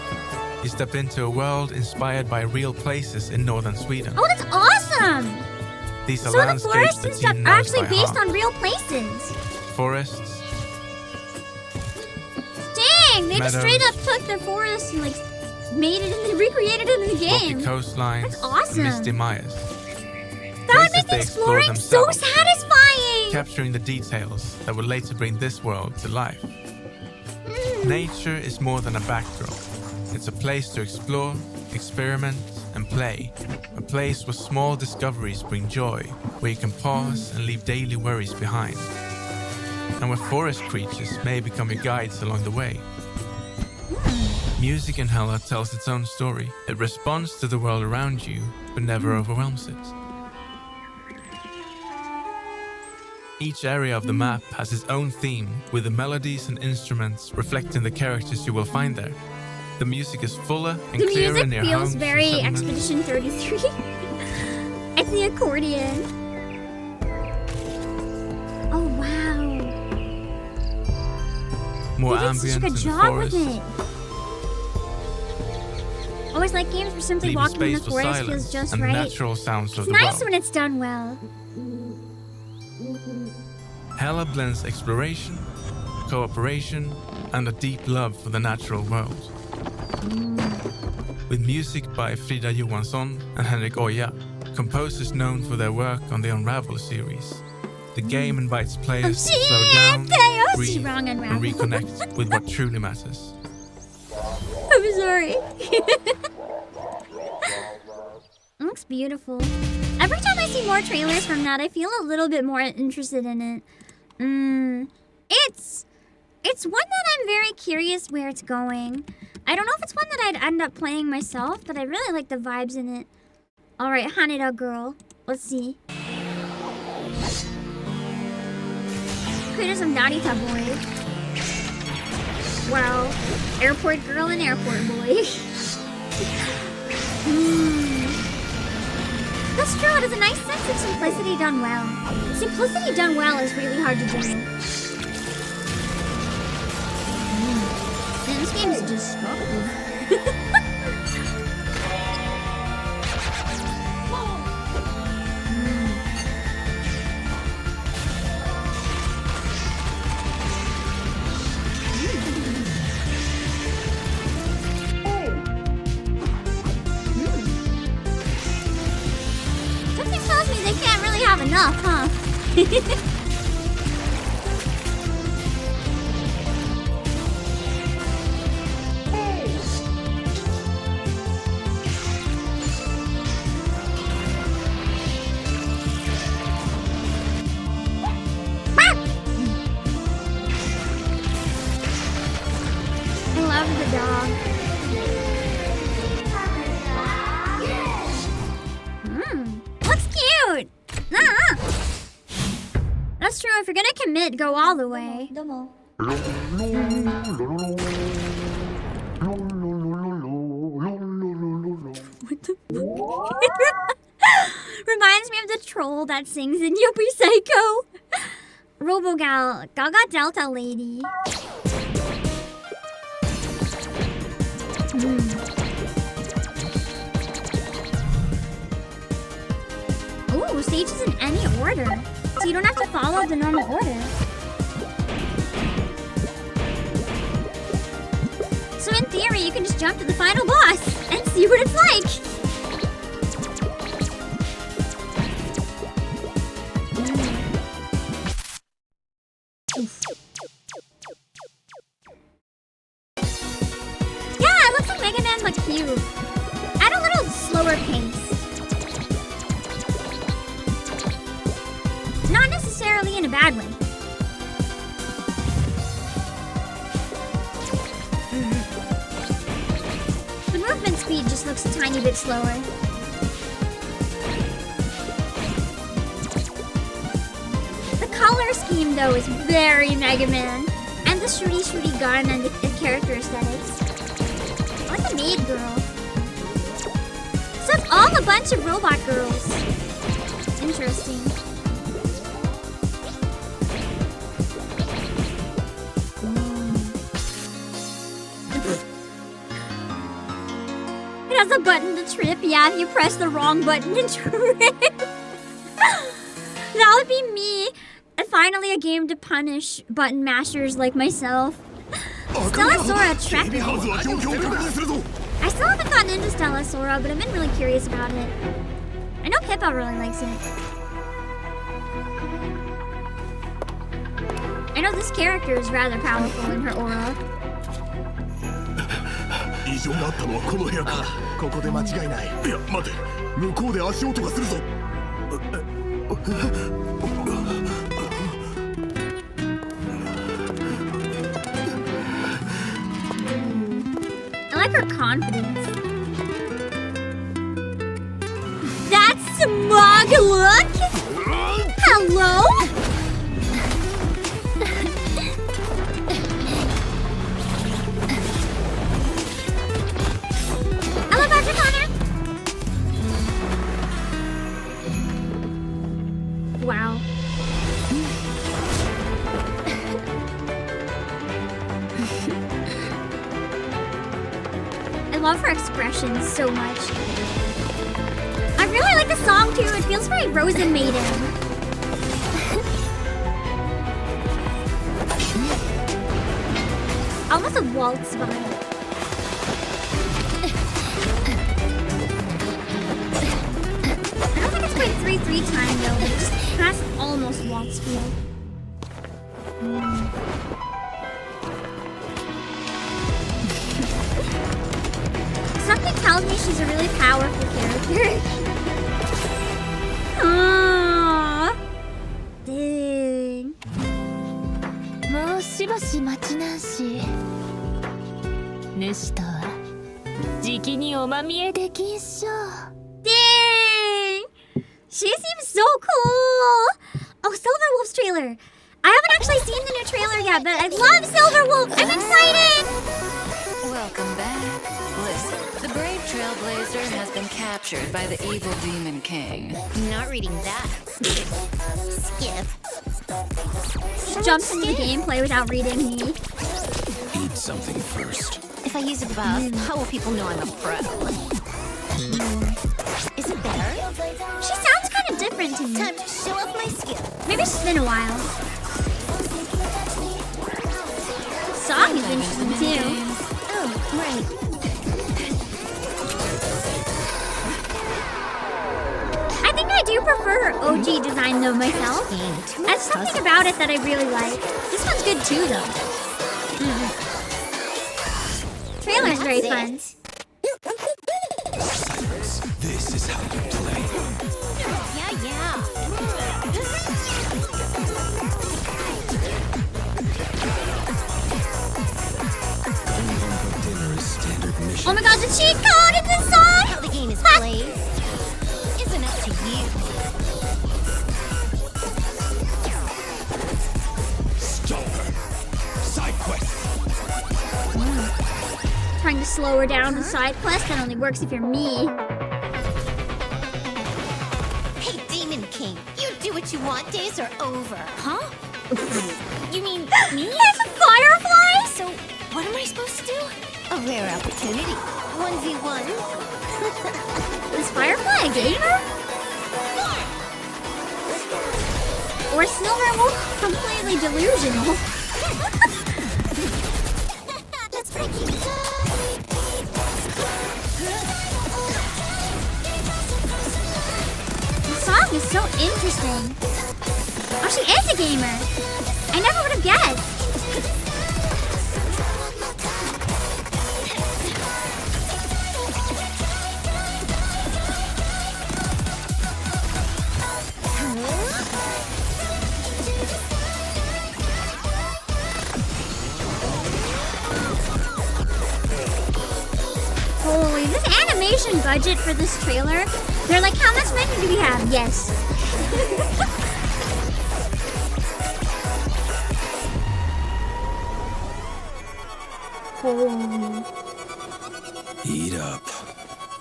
you step into a world inspired by real places in northern Sweden. Oh, that's awesome! These are So the landscapes forests the and stuff team are knows actually by based heart. on real places. Forests, Dang, they just Meadows. straight up took the forest and like made it and recreated it in the rocky game. coastlines, That's awesome. and misty mares. That would places make they explore exploring so themselves. satisfying! Capturing the details that will later bring this world to life. Nature is more than a backdrop. It's a place to explore, experiment, and play. A place where small discoveries bring joy, where you can pause and leave daily worries behind. And where forest creatures may become your guides along the way. Music in Hela tells its own story. It responds to the world around you, but never overwhelms it. Each area of the map has its own theme, with the melodies and instruments reflecting the characters you will find there. The music is fuller and The clearer music near feels homes and very settlements. Expedition 33. It's the accordion. Oh wow. More They did such a ambient good in the job forest, with it. Always like games where simply leaving walking in space the for forest feels silence just and right. natural sounds of It's the nice world. when it's done well. Hela blends exploration, cooperation, and a deep love for the natural world. With music by Frida Johansson and Henrik Oja, composers known for their work on the Unravel series. The game invites players to slow down, breathe, Wrong and Unravel. reconnect with what truly matters. I'm sorry. It looks beautiful. Every time I see more trailers from that, I feel a little bit more interested in it. It's one that I'm very curious where it's going. I don't know if it's one that I'd end up playing myself, but I really like the vibes in it. Alright, Haneda girl. Let's see. Creators of Narita boy. Wow. Airport girl and airport boy. That's true, it has a nice sense of simplicity done well. Simplicity done well is really hard to do. Man, this game is destructive. Something tells me they can't really have enough, huh? I love the dog. Looks cute! That's true, if you're gonna commit, go all the way. What the Reminds me of the troll that sings in Yuppie Psycho. Robogal, Gaga Delta Lady. Ooh, stages in any order. So you don't have to follow the normal order. So in theory, you can just jump to the final boss and see what it's like. Yeah, it looks like Mega Man but cute. At a little slower pace. Not necessarily in a bad way. The movement speed just looks a tiny bit slower. The color scheme though is very Mega Man. And the shooty gun and the character aesthetics. I like the maid girl. So it's all a bunch of robot girls. Interesting. has a button to trip. Yeah, if you press the wrong button to trip. That would be me. And finally a game to punish button mashers like myself. Stellasora Trekking. I still haven't gotten into Stellasora, but I've been really curious about it. I know Pippa really likes it. I know this character is rather powerful in her aura. 異常があったのはこの部屋か。ここで間違いない。いや、待て。向こうで足音がするぞ。I like her confidence. That smug look? Hello? Hello, Dr. Connor. Wow. I love her expressions so much. I really like the song too. It feels very Rosen Maiden. Almost a waltz vibe. I don't think it's quite 3/3 time though, but it just has almost waltz feel. Something tells me she's a really powerful character. Aww. Dang. もうしばし待ちなんし。主とはじきにおまみえできんしょ。 Dang! She seems so cool! Oh, Silverwolf's trailer! I haven't actually seen the new trailer yet, but I love Silverwolf! I'm excited! Welcome back. Listen, the brave trailblazer has been captured by the evil demon king. Not reading that. Skip. She jumps into the gameplay without reading me. Eat something first. If I use a buff, how will people know I'm a pro? Is it better? She sounds kind of different to me. Time to show off my skill. Maybe it's been a while. Song is interesting too. Oh, right. I think I do prefer her OG design though myself. There's something about it that I really like. This one's good too though. Trailer's very fun. Silence. This is how you play. Yeah. Going home for dinner is standard mission. Oh my god, the cheat code in this song! How the game is played isn't up to you. Stop her. Side quest. Trying to slow her down with side quest that only works if you're me. Hey, Demon King, you do what you want, days are over. Huh? You mean me? It's a firefly? So, what am I supposed to do? A rare opportunity. 1v1. Is Firefly a gamer? Or Silverwolf completely delusional? Let's break it. The song is so interesting. Oh, she is a gamer. I never would have guessed. Holy, this animation budget for this trailer. They're like, how much money do we have? Yes. Holy. Eat up.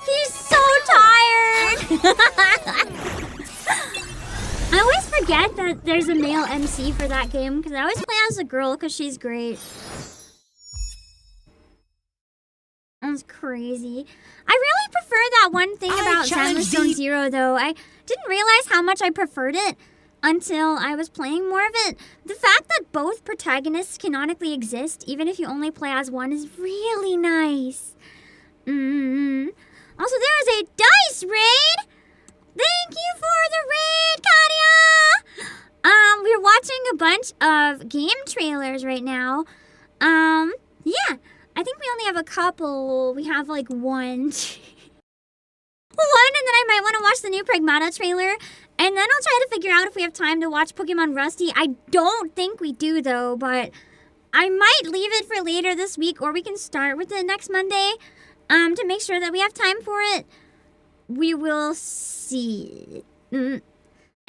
He's so tired. I always forget that there's a male MC for that game because I always play as a girl because she's great. That's crazy. I really prefer that one thing about Zenless Zone Zero, though. I didn't realize how much I preferred it until I was playing more of it. The fact that both protagonists canonically exist, even if you only play as one, is really nice. Also, there is a dice raid! Thank you for the raid, Katia! We're watching a bunch of game trailers right now. Yeah. I think we only have a couple. We have like one. And then I might want to watch the new Pragmata trailer. And then I'll try to figure out if we have time to watch Pokemon Rusty. I don't think we do, though, but I might leave it for later this week, or we can start with it next Monday to make sure that we have time for it. We will see.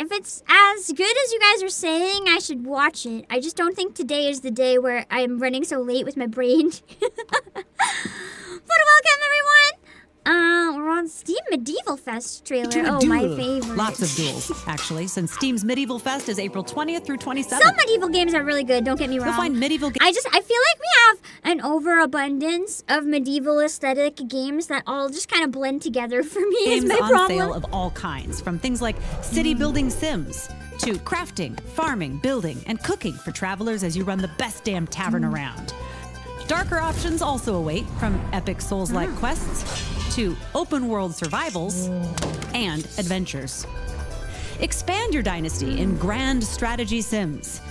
If it's as good as you guys are saying, I should watch it. I just don't think today is the day where I'm running so late with my brain. But welcome, everyone! We're on Steam Medieval Fest trailer. Oh, my favorite. Lots of duels, actually, since Steam's Medieval Fest is April 20th through 27th. Some medieval games are really good, don't get me wrong. You'll find medieval I feel like we have an overabundance of medieval aesthetic games that all just kind of blend together for me. Games is my on problem. sale of all kinds, from things like city building sims to crafting, farming, building, and cooking for travelers as you run the best damn tavern around. Darker options also await, from epic Souls-like quests to open-world survivals and adventures. Expand your dynasty in grand strategy sims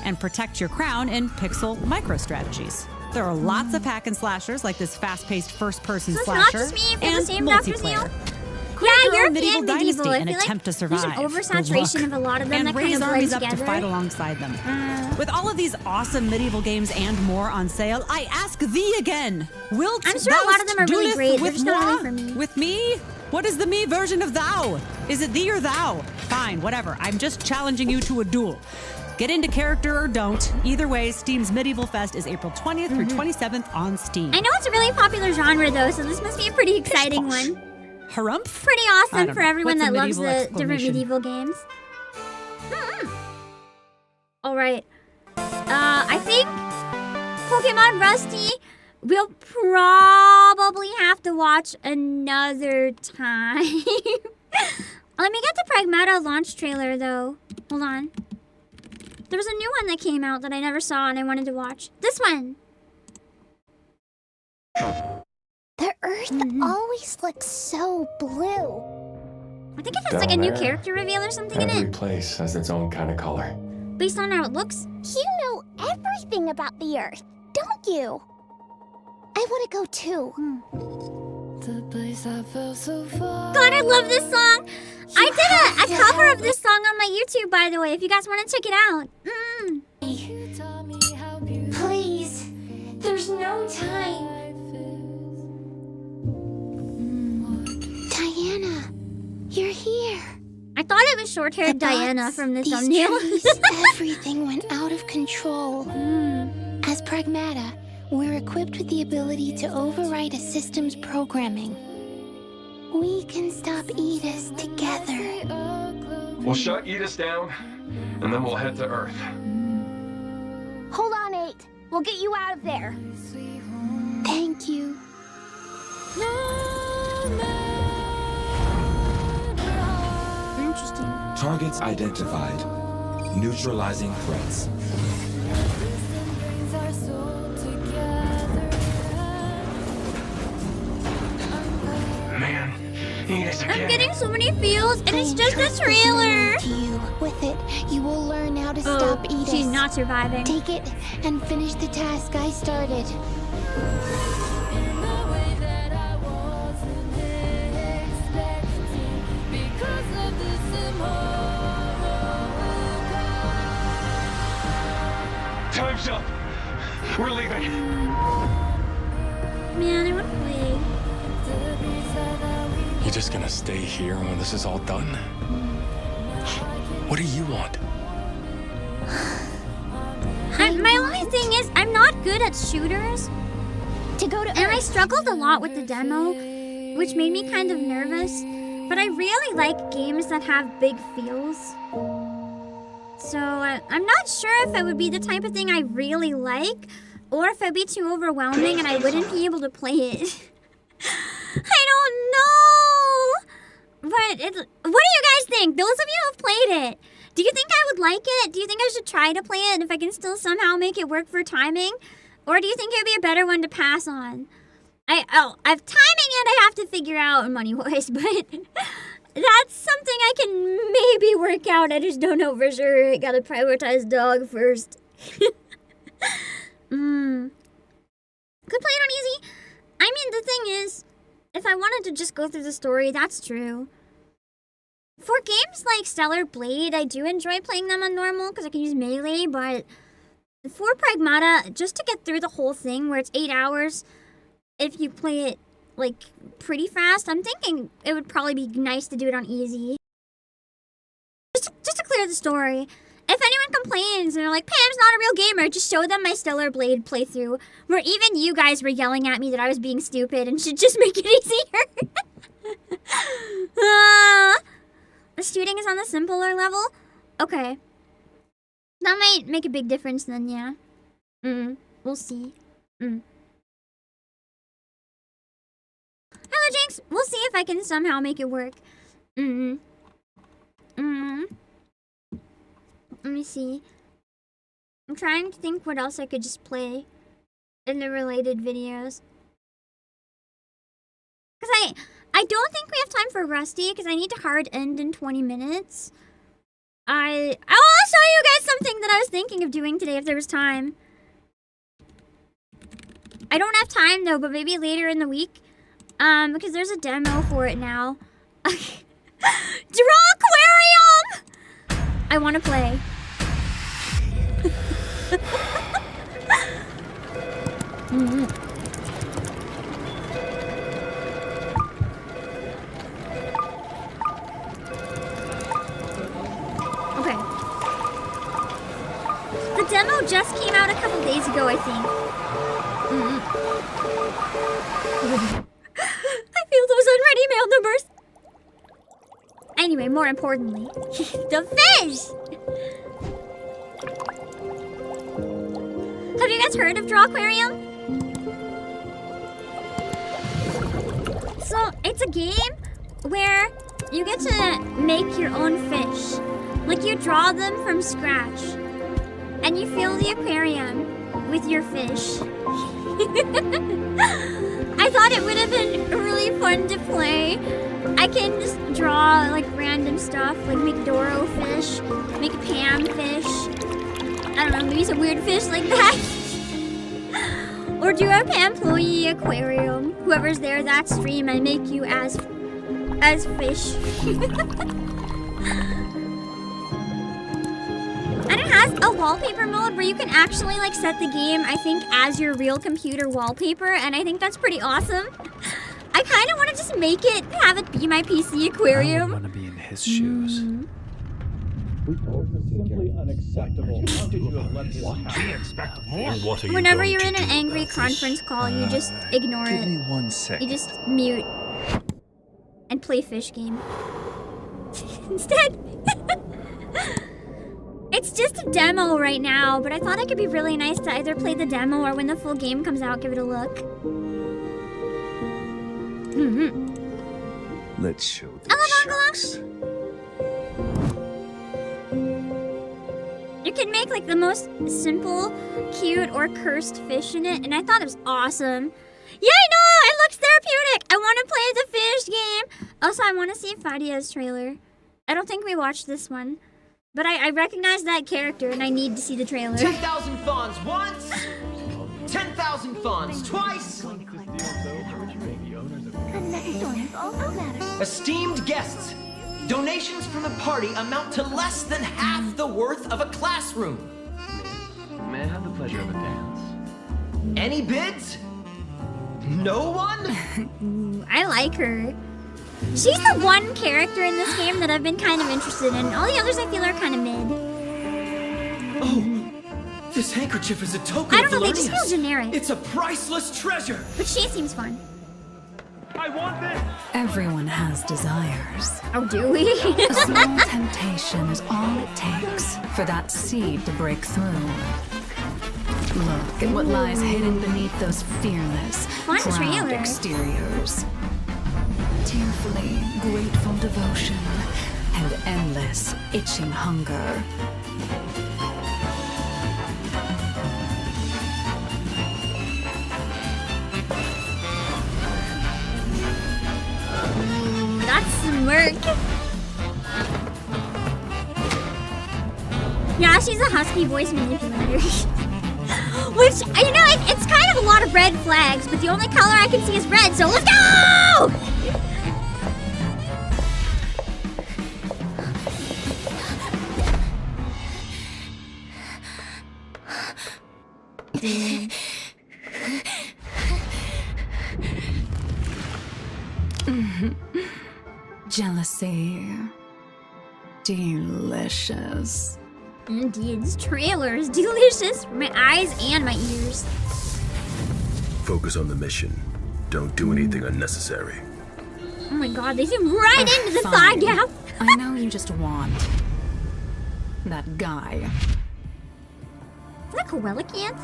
and protect your crown in pixel micro-strategies. There are lots of hack and slashers like this fast-paced first-person slasher not just me for and the same Dr. Zeal? multiplayer. Yeah, Your European medieval. I and feel attempt to like survive. there's an oversaturation of a lot of them and that kind raise of blend armies up together. to fight alongside them. With all of these awesome medieval games and more on sale, I ask thee again, wilt I'm sure a lot of them are really doeth great. They're with just not moi? really for me. With me? What is the me version of thou? Is it thee or thou? Fine, whatever. I'm just challenging you to a duel. Get into character or don't. Either way, Steam's Medieval Fest is April 20th through 27th on Steam. I know it's a really popular genre, though, so this must be a pretty exciting one. Harumph? Pretty I awesome don't for know. everyone What's a that loves medieval the different exclamation? medieval games. All right. I think Pokemon Rusty we'll probably have to watch another time. Let me get the Pragmata launch trailer, though. Hold on. There was a new one that came out that I never saw and I wanted to watch. This one. The Earth always looks so blue. I think it has like a new character reveal or something in Every it. place has its own kind of color. Based on how it looks. You know everything about the Earth, don't you? I want to go too. God, I love this song. I did a cover of this song on my YouTube, by the way, if you guys want to check it out. Please, there's no time. Diana, you're here. I thought it was short-haired Diana from the thumbnail. Everything went out of control. As Pragmata, we're equipped with the ability to override a system's programming. We can stop Edis together. We'll shut Edis down, and then we'll head to Earth. Hold on, 8. We'll get you out of there. Thank you. Interesting. Targets identified. Neutralizing threats. Man, Edis again. I'm getting so many feels, and it's just a trailer. To you. With it, you will learn how to stop Edis. She's not surviving. Take it and finish the task I started. Time's up. We're leaving. Man, I want to play. You just gonna stay here when this is all done? What do you want? My only thing is, I'm not good at shooters. To go to And I struggled a lot with the demo, which made me kind of nervous. But I really like games that have big feels. So I'm not sure if it would be the type of thing I really like, or if it'd be too overwhelming and I wouldn't be able to play it. I don't know. But what do you guys think? Those of you who have played it, do you think I would like it? Do you think I should try to play it and if I can still somehow make it work for timing? Or do you think it would be a better one to pass on? I have timing and I have to figure out money-wise, but that's something I can maybe work out. I just don't know for sure. I gotta prioritize dog first. Could play it on easy. I mean, the thing is, if I wanted to just go through the story, that's true. For games like Stellar Blade, I do enjoy playing them on normal because I can use melee, but for Pragmata, just to get through the whole thing where it's 8 hours, if you play it like pretty fast, I'm thinking it would probably be nice to do it on easy. Just to clear the story. If anyone complains and they're like, Pam's not a real gamer, just show them my Stellar Blade playthrough, where even you guys were yelling at me that I was being stupid and should just make it easier. The shooting is on the simpler level? Okay. That might make a big difference then, yeah. We'll see. Hello, Jinx. We'll see if I can somehow make it work. Let me see. I'm trying to think what else I could just play in the related videos. Because I don't think we have time for Rusty, because I need to hard end in 20 minutes. I'll show you guys something that I was thinking of doing today if there was time. I don't have time though, but maybe later in the week. Because there's a demo for it now. Draw aquarium! I want to play. Okay. The demo just came out a couple days ago, I think. I feel those unread email numbers. Anyway, more importantly, the fish! Have you guys heard of Draw Aquarium? So, it's a game where you get to make your own fish. Like, you draw them from scratch. And you fill the aquarium with your fish. I thought it would have been really fun to play. I can just draw like random stuff, like make Doro fish, make a Pam fish. I don't know, maybe some weird fish like that. Or do a Pamployee aquarium. Whoever's there that stream, I make you as fish. And it has a wallpaper mode where you can actually like set the game, I think, as your real computer wallpaper, and I think that's pretty awesome. I kind of want to just make it, have it be my PC aquarium. I want to be in his shoes. Simply unacceptable. How could you have let this happen? Whenever you're in an angry conference call, you just ignore it. Give me 1 second. You just mute and play fish game instead. It's just a demo right now, but I thought it could be really nice to either play the demo or when the full game comes out, give it a look. Let's show the sharks. You can make like the most simple, cute, or cursed fish in it, and I thought it was awesome. Yeah, I know! It looks therapeutic! I want to play the fish game! Also, I want to see Fadia's trailer. I don't think we watched this one. But I recognize that character, and I need to see the trailer. 10,000 fawns once! 10,000 fawns twice! Esteemed guests, donations from the party amount to less than half the worth of a classroom. May I have the pleasure of a dance? Any bids? No one? I like her. She's the one character in this game that I've been kind of interested in. All the others I feel are kind of mid. Oh, this handkerchief is a token I don't know, they just feel Valerius. generic. It's a priceless treasure. But she seems fun. I want this! Everyone has desires. Oh, do we? A small temptation is all it takes for that seed to break through. Look at what lies hidden beneath those fearless, Fun proud trailer. exteriors. Tearfully grateful devotion and endless itching hunger. That's smirk. Yeah, she's a husky voice manipulator. Which, you know, it's kind of a lot of red flags, but the only color I can see is red, so let's go! Jealousy. Delicious. Indeed, this trailer is delicious for my eyes and my ears. Focus on the mission. Don't do anything unnecessary. Oh my god, they zoom right into the thigh Fine. gap. I know you just want that guy. Is that Coelicant?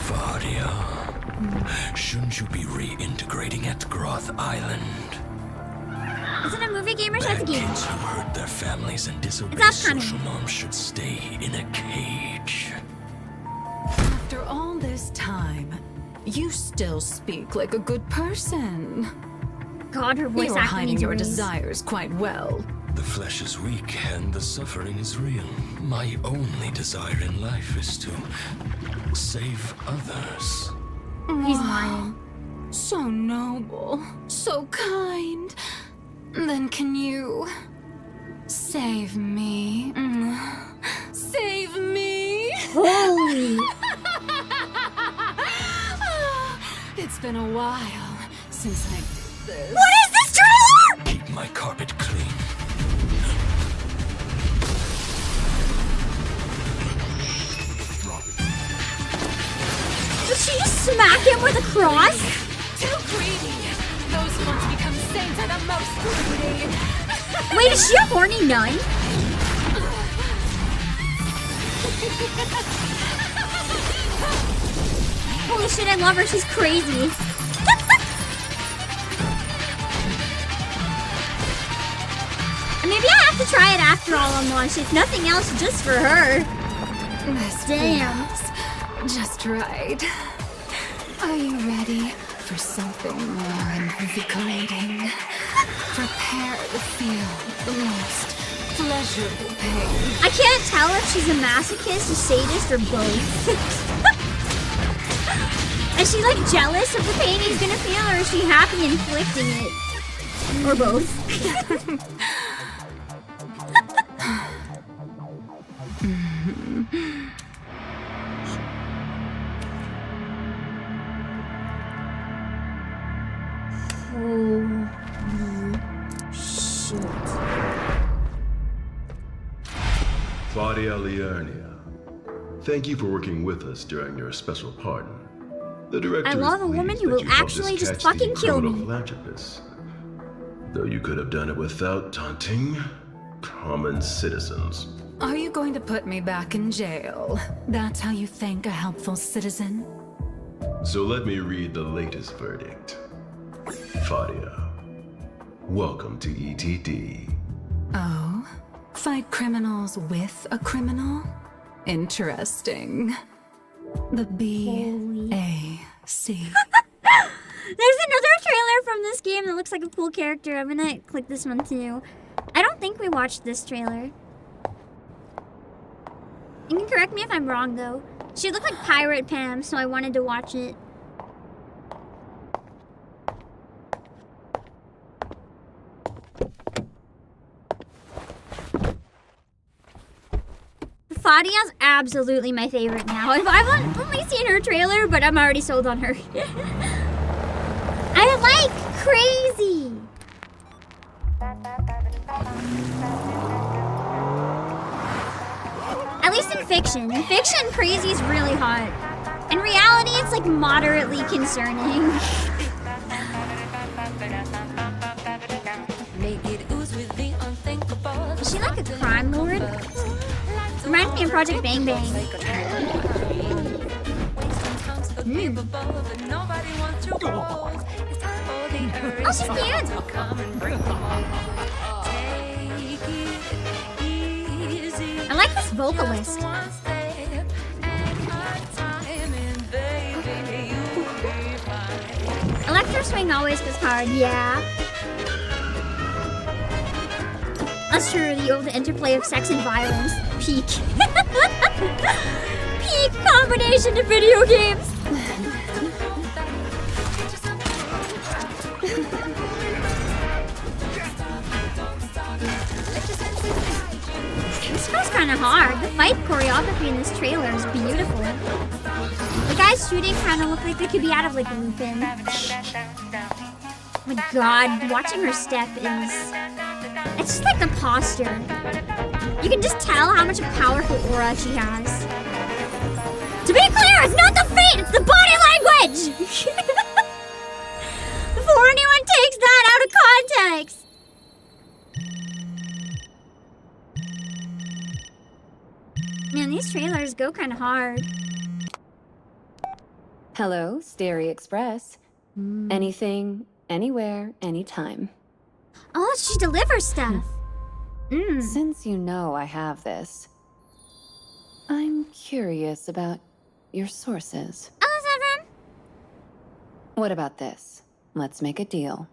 Varia, shouldn't you be reintegrating at Groth Island? Is it a movie game or should it's a game? Kids who hurt their families and disobey It's upcoming. social norms should stay in a cage. After all this time, you still speak like a good person. God, her voice You're acting hiding needs a your raise. desires quite well. The flesh is weak and the suffering is real. My only desire in life is to save others. He's lying. So noble, so kind. Then can you save me? Save me? Holy. It's been a while since I did this. What is this trailer? Keep my carpet clean. Did she just smack him with a cross? Too greedy. Those who want to become saints are the most greedy. Wait, is she a horny nun? Holy shit, I love her. She's crazy. Maybe I have to try it after all on launch. If nothing else, just for her. This Damn. feels just right. Are you ready for something more invigorating? Prepare to feel the most pleasurable pain. I can't tell if she's a masochist, a sadist, or both. Is she like jealous of the pain he's gonna feel, or is she happy inflicting it? Or both. Holy shit. Claudia Liurnia, thank you for working with us during your special pardon. The director I love is a woman pleased who that will you helped actually us just catch fucking the kill criminal me. philanthropist. Though you could have done it without taunting common citizens. Are you going to put me back in jail? That's how you thank a helpful citizen? So let me read the latest verdict. Fadia, welcome to ETD. Oh? Fight criminals with a criminal? Interesting. The B-A-C. There's another trailer from this game that looks like a cool character. I'm gonna click this one too. I don't think we watched this trailer. You can correct me if I'm wrong though. She looked like Pirate Pam, so I wanted to watch it. Fadia's absolutely my favorite now. I've only seen her trailer, but I'm already sold on her. I like crazy. At least in fiction. In fiction, crazy is really hot. In reality, it's like moderately concerning. Make it ooze with the reminds me of Project Bang Bang. Oh, she's cute. I like this vocalist. Electro Swing always goes hard, yeah. That's true, the old interplay of sex and violence. Peak. Peak combination of video games. This goes kind of hard. The fight choreography in this trailer is beautiful. The guys shooting kind of look like they could be out of like Lupin. Oh my god, watching her step is... It's just like the posture. You can just tell how much of a powerful aura she has. To be clear, it's not the feet, it's the body language! Before anyone takes that out of context! Man, these trailers go kind of hard. Hello, Stereo Express. Anything, anywhere, anytime. Oh, she delivers stuff. Since you know I have this, I'm curious about your sources. Oh, Zevram. What about this? Let's make a deal.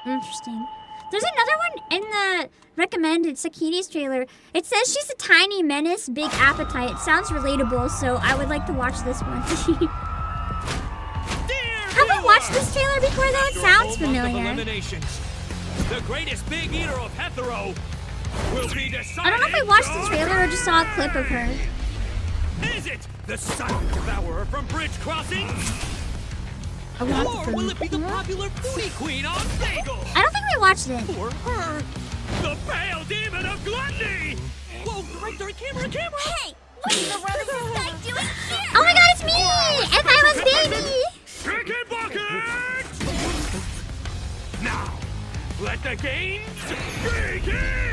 Interesting. There's another one in the recommended Sakiti's trailer. It says she's a tiny menace, big appetite. It sounds relatable, so I would like to watch this one. Haven't watched this trailer before though, it sounds familiar. The greatest big eater of hetero will be decided. I don't know if I watched the trailer or just saw a clip of her. Is it the silent devourer from Bridge Crossing? I want or the will it be the popular booty queen on Bagel? I don't think we watched it. Or her, the pale demon of gluttony! Whoa, director, camera! Hey! What in the world is this guy doing here? Oh my god, it's me! If I was baby! Chicken bucket! Now, let the games begin!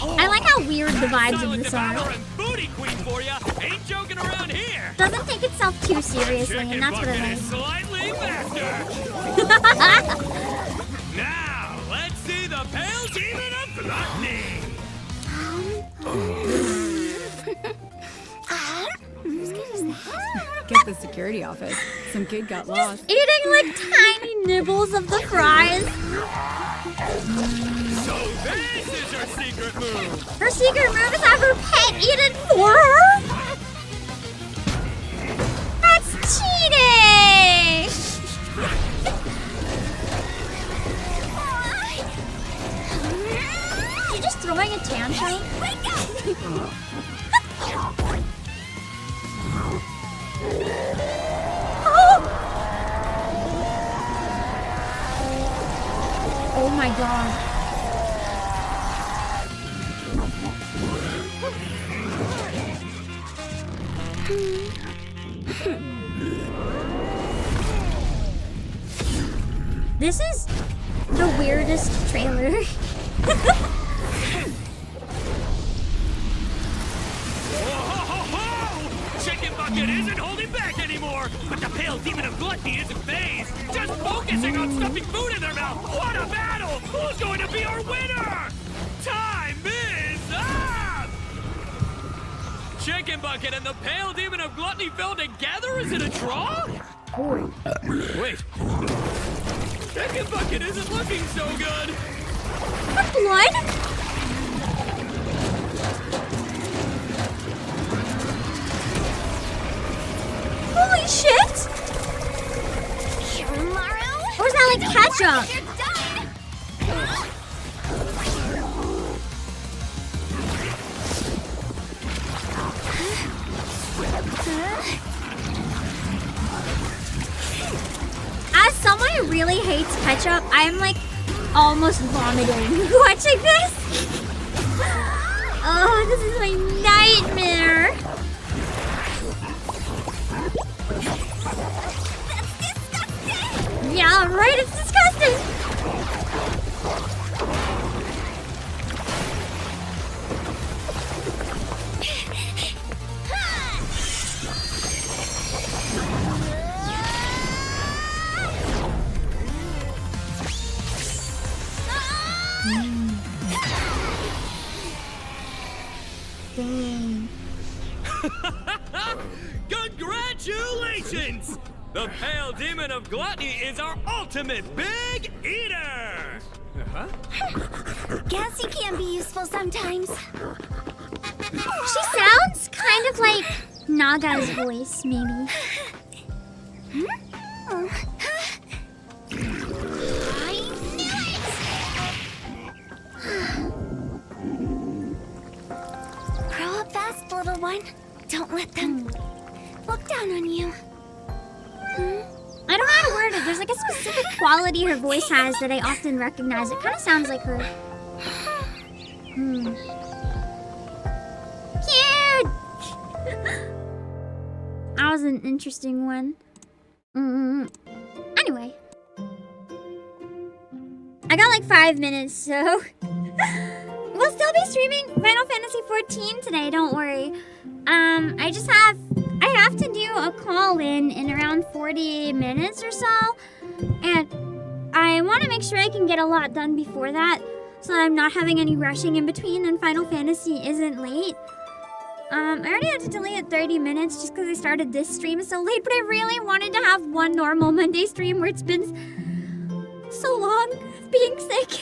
I like how weird the vibes of this are. Booty queen for ya. Ain't joking around here. Doesn't take itself too seriously, and that's what I like. Slightly faster. Now, let's see the pale demon of gluttony. Get the security office. Some kid got lost. Eating like tiny nibbles of the fries. So this is her secret move. Her secret move is have her pet eat it for her? That's cheating! You're just throwing a tantrum? Oh my god. This is the weirdest trailer. Chicken Bucket isn't holding back anymore, but the pale demon of gluttony isn't phased. Just focusing on stuffing food in their mouth. What a battle! Who's going to be our winner? Time is up! Chicken Bucket and the pale demon of gluttony fell together? Is it a draw? Wait. Chicken Bucket isn't looking so good. What blood? Holy shit! Or is that like ketchup? As someone who really hates ketchup, I'm like almost vomiting watching this. Oh, this is my nightmare. Yeah, right, it's disgusting. The pale demon of gluttony is our ultimate big eater! Huh? Guess he can be useful sometimes. She sounds kind of like Naga's voice, maybe. I knew it! Grow up fast, little one. Don't let them look down on you. I don't know how to word it. There's like a specific quality her voice has that I often recognize. It kind of sounds like her. Cute! That was an interesting one. Anyway. I got like 5 minutes, so... We'll still be streaming Final Fantasy XIV today, don't worry. I have to do a call-in in around 40 minutes or so. And I want to make sure I can get a lot done before that, so I'm not having any rushing in between and Final Fantasy isn't late. I already had to delay it 30 minutes just because I started this stream so late, but I really wanted to have one normal Monday stream where it's been so long of being sick.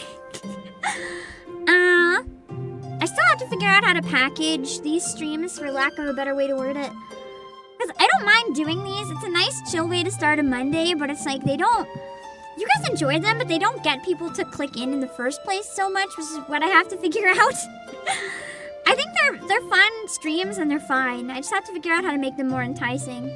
I still have to figure out how to package these streams, for lack of a better way to word it. Because I don't mind doing these. It's a nice chill way to start a Monday, but it's like they don't... You guys enjoy them, but they don't get people to click in the first place so much, which is what I have to figure out. I think they're fun streams and they're fine. I just have to figure out how to make them more enticing.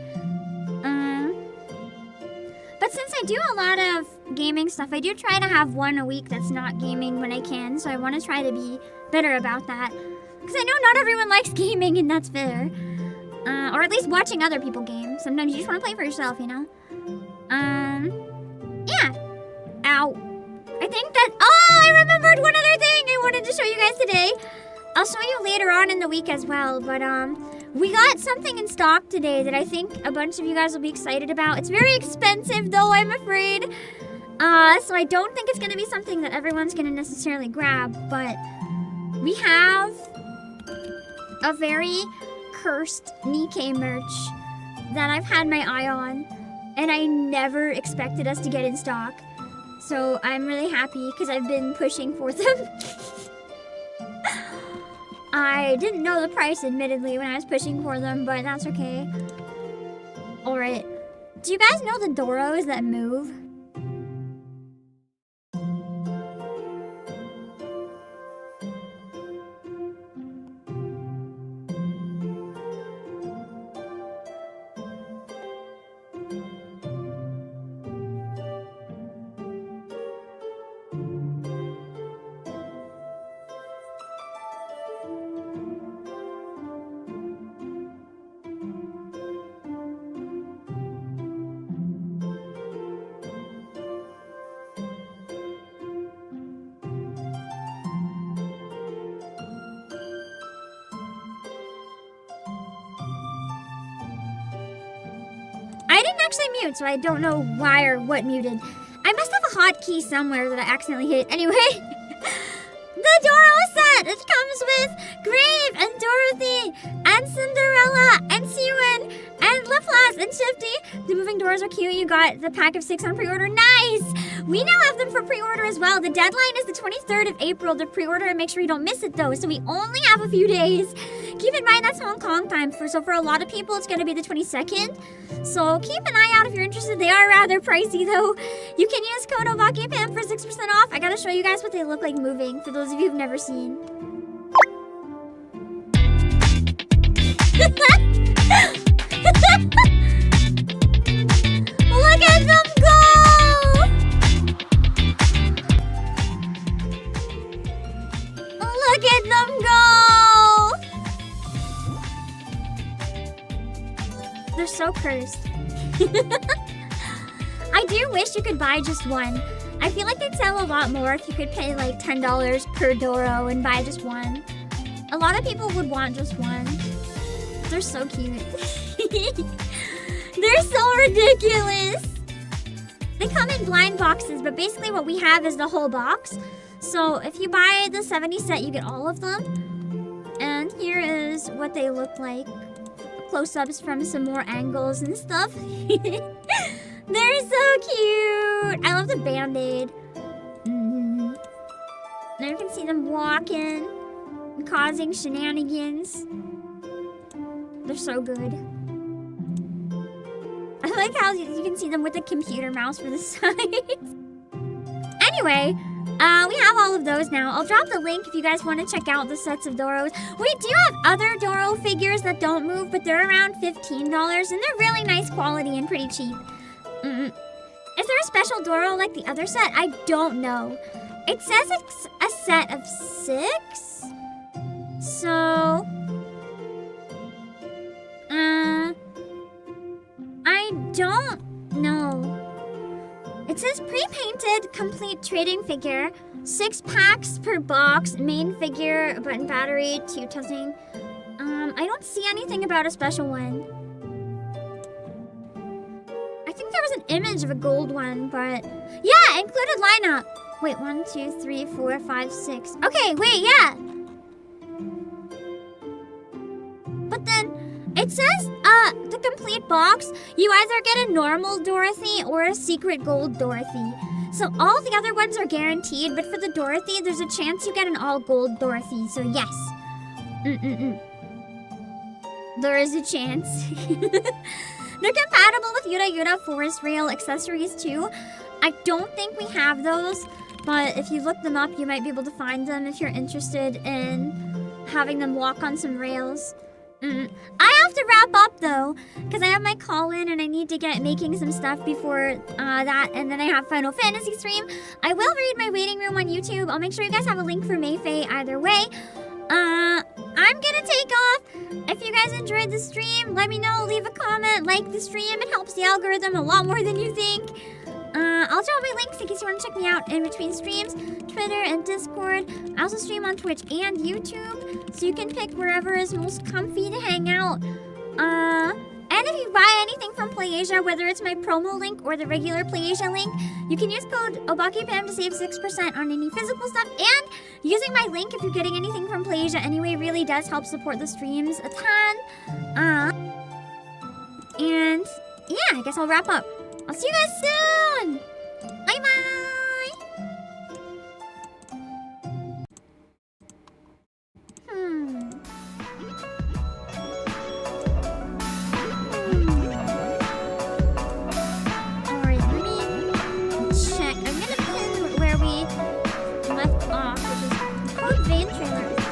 But since I do a lot of gaming stuff, I do try to have one a week that's not gaming when I can, so I want to try to be better about that. Because I know not everyone likes gaming, and that's fair. Or at least watching other people game. Sometimes you just want to play for yourself, you know? Yeah. Ow. I think that... Oh, I remembered one other thing I wanted to show you guys today. I'll show you later on in the week as well, but we got something in stock today that I think a bunch of you guys will be excited about. It's very expensive though, I'm afraid. So I don't think it's gonna be something that everyone's gonna necessarily grab, but we have a very cursed Nikkei merch that I've had my eye on, and I never expected us to get in stock. So I'm really happy because I've been pushing for them. I didn't know the price, admittedly, when I was pushing for them, but that's okay. Alright. Do you guys know the Doros that move? I didn't actually mute, so I don't know why or what muted. I must have a hotkey somewhere that I accidentally hit. Anyway, the Doro set! It comes with Grave and Dorothy and Cinderella and Siwen and Laplace and Shifty. The moving doors are cute. You got the pack of 6 on pre-order. Nice! We now have them for pre-order as well. The deadline is the 23rd of April to pre-order, and make sure you don't miss it though. So we only have a few days. Keep in mind that's Hong Kong time. So for a lot of people, it's going to be the 22nd. So keep an eye out if you're interested. They are rather pricey though. You can use code Obake PAM for 6% off. I gotta show you guys what they look like moving for those of you who've never seen. Look at them go! Look at them go! They're so cursed. I do wish you could buy just one. I feel like they'd sell a lot more if you could pay like $10 per Doro and buy just one. A lot of people would want just one. They're so cute. They're so ridiculous. They come in blind boxes, but basically what we have is the whole box. So if you buy the 70 set, you get all of them. And here is what they look like. Close-ups from some more angles and stuff. They're so cute. I love the Band-Aid. Now you can see them walking, causing shenanigans. They're so good. I like how you can see them with the computer mouse for the sides. Anyway, we have all of those now. I'll drop the link if you guys want to check out the sets of Doros. We do have other Doro figures that don't move, but they're around $15, and they're really nice quality and pretty cheap. Is there a special Doro like the other set? I don't know. It says it's a set of 6. So... I don't know. It says pre-painted complete trading figure, 6 packs per box, main figure, button battery, 2 testing. I don't see anything about a special one. I think there was an image of a gold one, but yeah, included lineup. Wait, 1, 2, 3, 4, 5, 6. Okay, wait, yeah. But then it says the complete box, you either get a normal Dorothy or a secret gold Dorothy. So all the other ones are guaranteed, but for the Dorothy, there's a chance you get an all gold Dorothy. So yes. There is a chance. They're compatible with Yuta Yuta Forest Rail accessories too. I don't think we have those, but if you look them up, you might be able to find them if you're interested in having them walk on some rails. I have to wrap up though, because I have my call in and I need to get making some stuff before that, and then I have Final Fantasy stream. I will read my waiting room on YouTube. I'll make sure you guys have a link for Mayfei either way. I'm gonna take off. If you guys enjoyed the stream, let me know, leave a comment, like the stream. It helps the algorithm a lot more than you think. I'll drop my links in case you want to check me out in between streams, Twitter and Discord. I also stream on Twitch and YouTube, so you can pick wherever is most comfy to hang out. And if you buy anything from PlayAsia, whether it's my promo link or the regular PlayAsia link, you can use code Obake PAM to save 6% on any physical stuff. And using my link, if you're getting anything from PlayAsia anyway, really does help support the streams a ton. And yeah, I guess I'll wrap up. I'll see you guys soon! Bye-bye! Alright, let me check. I'm gonna pin where we left off, which is code Vein Trailer 15.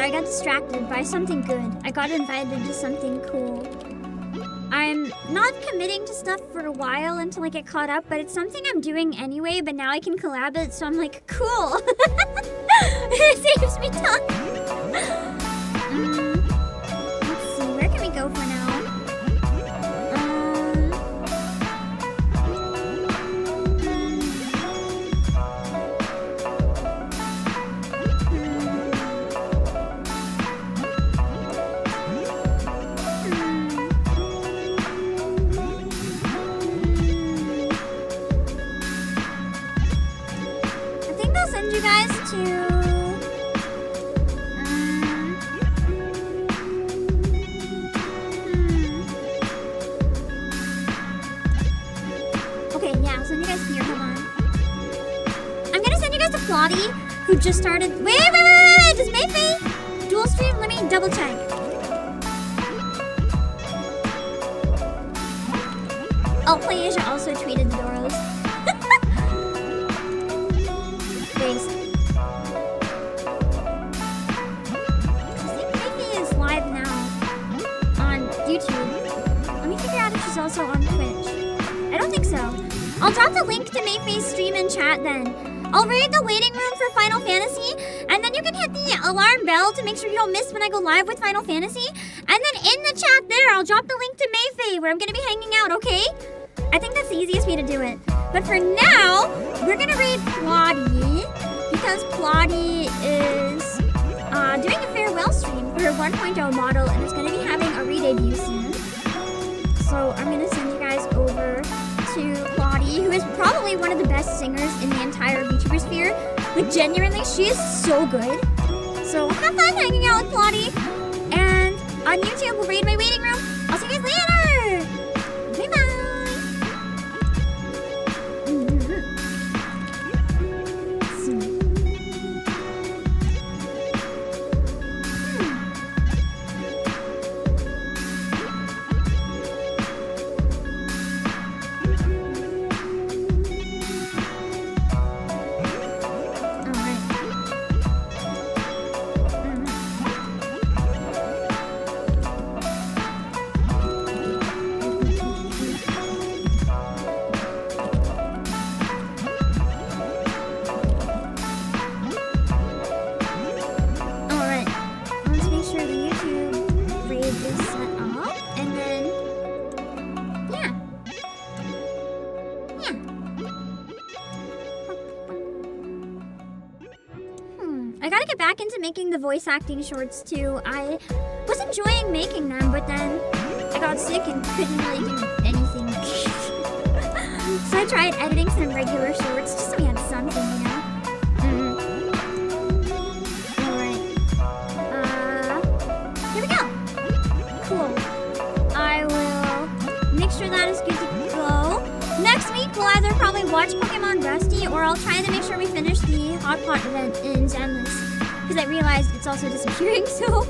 I got distracted by something good. I got invited to something cool. I'm not committing to stuff for a while until I get caught up, but it's something I'm doing anyway, but now I can collab it, so I'm like, cool. It saves me time. Let's see, where can we go for now? You guys to okay, yeah, I'll send you guys here. Hold on. I'm gonna send you guys to Plotty, who just started. Wait. Does Mayfei dual stream? Let me double check. Oh, PlayAsia also tweeted the Doros. Waste. I'll drop the link to Mayfei's stream in chat then. I'll raid the waiting room for Final Fantasy, and then you can hit the alarm bell to make sure you don't miss when I go live with Final Fantasy. And then in the chat there, I'll drop the link to Mayfei where I'm gonna be hanging out, okay? I think that's the easiest way to do it. But for now, we're gonna raid Plotty, because Plotty is doing a farewell stream for her 1.0 model and is gonna be having a re-debut soon. So I'm gonna send you guys over to Plotty, who is probably one of the best singers in the entire VTuber sphere. Like, genuinely, she is so good. So have fun hanging out with Plotty. And on YouTube, we'll raid my waiting room. I'll see you guys later. Bye-bye. Making the voice acting shorts too. I was enjoying making them, but then I got sick and couldn't really do anything. So I tried editing some regular shorts just so we had something, you know? Alright. Here we go. Cool. I will make sure that is good to go. Next week, we'll either probably watch Pokemon Rusty, or I'll try to make sure we finish the Hot Pot event in Zenless. Because I realized it's also disappearing, so